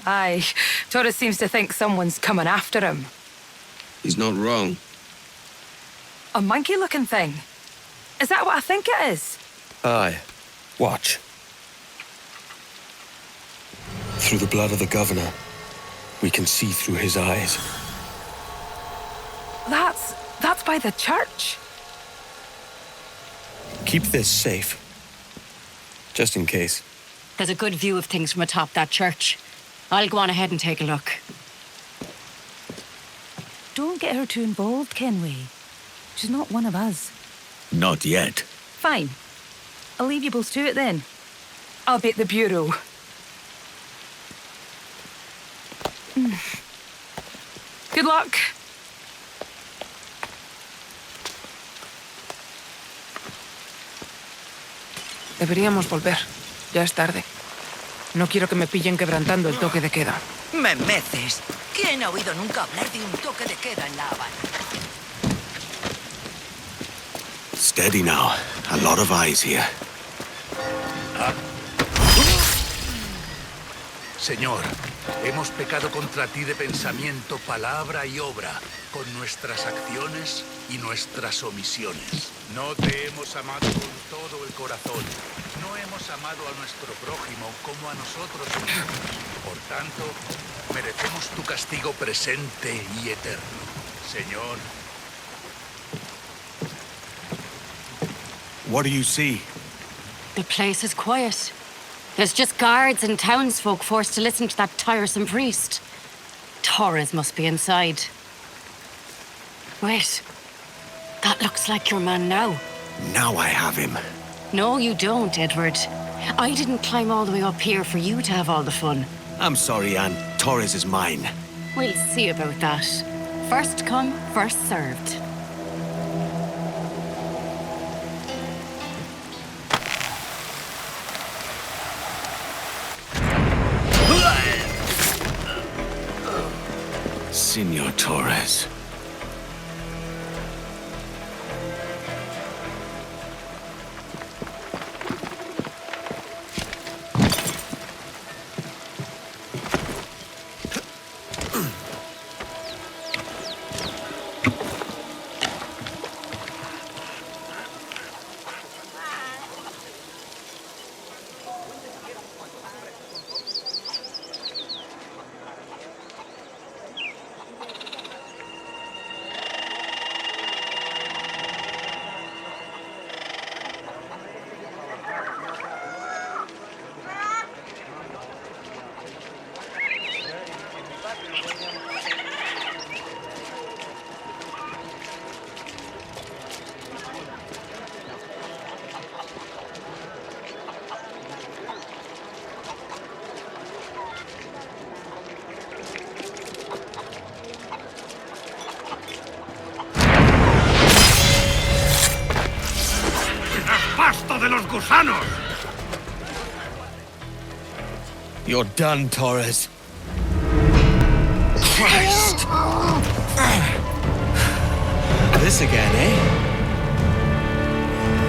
Aye. Torres seems to think someone's coming after him. He's not wrong. A monkey-looking thing? Is that what I think it is? Aye. Watch. Through the blood of the governor, we can see through his eyes. That's by the church. Keep this safe. Just in case. There's a good view of things from atop that church. I'll go on ahead and take a look. Don't get her too involved, Kenway. She's not one of us. Not yet. Fine. I'll leave you both to it then. I'll be at the bureau. Good luck. Deberíamos volver. Ya es tarde. No quiero que me pillen quebrantando el toque de queda. Memeces. ¿Quién ha oído nunca hablar de un toque de queda en La Habana? Steady now. A lot of eyes here. Señor, hemos pecado contra ti de pensamiento, palabra y obra, con nuestras acciones y nuestras omisiones. No te hemos amado con todo el corazón. No hemos amado a nuestro prójimo como a nosotros mismos. Por tanto, merecemos tu castigo presente y eterno. Señor. What do you see? The place is quiet. There's just guards and townsfolk forced to listen to that tiresome priest. Torres must be inside. Wait. That looks like your man now. Now I have him. No, you don't, Edward. I didn't climb all the way up here for you to have all the fun. I'm sorry, Anne. Torres is mine. We'll see about that. First come, first served. Senor Torres. You're done, Torres. Christ! This again, eh?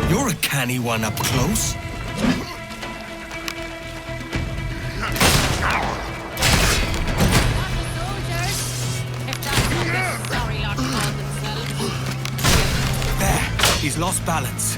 You're a canny one up close. There, he's lost balance.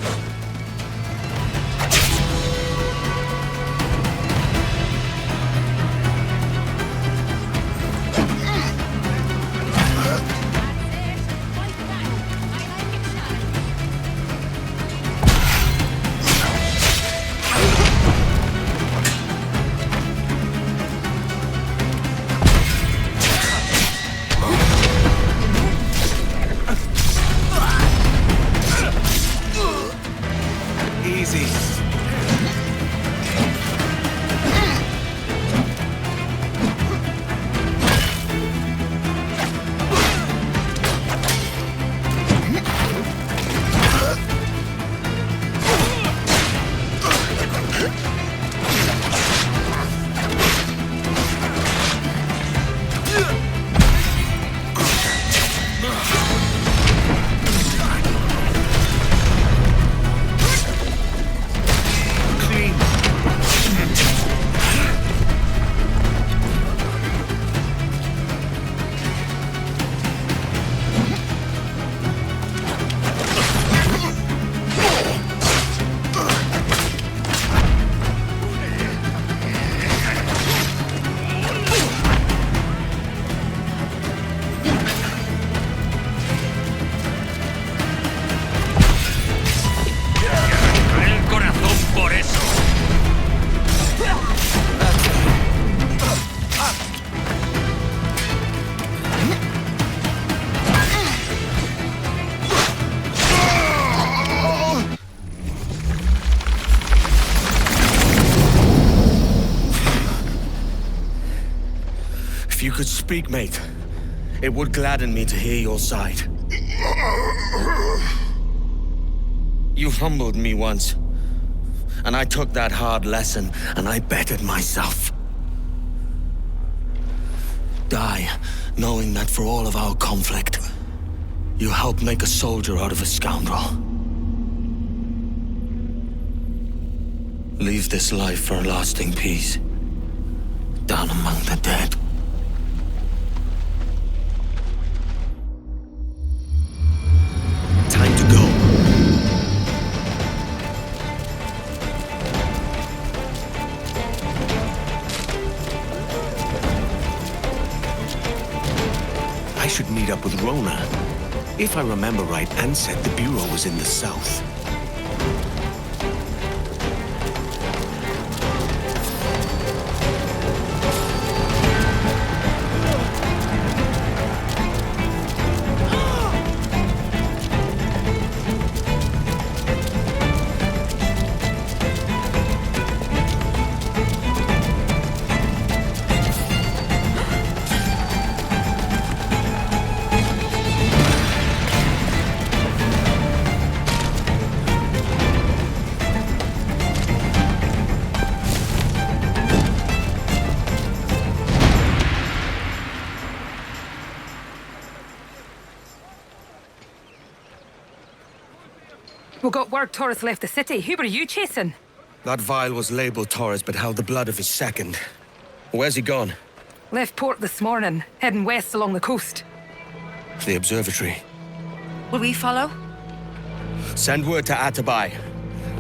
If you could speak, mate, it would gladden me to hear your side. You humbled me once, and I took that hard lesson, and I bettered myself. Die, knowing that for all of our conflict, you helped make a soldier out of a scoundrel. Leave this life for a lasting peace, down among the dead. Time to go. I should meet up with Rona. If I remember right, Anne said the Bureau was in the south. We got word Torres left the city. Who were you chasing? That vial was labeled Torres, but held the blood of his second. Where's he gone? Left port this morning, heading west along the coast. The observatory. Will we follow? Send word to Atabai.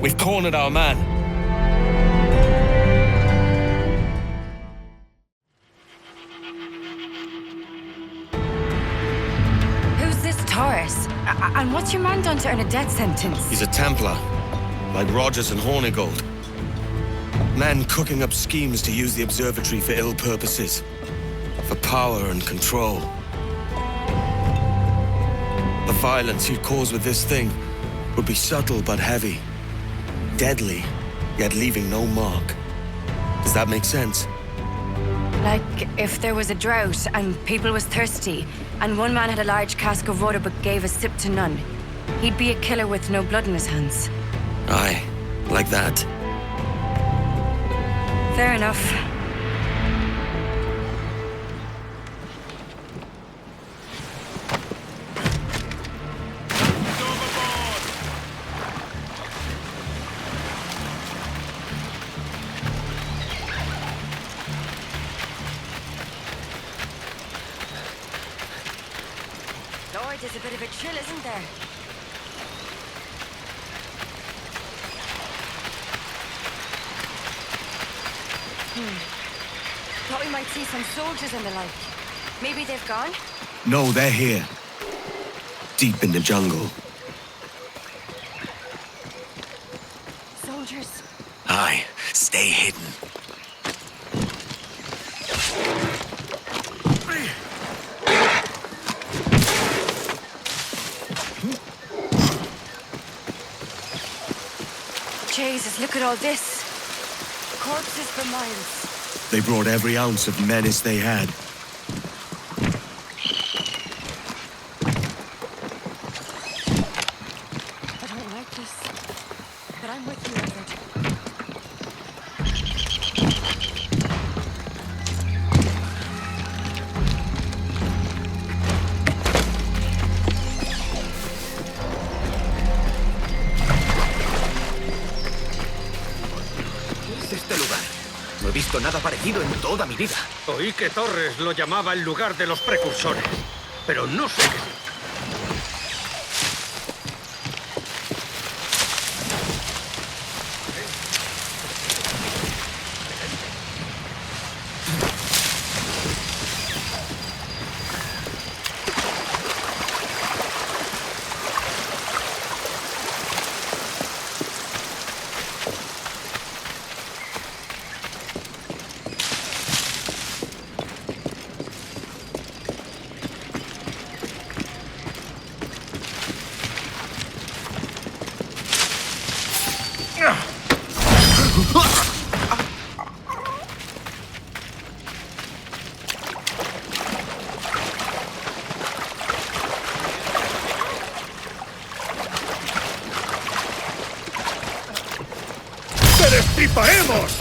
We've cornered our man. Who's this Torres? And what's your man done to earn a death sentence? He's a Templar, like Rogers and Hornigold. Men cooking up schemes to use the observatory for ill purposes. For power and control. The violence he'd cause with this thing would be subtle but heavy. Deadly, yet leaving no mark. Does that make sense? Like if there was a drought and people was thirsty, and one man had a large cask of water but gave a sip to none, he'd be a killer with no blood in his hands. Aye, like that. Fair enough. Lord, there's a bit of a chill, isn't there? Thought we might see some soldiers and the like. Maybe they've gone? No, they're here. Deep in the jungle. Soldiers. Aye, stay hidden. Jesus, look at all this. Corpses for miles. They brought every ounce of menace they had. I don't like this, but I'm with you, Edward. ¿Qué es este lugar? No he visto nada parecido en toda mi vida. Oí que Torres lo llamaba el lugar de los precursores, pero no sé qué. ¡Te destriparemos!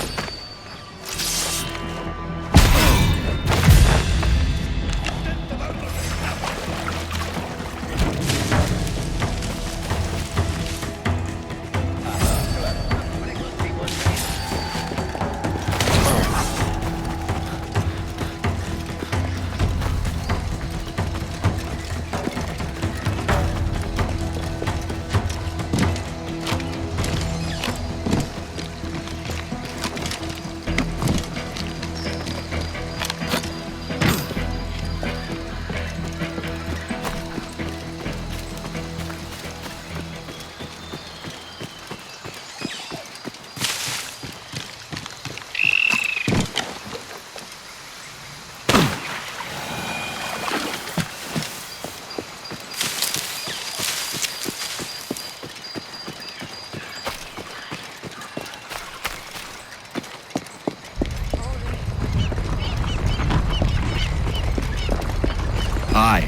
Aye.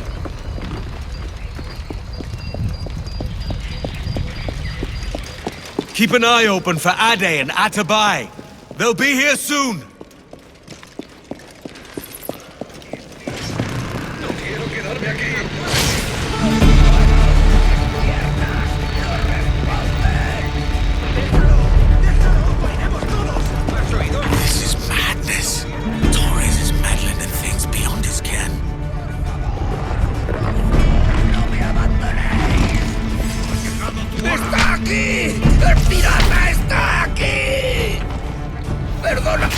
Keep an eye open for Ade and Atabai. They'll be here soon. This is madness. Torres is meddling in things beyond his ken. ¡Está aquí! ¡El pirata está aquí! ¡Perdona!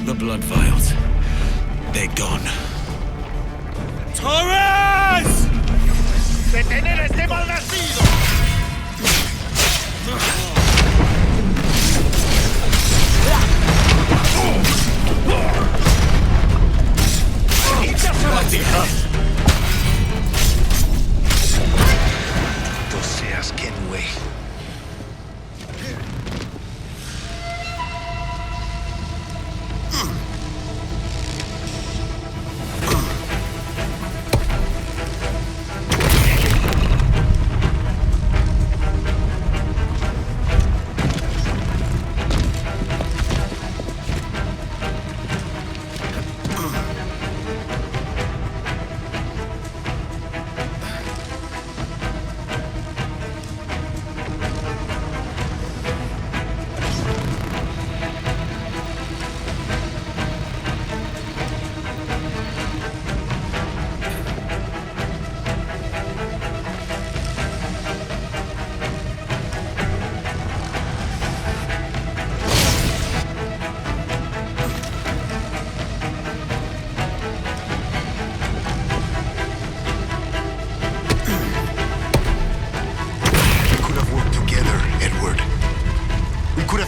The blood vials. They're gone. Torres! ¡Detener a este malnacido! Tú seas Kenway.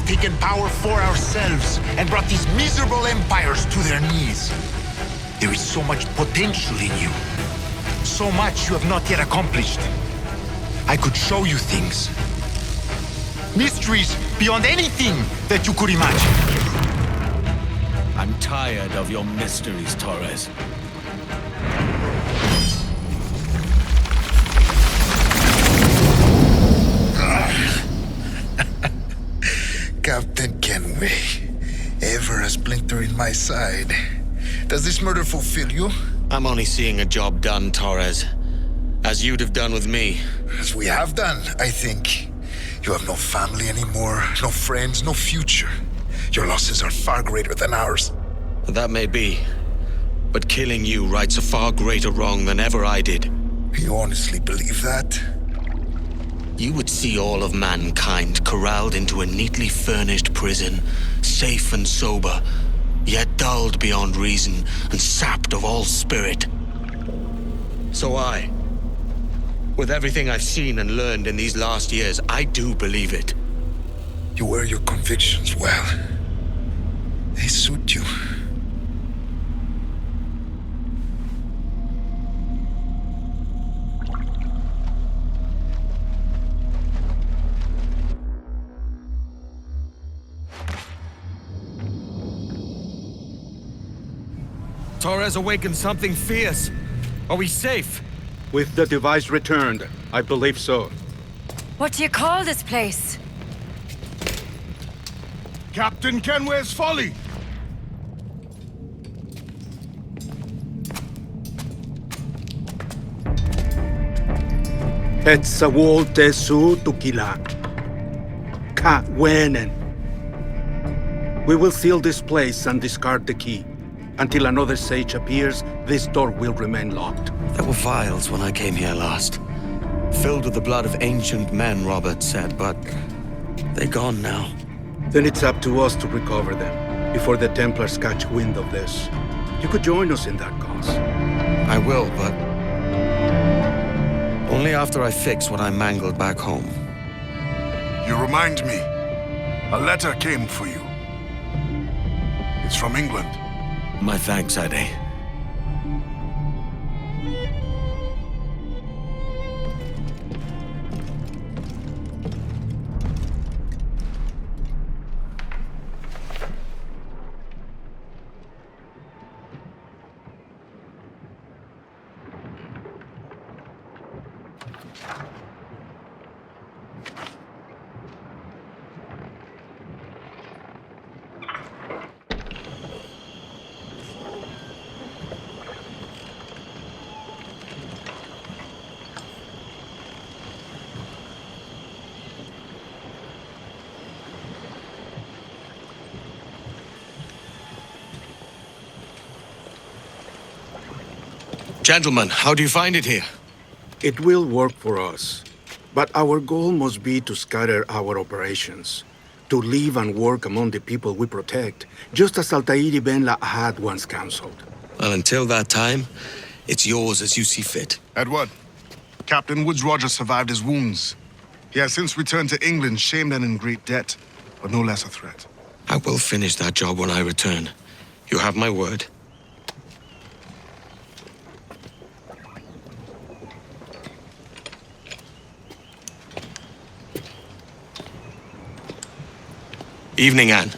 Taken power for ourselves and brought these miserable empires to their knees. There is so much potential in you. So much you have not yet accomplished. I could show you things. Mysteries beyond anything that you could imagine. I'm tired of your mysteries, Torres. Captain Kenway, ever a splinter in my side. Does this murder fulfill you? I'm only seeing a job done, Torres. As you'd have done with me. As we have done, I think. You have no family anymore, no friends, no future. Your losses are far greater than ours. That may be. But killing you rights a far greater wrong than ever I did. You honestly believe that? You would see all of mankind corralled into a neatly furnished prison, safe and sober, yet dulled beyond reason and sapped of all spirit. So with everything I've seen and learned in these last years, I do believe it. You wear your convictions well. They suit you. Torres awakened something fierce. Are we safe? With the device returned, I believe so. What do you call this place? Captain Kenway's folly! Etsawol tesu tukila. Ka wenen. We will seal this place and discard the key. Until another sage appears, this door will remain locked. There were vials when I came here last. Filled with the blood of ancient men, Robert said, but they're gone now. Then it's up to us to recover them, before the Templars catch wind of this. You could join us in that cause. I will, but only after I fix what I mangled back home. You remind me. A letter came for you. It's from England. My thanks, Ade. Gentlemen, how do you find it here? It will work for us. But our goal must be to scatter our operations. To live and work among the people we protect, just as Altair Ben had once counseled. Well, until that time, it's yours as you see fit. Edward, Captain Woods Rogers survived his wounds. He has since returned to England, shamed and in great debt, but no less a threat. I will finish that job when I return. You have my word. Evening, Anne.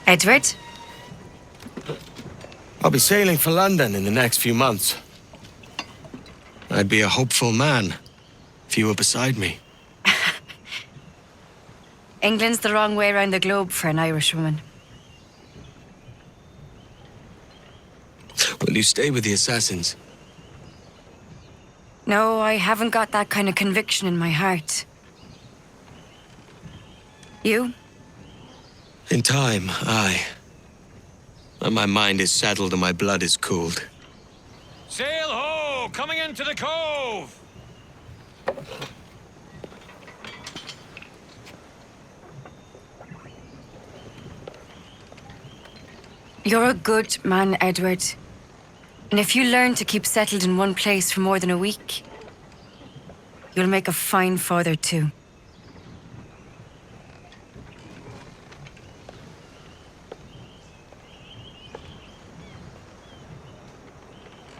Edward? I'll be sailing for London in the next few months. I'd be a hopeful man if you were beside me. England's the wrong way around the globe for an Irish woman. Will you stay with the assassins? No, I haven't got that kind of conviction in my heart. You? In time, aye. When my mind is settled and my blood is cooled. Sail ho! Coming into the cove! You're a good man, Edward. And if you learn to keep settled in one place for more than a week, you'll make a fine father too.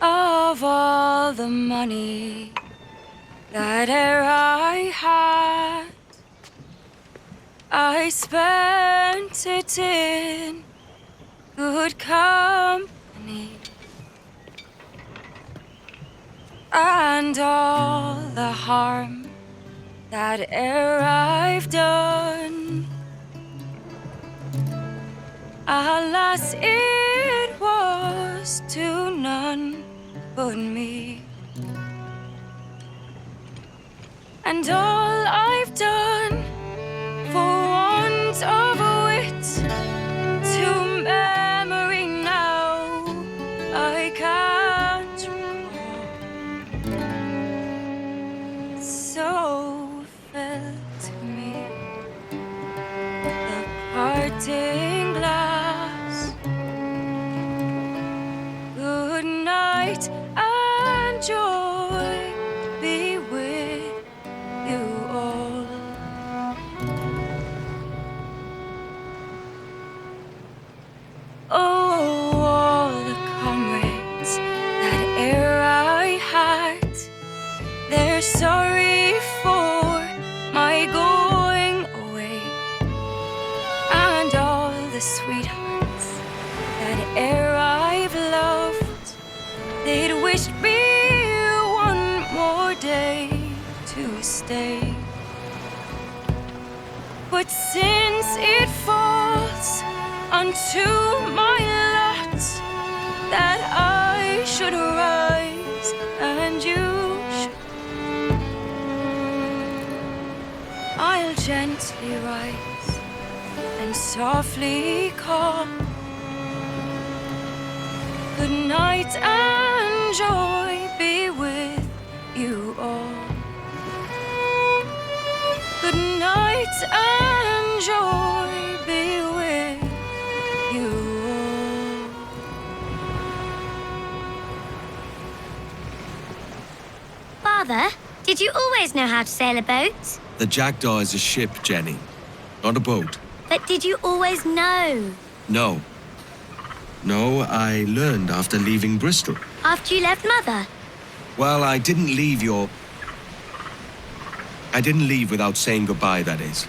Of all the money that e'er I had, I spent it in good company. And all the harm that e'er I've done, alas, it was to none but me. And all I've done for want of wit to memory now I can't recall. So fell to me the parting glass. Good night and joy be with you all. Oh, all the comrades that e'er I had, they're sorry for my going away. And all the sweethearts that e'er I've loved, they'd wished me one more day to stay. But since it falls unto my lot that I should rise and you should, I'll gently rise and softly call. Good night and joy be with you all. Good night and joy be with you all. Father, did you always know how to sail a boat? The Jackdaw is a ship, Jenny, not a boat. But did you always know? No. No, I learned after leaving Bristol. After you left Mother? Well, I didn't leave without saying goodbye, that is.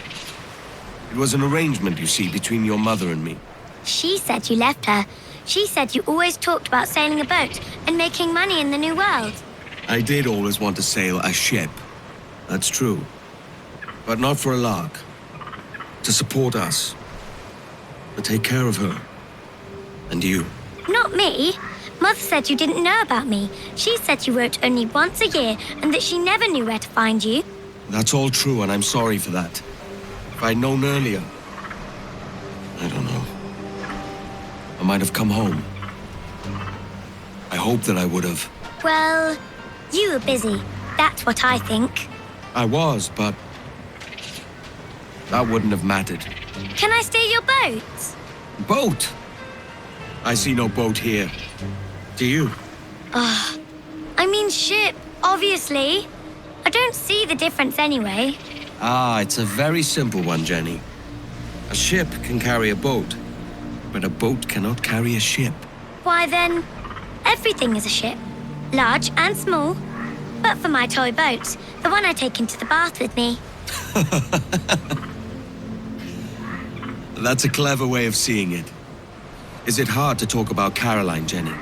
It was an arrangement, you see, between your mother and me. She said you left her. She said you always talked about sailing a boat and making money in the New World. I did always want to sail a ship. That's true. But not for a lark. To support us. To take care of her. And you. Not me. Mother said you didn't know about me. She said you wrote only once a year and that she never knew where to find you. That's all true, and I'm sorry for that. If I'd known earlier, I don't know. I might have come home. I hope that I would have. Well, you were busy. That's what I think. I was, but that wouldn't have mattered. Can I steal your boat? Boat? I see no boat here. Do you? I mean ship, obviously. I don't see the difference anyway. Ah, it's a very simple one, Jenny. A ship can carry a boat, but a boat cannot carry a ship. Why then, everything is a ship. Large and small. But for my toy boat, the one I take into the bath with me. That's a clever way of seeing it. Is it hard to talk about Caroline, Jenny?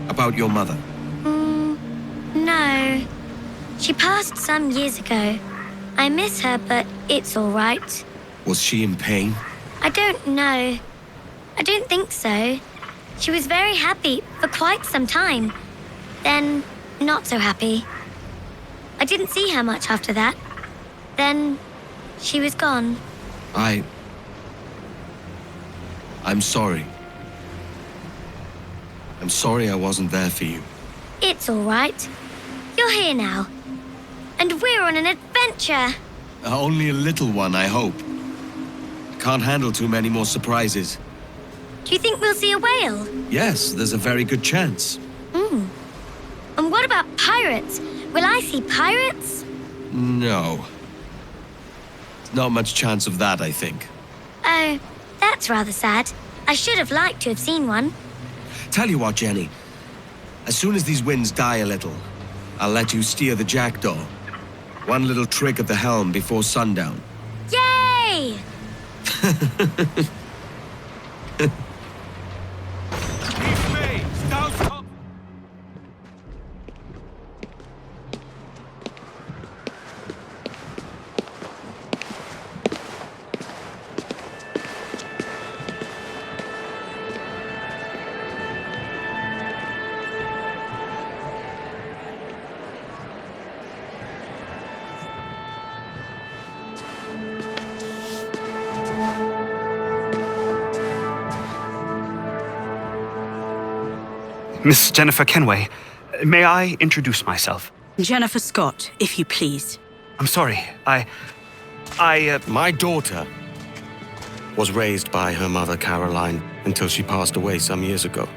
About your mother? No. She passed some years ago. I miss her, but it's all right. Was she in pain? I don't know. I don't think so. She was very happy for quite some time. Then, not so happy. I didn't see her much after that. Then, she was gone. I'm sorry. I'm sorry I wasn't there for you. It's all right. You're here now. And we're on an adventure. Only a little one, I hope. Can't handle too many more surprises. Do you think we'll see a whale? Yes, there's a very good chance. And what about pirates? Will I see pirates? No. Not much chance of that, I think. Oh, that's rather sad. I should have liked to have seen one. Tell you what, Jenny. As soon as these winds die a little, I'll let you steer the Jackdaw. One little trick at the helm before sundown. Yay! Miss Jennifer Kenway, may I introduce myself? Jennifer Scott, if you please. I'm sorry, My daughter was raised by her mother, Caroline, until she passed away some years ago.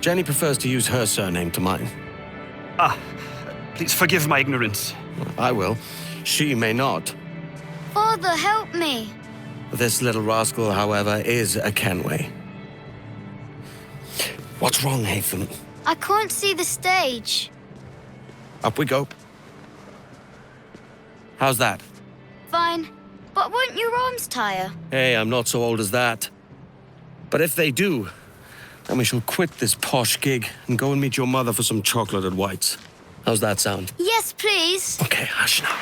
Jenny prefers to use her surname to mine. Please forgive my ignorance. I will. She may not. Father, help me. This little rascal, however, is a Kenway. What's wrong, Hafen? I can't see the stage. Up we go. How's that? Fine. But won't your arms tire? Hey, I'm not so old as that. But if they do, then we shall quit this posh gig and go and meet your mother for some chocolate at White's. How's that sound? Yes, please. Okay, hush now.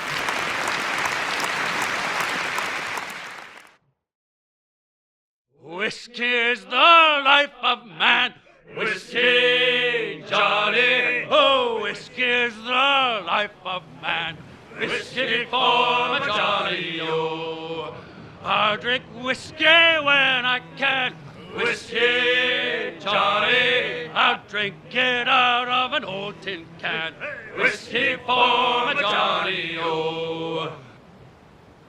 Whiskey's the life of man. Whiskey, Johnny. Oh, whiskey's the life of man. Whiskey for my Johnny, oh. I'll drink whiskey when I can. Whiskey, Johnny. I'll drink it out of an old tin can. Whiskey for my Johnny, oh.